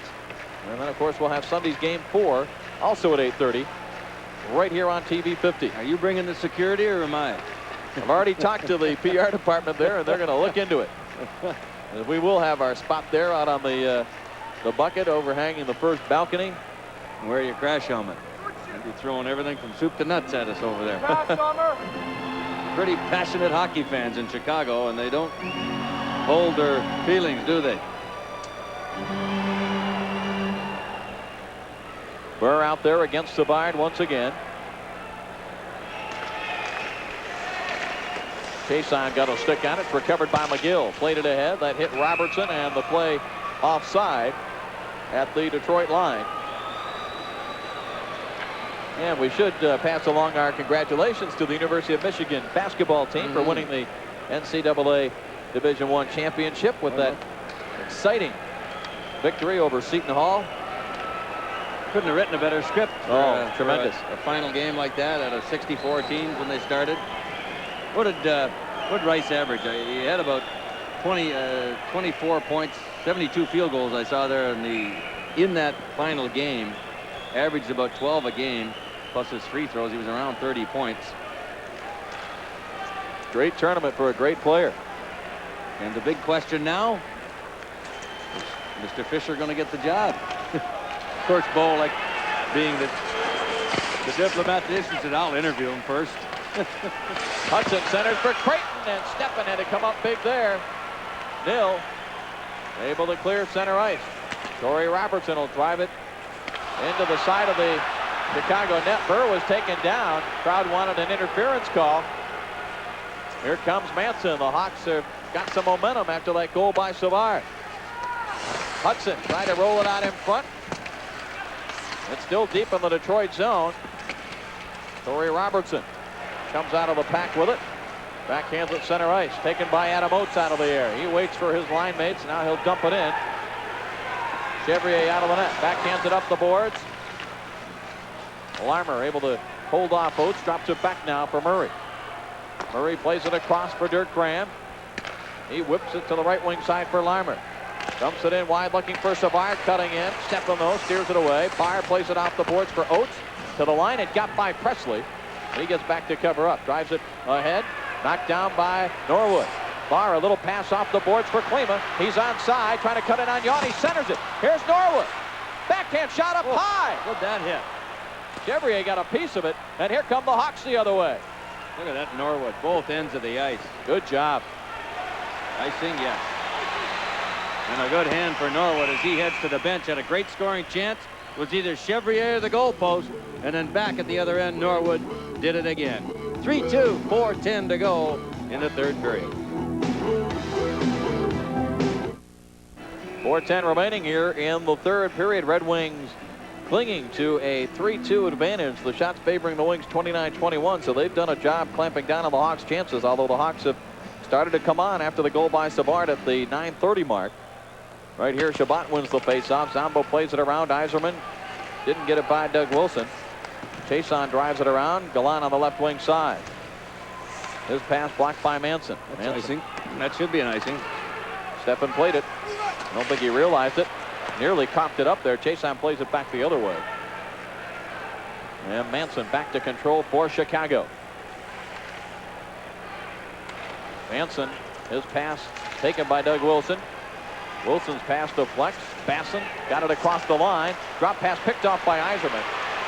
And then, of course, we'll have Sunday's game 4, also at 8:30, right here on TV 50. Are you bringing the security or am I? I've already talked to the PR department there, and they're going to look into it. We will have our spot there out on the bucket overhanging the first balcony. Wear your crash helmet. You'll be throwing everything from soup to nuts at us over there. Pretty passionate hockey fans in Chicago, and they don't hold their feelings, do they? Burr out there against Savard once again. Chason got a stick on it. It's recovered by McGill. Played it ahead. That hit Robertson, and the play offside at the Detroit line. And we should pass along our congratulations to the University of Michigan basketball team for winning the NCAA Division I championship with that exciting victory over Seton Hall. Couldn't have written a better script. Tremendous. For a final game like that out of 64 teams when they started. What did Rice average? He had about 24 points, 72 field goals I saw there in that final game. Averaged about 12 a game, plus his free throws. He was around 30 points. Great tournament for a great player. And the big question now, is Mr. Fisher going to get the job? Of course, Bo, like being the diplomat, said, I'll interview him first. Hudson centers for Creighton, and Steffen had to come up big there. Nil able to clear center ice. Torrey Robertson will drive it into the side of the Chicago net. Burr was taken down. Crowd wanted an interference call. Here comes Manson. The Hawks have got some momentum after that goal by Savard. Hudson trying to roll it out in front. It's still deep in the Detroit zone. Torrey Robertson comes out of the pack with it. Backhands at center ice. Taken by Adam Oates out of the air. He waits for his line mates. Now he'll dump it in. Chevrier out of the net. Backhands it up the boards. Larmer able to hold off Oates. Drops it back now for Murray. Murray plays it across for Dirk Graham. He whips it to the right wing side for Larmer. Dumps it in wide looking for Savard. Cutting in. Steffen though steers it away. Barr plays it off the boards for Oates. To the line. It got by Presley. He gets back to cover up. Drives it ahead. Knocked down by Norwood. Barr, a little pass off the boards for Klima. He's onside, trying to cut it on Yanni. Centers it. Here's Norwood. Backhand shot up high. What'd that hit? Chevrier got a piece of it, and here come the Hawks the other way. Look at that Norwood, both ends of the ice. Good job. Icing, yes. And a good hand for Norwood as he heads to the bench. Had a great scoring chance. It was either Chevrier or the goalpost, and then back at the other end, Norwood did it again. 3-2, 4:10 to go in the third period. 4:10 remaining here in the third period. Red Wings clinging to a 3-2 advantage. The shots favoring the Wings 29-21, so they've done a job clamping down on the Hawks' chances, although the Hawks have started to come on after the goal by Savard at the 9:30 mark. Right here, Shabbat wins the faceoff. Zombo plays it around. Yzerman didn't get it by Doug Wilson. Chason drives it around. Gallant on the left wing side. His pass blocked by Manson. That's icing. That should be an icing. Steffen played it. I don't think he realized it. Nearly copped it up there. Chason plays it back the other way. And Manson back to control for Chicago. Manson, his pass taken by Doug Wilson. Wilson's pass to Flex. Basson got it across the line. Drop pass picked off by Yzerman.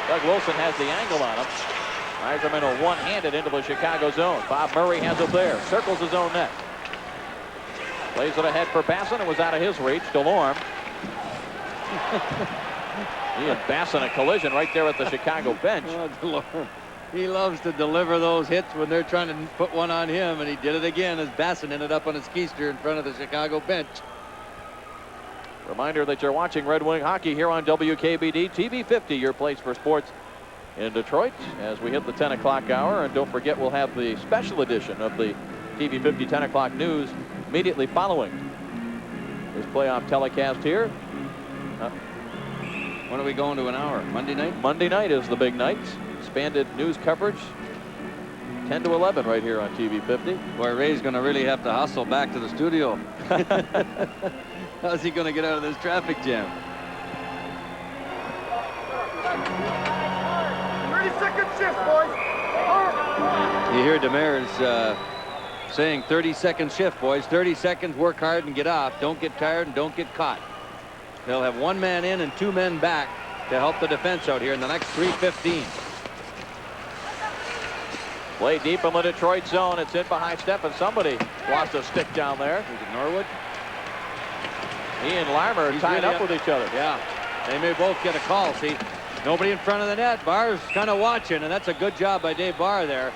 Doug Wilson has the angle on him. Yzerman will one-handed into the Chicago zone. Bob Murray has it there. Circles his own net. Plays it ahead for Basson. It was out of his reach. DeLorme. He and Basson a collision right there at the Chicago bench. Oh, DeLorme. He loves to deliver those hits when they're trying to put one on him, and he did it again as Basson ended up on his keister in front of the Chicago bench. Reminder that you're watching Red Wing hockey here on WKBD TV 50, your place for sports in Detroit, as we hit the 10 o'clock hour. And don't forget, we'll have the special edition of the TV 50 10 o'clock news immediately following this playoff telecast here. When are we going to an hour? Monday night? Monday night is the big night. Expanded news coverage 10 to 11 right here on TV 50. Boy, Ray's going to really have to hustle back to the studio. How's he going to get out of this traffic jam? 30-second shift, boys. You hear Demers saying 30-second shift, boys. 30 seconds, work hard and get off. Don't get tired and don't get caught. They'll have one man in and two men back to help the defense out here in the next 3:15. Play deep in the Detroit zone. It's in behind Steffen. Somebody lost a stick down there. Is it Norwood? He and Larmer are tied up with each other. Yeah, they may both get a call. See, nobody in front of the net. Barr's kind of watching, and that's a good job by Dave Barr there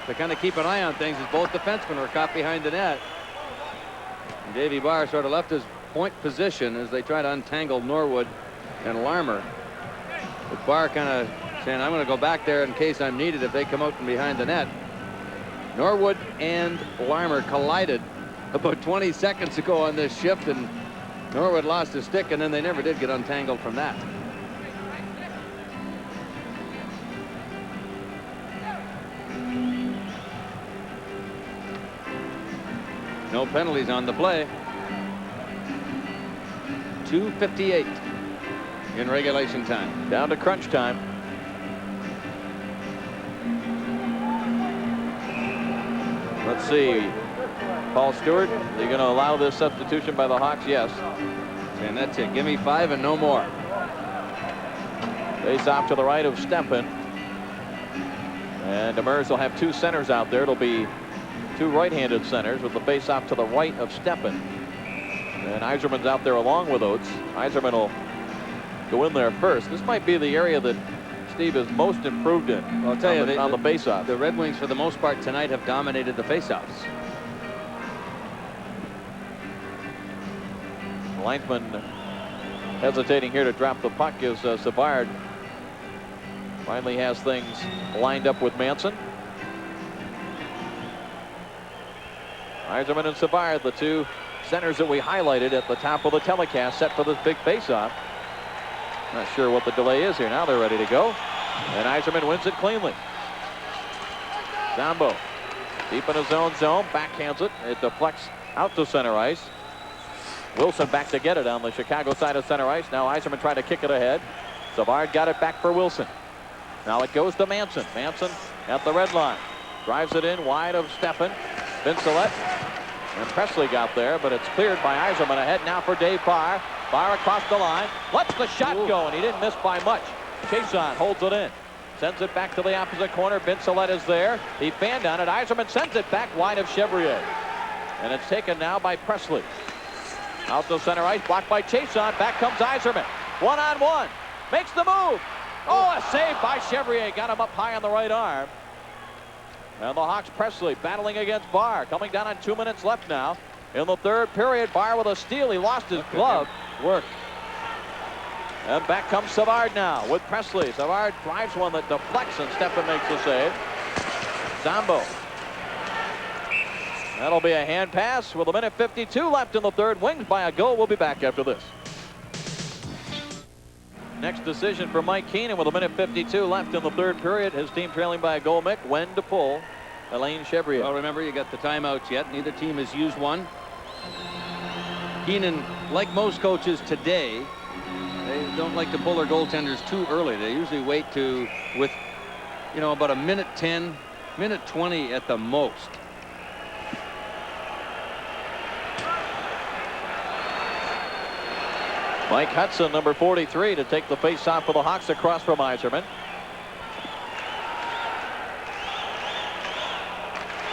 to kind of keep an eye on things as both defensemen were caught behind the net. And Davey Barr sort of left his point position as they try to untangle Norwood and Larmer. But Barr kind of saying, I'm going to go back there in case I'm needed if they come out from behind the net. Norwood and Larmer collided about 20 seconds ago on this shift, and Norwood lost his stick, and then they never did get untangled from that. No penalties on the play. 2:58 in regulation time. Down to crunch time. Let's see. Paul Stewart, are you going to allow this substitution by the Hawks? Yes. And that's it. Give me 5 and no more. Face off to the right of Steffen. And Demers will have two centers out there. It'll be two right-handed centers with the face off to the right of Steffen. And Yzerman's out there along with Oates. Yzerman will go in there first. This might be the area that Steve is most improved in. Well, I'll tell you, on the face-off. The Red Wings, for the most part tonight, have dominated the face-offs. Linesman hesitating here to drop the puck as Savard finally has things lined up with Manson. Yzerman and Savard, the two centers that we highlighted at the top of the telecast, set for this big face-off. Not sure what the delay is here. Now they're ready to go. And Yzerman wins it cleanly. Zambo deep in his own zone, backhands it. It deflects out to center ice. Wilson back to get it on the Chicago side of center ice. Now Yzerman trying to kick it ahead. Savard got it back for Wilson. Now it goes to Manson. Manson at the red line. Drives it in wide of Steffen. Vincelette and Presley got there, but it's cleared by Yzerman. Ahead now for Dave Barr. Barr across the line. Lets the shot go, and he didn't miss by much. Chason holds it in. Sends it back to the opposite corner. Vincelette is there. He fanned on it. Yzerman sends it back wide of Chevrier. And it's taken now by Presley. Out to center ice, blocked by Chason. Back comes Yzerman. One-on-one. Makes the move. Oh, a save by Chevrier. Got him up high on the right arm. And the Hawks, Presley battling against Barr. Coming down on 2 minutes left now. In the third period, Barr with a steal. He lost his glove. Work. And back comes Savard now with Presley. Savard drives one that deflects, and Steffen makes the save. Zambo. That'll be a hand pass with 1:52 left in the third. Wings by a goal. We'll be back after this. Next decision for Mike Keenan with 1:52 left in the third period. His team trailing by a goal. Mick, when to pull Alain Chevrier. Well, remember, you got the timeouts yet. Neither team has used one. Keenan, like most coaches today, they don't like to pull their goaltenders too early. They usually wait with, you know, about a minute 10, minute 20 at the most. Mike Hudson, number 43, to take the face-off for the Hawks across from Yzerman.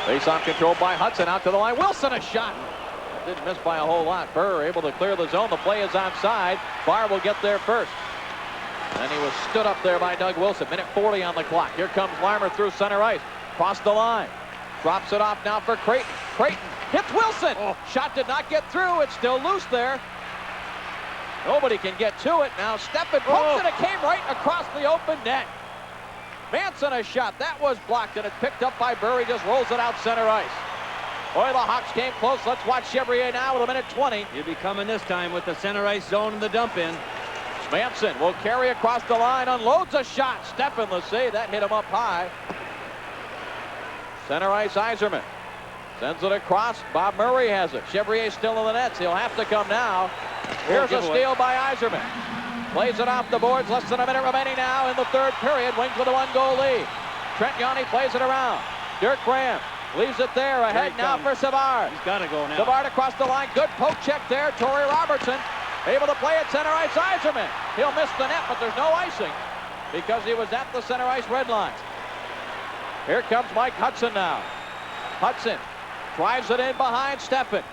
Face-off controlled by Hudson, out to the line. Wilson, a shot. didn't miss by a whole lot. Burr able to clear the zone. The play is onside. Barr will get there first. And he was stood up there by Doug Wilson. Minute 40 on the clock. Here comes Larmer through center ice. Across the line. Drops it off now for Creighton. Creighton hits Wilson. Oh. Shot did not get through. It's still loose there. Nobody can get to it. Now Steffen pokes it. It came right across the open net. Manson a shot. That was blocked, and it's picked up by Burr. He just rolls it out center ice. Boy, the Hawks came close. Let's watch Chevrier now with a minute 20. He'll be coming this time with the center ice zone and the dump in. Manson will carry across the line, unloads a shot. Steffen the save. That hit him up high. Center ice, Yzerman. Sends it across. Bob Murray has it. Chevrier still in the nets. He'll have to come now. Here's a steal by Yzerman. Plays it off the boards. Less than a minute remaining now in the third period. Wings with a 1-goal lead. Trent Yawney plays it around. Dirk Graham leaves it there. Ahead now for Savard. He's got to go now. Savard across the line. Good poke check there. Torrey Robertson able to play at center ice. Yzerman. He'll miss the net, but there's no icing because he was at the center ice red line. Here comes Mike Hudson now. Hudson drives it in behind Steffen.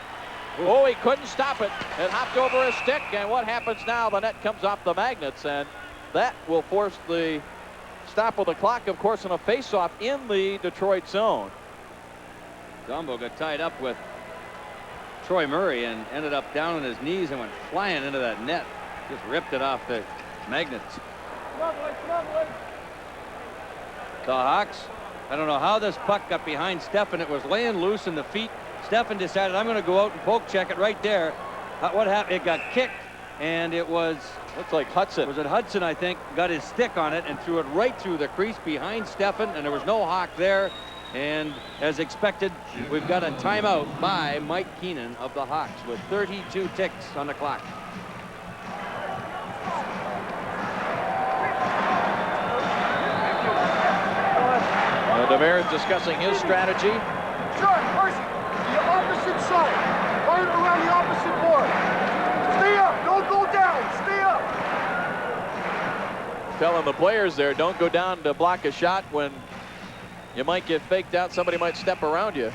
Oh, he couldn't stop it. It hopped over his stick, and what happens now? The net comes off the magnets, and that will force the stop of the clock, of course, in a face-off in the Detroit zone. Dumbo got tied up with Troy Murray and ended up down on his knees and went flying into that net. Just ripped it off the magnets. The Hawks, I don't know how this puck got behind Steffen. It was laying loose in the feet. Steffen decided, I'm going to go out and poke check it right there. What happened? It got kicked, and it was... Looks like Hudson. Was it Hudson, I think, got his stick on it and threw it right through the crease behind Steffen, and there was no Hawk there. And as expected, we've got a timeout by Mike Keenan of the Hawks with 32 ticks on the clock. Demers discussing his strategy. Sure, Percy, the opposite side. Right around the opposite board. Stay up, don't go down, stay up. Telling the players there, don't go down to block a shot when you might get faked out. Somebody might step around you.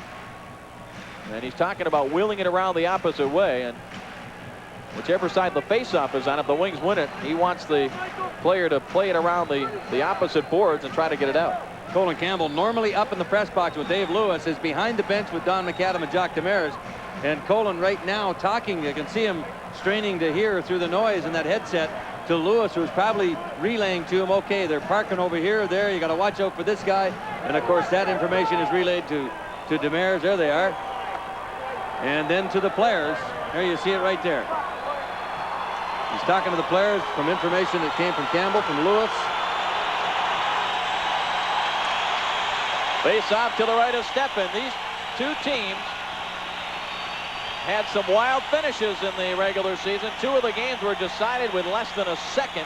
And he's talking about wheeling it around the opposite way. And whichever side the faceoff is on, if the Wings win it, he wants the player to play it around the opposite boards and try to get it out. Colin Campbell, normally up in the press box with Dave Lewis, is behind the bench with Don McAdam and Jacques Demers. And Colin right now talking, you can see him straining to hear through the noise in that headset to Lewis, who's probably relaying to him, okay, they're parking over here, there, you got to watch out for this guy. And of course that information is relayed to Demers. There they are. And then to the players. There you see it right there. He's talking to the players from information that came from Campbell, from Lewis. Face off to the right of Steffen. These two teams had some wild finishes in the regular season. Two of the games were decided with less than a second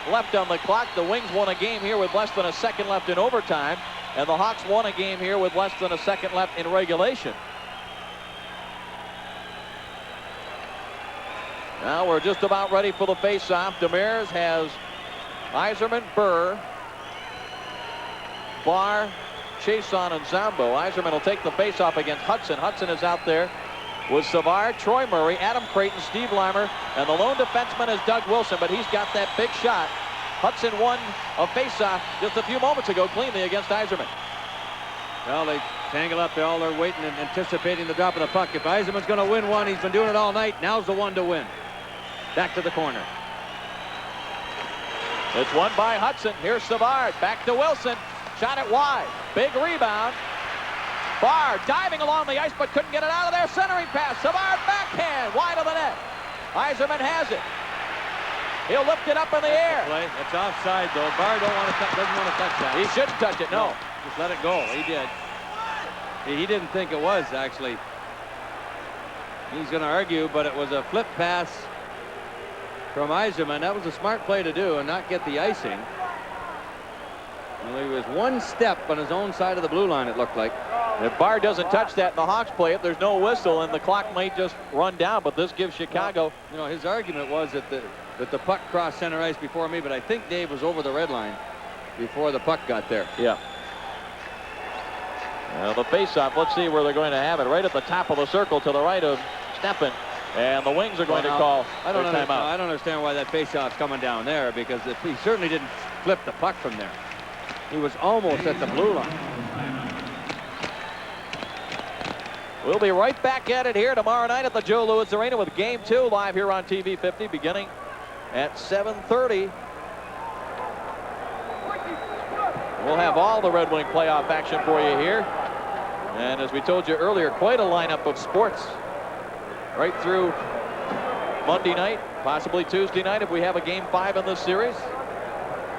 left on the clock. The Wings won a game here with less than a second left in overtime, and the Hawks won a game here with less than a second left in regulation. Now we're just about ready for the face-off. Demers has Yzerman, Burr, Barr, Chason, and Zombo. Yzerman will take the face-off against Hudson. Hudson is out there with Savard, Troy Murray, Adam Creighton, Steve Larmer, and the lone defenseman is Doug Wilson, but he's got that big shot. Hudson won a face-off just a few moments ago cleanly against Yzerman. Well, they tangle up. They're all there waiting and anticipating the drop of the puck. If Yzerman's going to win one, he's been doing it all night. Now's the one to win. Back to the corner. It's won by Hudson. Here's Savard. Back to Wilson. Shot it wide. Big rebound. Barr diving along the ice, but couldn't get it out of there. Centering pass. Savard backhand. Wide of the net. Yzerman has it. He'll lift it up in the air. Play. It's offside, though. Barr doesn't want to touch that. He shouldn't touch it, no. Just let it go. He did. He didn't think it was, actually. He's going to argue, but it was a flip pass from Yzerman. That was a smart play to do and not get the icing. Well, he was one step on his own side of the blue line, it looked like. If Barr doesn't touch that and the Hawks play it, there's no whistle and the clock might just run down, but this gives Chicago. You know, his argument was that the puck crossed center ice before me, but I think Dave was over the red line before the puck got there. Yeah. Well, the face-off, let's see where they're going to have it. Right at the top of the circle to the right of Steffen. And the Wings are going to call I don't their timeout. I don't understand why that faceoff's coming down there, because he certainly didn't flip the puck from there. He was almost at the blue line. We'll be right back at it here tomorrow night at the Joe Louis Arena with Game 2 live here on TV 50 beginning at 7:30. We'll have all the Red Wing playoff action for you here. And as we told you earlier, quite a lineup of sports right through Monday night, possibly Tuesday night if we have a Game 5 in this series.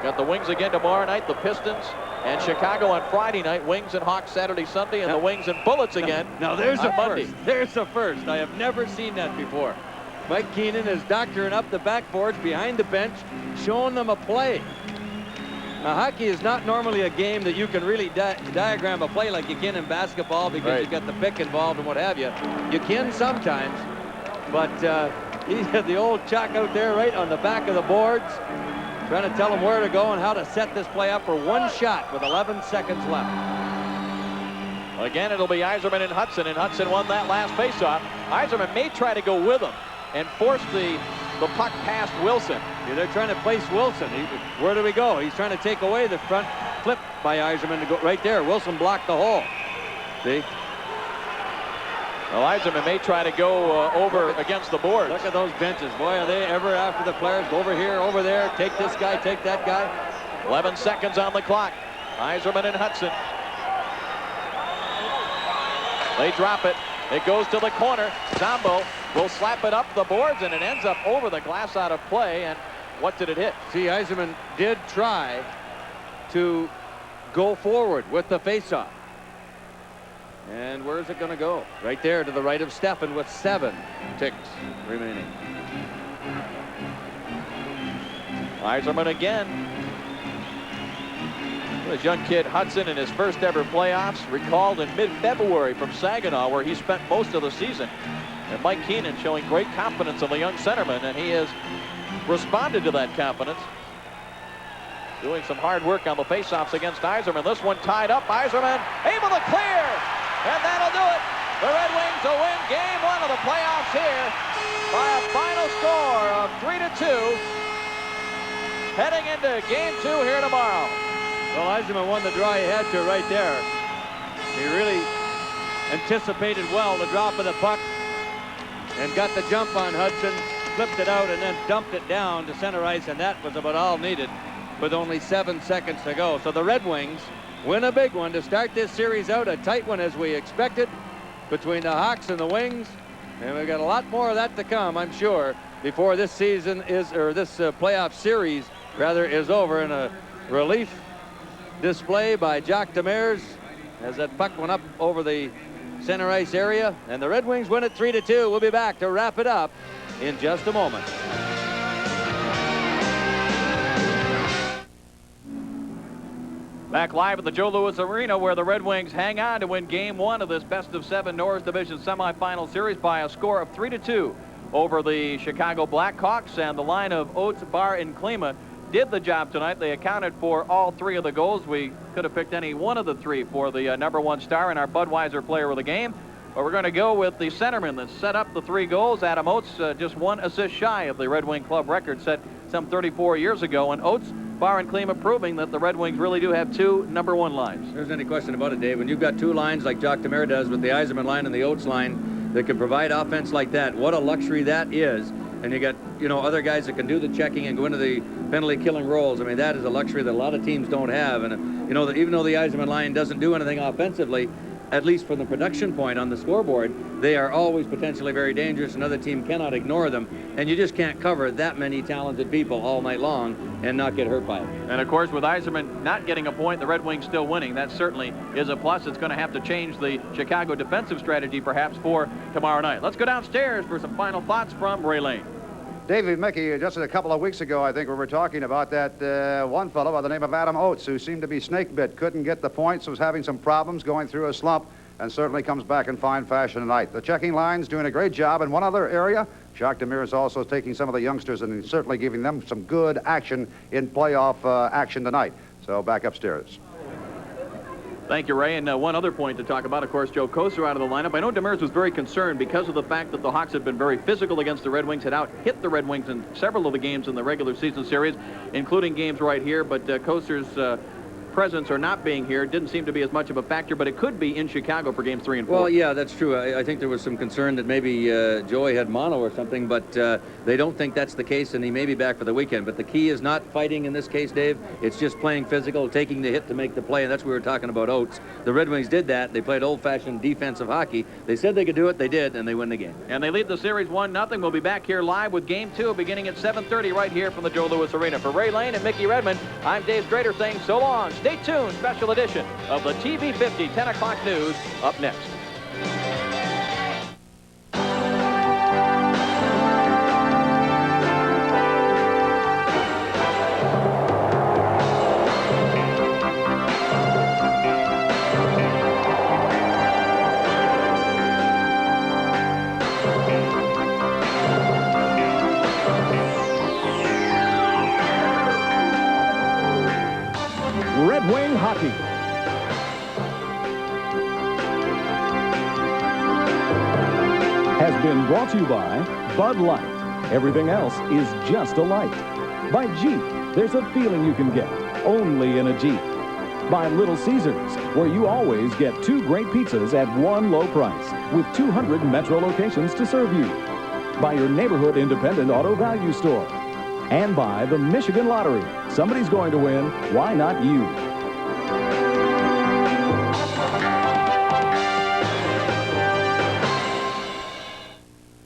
Got the Wings again tomorrow night, the Pistons and Chicago on Friday night, Wings and Hawks Saturday, Sunday, and the Wings and Bullets again Now there's on a Monday. first. There's a first. I have never seen that before. Mike Keenan is doctoring up the backboards behind the bench, showing them a play. Now, hockey is not normally a game that you can really diagram a play like you can in basketball, because you've got the pick involved and what have you. You can sometimes, but he had the old chalk out there right on the back of the boards, trying to tell him where to go and how to set this play up for one shot with 11 seconds left. Again, it'll be Yzerman and Hudson won that last faceoff. Yzerman may try to go with him and force the puck past Wilson. Yeah, they're trying to place Wilson. Where do we go? He's trying to take away the front flip by Yzerman to go right there. Wilson blocked the hole. See? Well, Yzerman may try to go over against the board. Look at those benches. Boy, are they ever after the players. Go over here, over there. Take this guy, take that guy. 11 seconds on the clock. Yzerman and Hudson. They drop it. It goes to the corner. Zombo will slap it up the boards, and it ends up over the glass out of play. And what did it hit? See, Yzerman did try to go forward with the faceoff. And where is it going to go? Right there to the right of Steffen with 7 ticks remaining. Yzerman again. This young kid Hudson in his first ever playoffs, recalled in mid-February from Saginaw, where he spent most of the season. And Mike Keenan showing great confidence in the young centerman, and he has responded to that confidence. Doing some hard work on the faceoffs against Yzerman. This one tied up. Yzerman able to clear, and that'll do it. The Red Wings will win Game 1 of the playoffs here by a final score of 3-2. Heading into Game 2 here tomorrow. Well, Yzerman won the draw he had to right there. He really anticipated well the drop of the puck and got the jump on Hudson, flipped it out, and then dumped it down to center ice, and that was about all needed with only 7 seconds to go. So the Red Wings win a big one to start this series out, a tight one as we expected between the Hawks and the Wings, and we've got a lot more of that to come, I'm sure, before this season is, or this playoff series rather, is over. In a relief display by Jacques Demers as that puck went up over the center ice area, and the Red Wings win it 3-2. We'll be back to wrap it up in just a moment. Back live at the Joe Louis Arena, where the Red Wings hang on to win Game 1 of this best-of-7 Norris Division semifinal series by a score of 3-2 over the Chicago Blackhawks. And the line of Oates, Barr, and Klima did the job tonight. They accounted for all 3 of the goals. We could have picked any one of the 3 for the #1 star and our Budweiser player of the game. But we're going to go with the centerman that set up the 3 goals. Adam Oates, just 1 assist shy of the Red Wing club record set some 34 years ago. And Oates, Barr, and Klima proving that the Red Wings really do have 2 #1 lines. There's any question about it, Dave. When you've got 2 lines like Jacques Demers does with the Yzerman line and the Oates line that can provide offense like that, what a luxury that is. And you got, other guys that can do the checking and go into the penalty killing roles. I mean, that is a luxury that a lot of teams don't have. And, that even though the Yzerman line doesn't do anything offensively, at least from the production point on the scoreboard, they are always potentially very dangerous. Another team cannot ignore them. And you just can't cover that many talented people all night long and not get hurt by it. And, of course, with Yzerman not getting a point, the Red Wings still winning. That certainly is a plus. It's going to have to change the Chicago defensive strategy, perhaps, for tomorrow night. Let's go downstairs for some final thoughts from Ray Lane. Davey, Mickey, just a couple of weeks ago, I think we were talking about that one fellow by the name of Adam Oates, who seemed to be snake bit, couldn't get the points, was having some problems, going through a slump, and certainly comes back in fine fashion tonight. The checking line's doing a great job. In one other area, Jacques Demers is also taking some of the youngsters and certainly giving them some good action in playoff action tonight. So back upstairs. Thank you, Ray. And one other point to talk about, of course, Joe Kocur out of the lineup. I know Demers was very concerned because of the fact that the Hawks had been very physical against the Red Wings, had out-hit the Red Wings in several of the games in the regular season series, including games right here. But Kocur's presence or not being here didn't seem to be as much of a factor, but it could be in Chicago for games 3 and 4. Well, yeah, that's true. I think there was some concern that maybe Joey had mono or something, but they don't think that's the case, and he may be back for the weekend. But the key is not fighting in this case, Dave. It's just playing physical, taking the hit to make the play, and that's what we were talking about Oates. The Red Wings did that. They played old-fashioned defensive hockey. They said they could do it. They did, and they win the game. And they lead the series 1-0. We'll be back here live with Game 2 beginning at 7:30 right here from the Joe Louis Arena. For Ray Lane and Mickey Redmond, I'm Dave Strader saying so long. Stay tuned. Special edition of the TV 50 10 o'clock news up next. Red Wing Hockey. Has been brought to you by Bud Light. Everything else is just a light. By Jeep. There's a feeling you can get only in a Jeep. By Little Caesars, where you always get 2 great pizzas at one low price with 200 Metro locations to serve you. By your neighborhood independent auto value store. And by the Michigan Lottery. Somebody's going to win. Why not you?